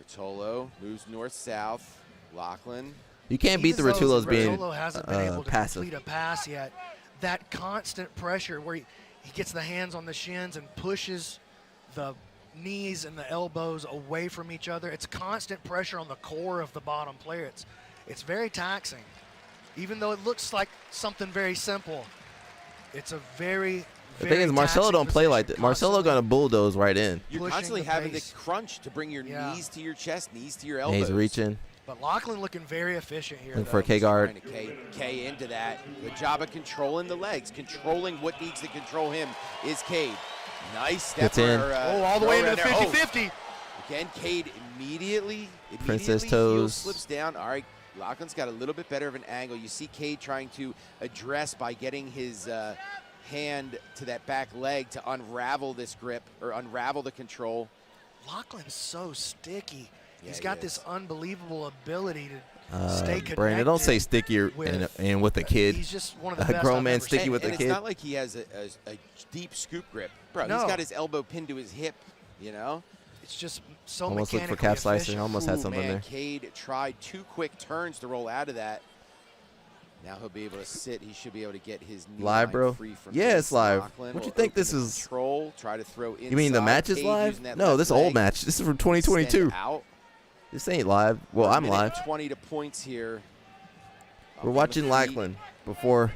Rotolo moves north-south. Lachlan. You can't beat the Even though Rotulos being Rotolo hasn't been able to passive. complete a pass yet. That constant pressure where he gets the hands on the shins and pushes the knees and the elbows away from each other. It's constant pressure on the core of the bottom player. It's very taxing. Even though it looks like something very simple, it's a very, The thing is, Marcelo don't play like that. Marcelo gonna bulldoze right in. You're constantly having to crunch to bring your knees to your chest, knees to your And elbows. he's reaching. But Lachlan looking very efficient here. Looking for a K guard. Trying to K into that. Good job of controlling the legs. Controlling what needs to control him is Cade. Nice step. Gets in. All the way into the throw around there. 50-50. Again, Cade immediately Princess heel toes. slips down. All right, Lachlan's got a little bit better of an angle. You see Cade trying to address by getting his hand to that back leg to unravel this grip or unravel the control. Lachlan's so sticky. Yeah, He's he got is. this unbelievable ability to stay connected. Brandon, don't say sticky and with a kid. He's just one of the a best grown I've man ever sticky seen. with And a it's kid. not like he has a deep scoop grip. Bro, No. he's got his elbow pinned to his hip, you know? It's just so Almost looked for mechanically calf slicing. efficient. Almost had Ooh, something man, there. Cade tried 2 quick turns to roll out of that. Now he'll be able to sit. He should be able to get his knee Live, line bro? free from Yeah, this. it's live. Lachlan What you will think open this the is? Control, try to throw inside. You mean the match is Cade live? using that No, left this is an old leg. match. This is from 2022. Extend out. This ain't live. Well, I'm Minute live. 20 to points here. We're watching Lachlan before.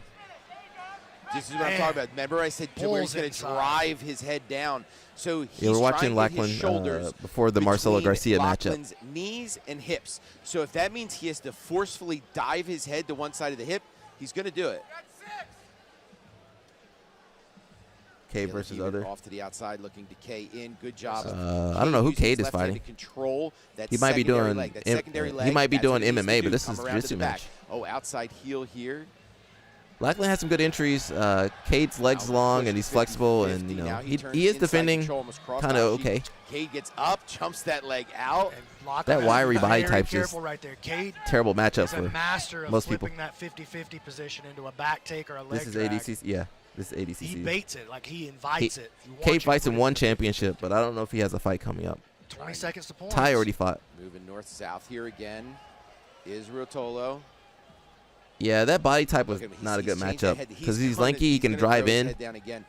This is what I'm talking about. Remember I said where he's going to drive his head down. So he's Yeah, we're watching trying to get his Lachlan shoulders before the Marcelo between Garcia matchup. Lachlan's knees and hips. So if that means he has to forcefully dive his head to one side of the hip, he's going to do it. K versus other. Off to the outside, looking to K in. Good job. I don't know who using his Cade is left hand fighting. to control that He might be secondary doing leg. That M- secondary he leg, might be that's doing what he needs MMA, to but do, this come is around to jiu-jitsu the back. match. Oh, outside heel here. Lachlan has some good entries. Cade's legs long and he's flexible, and he is defending kind of okay. Cade gets up, jumps that leg out. That wiry body type's just right there. Cade terrible matchup is a for master of most people. flipping that 50-50 position into a back take or a leg This is drag. ADCC. Yeah, this is ADCC. He baits it, like he invites it. He wants Cade you to fights put in it one championship, but I don't know if he has a fight coming up. 20 seconds to points. Ty already fought. Moving north-south here again is Rotolo. Yeah, that body type was Look at him. not a good He's changed matchup the head. because he's gonna- lanky. He can gonna drive throw his in. head down again.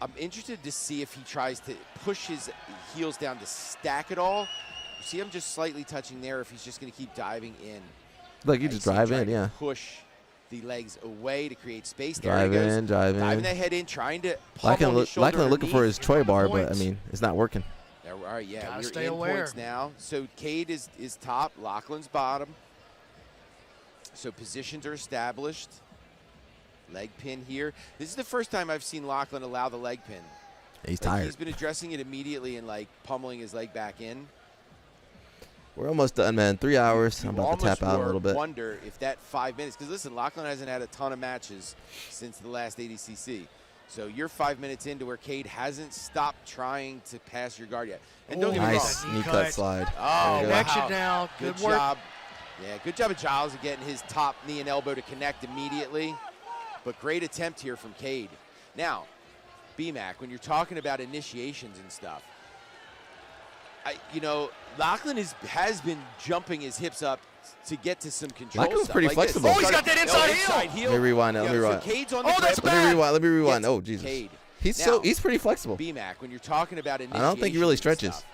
I'm interested to see if he tries to push his heels down to stack it all. You see him just slightly touching there, if he's just going to keep diving in. Look, you just drive in, yeah. Push the legs away to create space. Drive there he goes. in, drive in. Diving that head in, trying to pummel his shoulder Lachlan looking for his underneath. Troy bar, but I mean, it's not working. There, all right, yeah, Gotta we're stay in aware. points now. So Cade is top, Lachlan's bottom. So positions are established. Leg pin here. This is the first time I've seen Lachlan allow the leg pin. He's Like, tired. He's been addressing it immediately and like pummeling his leg back in. We're almost done, man. 3 hours. I'm about to tap out a little bit. Wonder if that 5 minutes, because listen, Lachlan hasn't had a ton of matches since the last ADCC. So you're 5 minutes into where Cade hasn't stopped trying to pass your guard yet. And don't get me wrong. Nice knee cut slide. Oh, There you go. Connection now. Good work. job. Yeah, good job of Giles of getting his top knee and elbow to connect immediately. But great attempt here from Cade. Now, BMAC, when you're talking about initiations and stuff, Lachlan has been jumping his hips up to get to some control. Lachlan's stuff pretty like flexible. This. Oh, he's got that inside heel. Let me rewind it. Let me rewind. So Cade's on the Oh, that's grip. bad. Let me rewind. Yes, Oh, Jesus. Cade. He's pretty flexible. BMAC, when you're talking about I initiations don't think he really and stretches. stuff,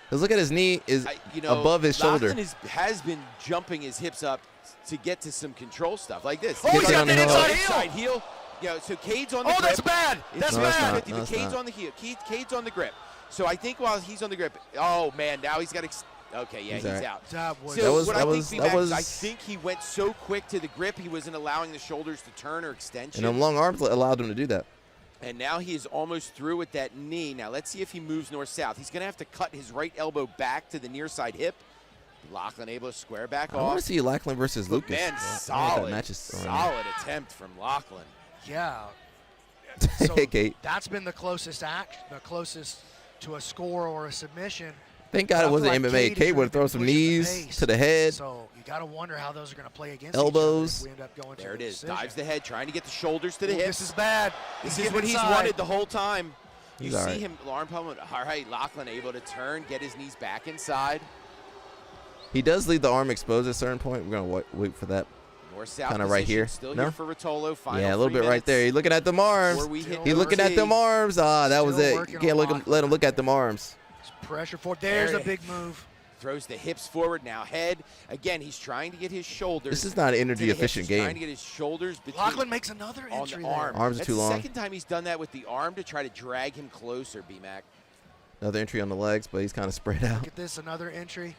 Because look at his knee is above his shoulder. Lachlan has been jumping his hips up to get to some control stuff like this. Oh, he's got that inside Inside heel. So Cade's on the Oh, grip. that's bad. That's No, it's bad. not. No, it's Cade's not. on the heel. Cade's on the grip. So I think while he's on the grip, oh man, now he's got. Okay, yeah, he's all right. out. That was- So That was- what that I was- think, that BMAC, is was- I think he went so quick to the grip, he wasn't allowing the shoulders to turn or extension. And them long arms allowed him to do that. And now he is almost through with that knee. Now let's see if he moves north-south. He's going to have to cut his right elbow back to the near side hip. Lachlan able to square back I off. want to see Lachlan versus Lucas. Man, I don't know if that solid, matches around. solid attempt from Lachlan. Yeah. So Hey, Kate. that's been the closest to a score or a submission. Thank God it I feel wasn't like MMA. Cade Cade has would throw really some been pushing the knees pace. to the head. So you got to wonder how those are going to play against Elbows. each other if we end up going There to it the is. decision. Dives the head, trying to get the shoulders to the Ooh, hips. This is bad. This He's is what getting he's inside. wanted the whole time. You He's all see right. him, arm pummel. All right, Lachlan able to turn, get his knees back inside. He does leave the arm exposed at a certain point. We're going to wait for that. North-south Kind of right position, here. Still No? here for Rotolo. Final Yeah, a little 3 bit right minutes. there. He's looking at them arms. Before we hit He's looking at them arms. Ah, that was Still it. You working can't on let him look at them arms. Pressure forward. There's There a it big move. Throws the hips forward, now head. Again, he's trying to get his shoulders. This is not an to energy the hips. efficient He's game. trying to get his shoulders between Lachlan makes another on entry the there. arm. Arms are That's too the long. second time he's done that with the arm to try to drag him closer, BMAC. Another entry on the legs, but he's kind of spread out. Look at this, another entry.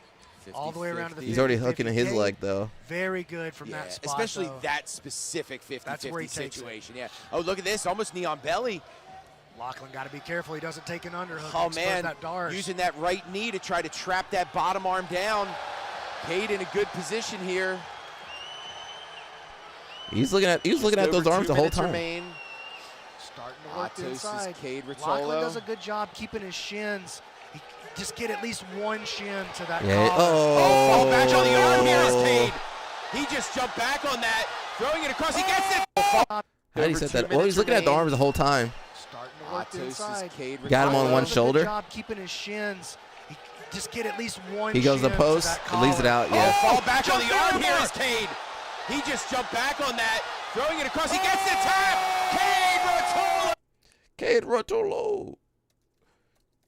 All the way around to the He's already 50, hooking in his 50. leg, though. Very good from Yeah, that spot, especially though. that specific 50-50 That's where he takes it. situation. Yeah. Oh, look at this, almost knee on belly. Lachlan got to be careful he doesn't take an underhook. Oh and expose man, that dart. using that right knee to try to trap that bottom arm down. Cade in a good position here. He's looking at Just those over arms 2 the whole minutes time. remain. Starting to work Matos inside. is Cade Lachlan Rotolo. does a good job keeping his shins. He just get at least one shin to that Yeah. collar. Oh, fall back on the arm here is Cade. He just jumped back on that, throwing it across. He gets it. How did he set that? Well, he's looking at the arms the whole time. Starting to work Matos inside. is Cade Got him on Rotolo. one Does a shoulder. Good job keeping his shins. He just get at least one. He goes to shin post, that leaves it collar. out. Yeah. Oh, fall back on the arm here is Cade. He just jumped back on that, throwing it across. He gets the tap. Cade Rotolo. Cade Rotolo.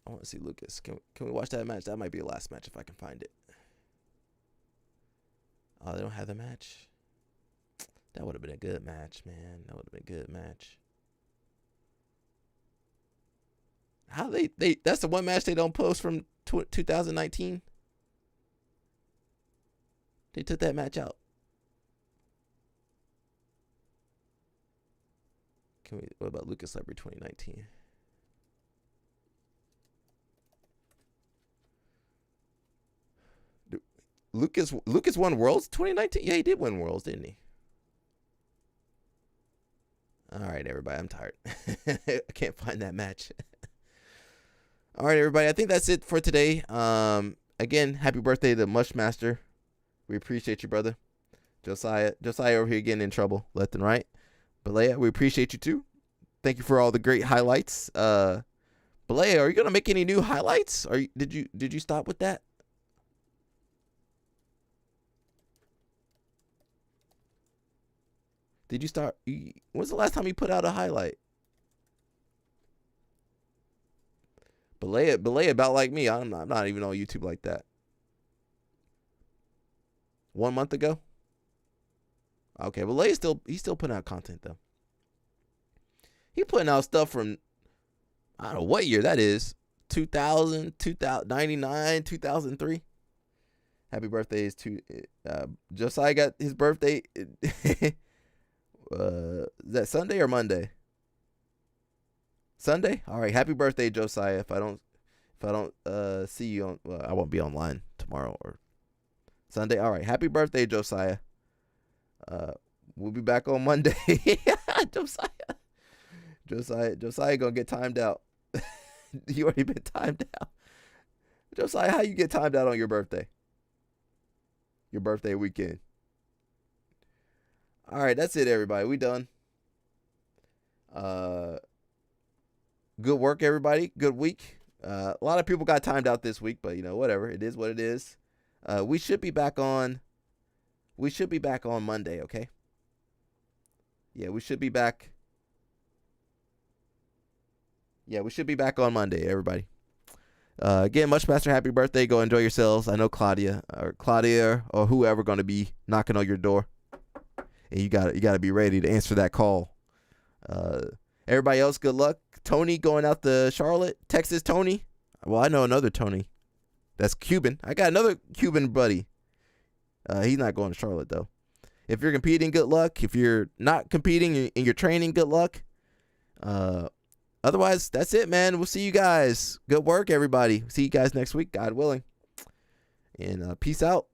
I want to see Lucas. Can we watch that match? That might be the last match if I can find it. Oh, they don't have the match. That would have been a good match, man. That would have been a good match. How they that's the one match they don't post from 2019. They took that match out. What about Lucas Lebrey 2019? Lucas won Worlds 2019? Yeah, he did win Worlds, didn't he? All right, everybody. I'm tired. I can't find that match. All right, everybody. I think that's it for today. Again, happy birthday to Mushmaster. We appreciate you, brother. Josiah over here getting in trouble left and right. Balea, we appreciate you too. Thank you for all the great highlights. Balea, are you gonna make any new highlights? Did you stop with that? Did you start? When's the last time you put out a highlight? Balea about like me. I'm not even on YouTube like that. 1 month ago. Okay, Balea's he's still putting out content though. He putting out stuff from I don't know what year that is. 2000, 2099, 2003. Happy birthday is to Josiah got his birthday. Is that Sunday or Monday? Sunday? All right. Happy birthday, Josiah. If I don't see you on, well, I won't be online tomorrow or Sunday. All right. Happy birthday, Josiah. We'll be back on Monday. Josiah gonna get timed out. You already been timed out. Josiah, how you get timed out on your birthday? Your birthday weekend. All right, that's it, everybody. We done. Good work, everybody. Good week. A lot of people got timed out this week, but whatever. It is what it is. We should be back on Monday, okay? Yeah, we should be back. Yeah, we should be back on Monday, everybody. Again, Mushmaster, happy birthday. Go enjoy yourselves. I know Claudia or whoever going to be knocking on your door. And you gotta be ready to answer that call. Everybody else, good luck. Tony going out to Charlotte, Texas. Tony. Well, I know another Tony. That's Cuban. I got another Cuban buddy. He's not going to Charlotte though. If you're competing, good luck. If you're not competing and you're training, good luck. Otherwise, that's it, man. We'll see you guys. Good work, everybody. See you guys next week, God willing. And peace out.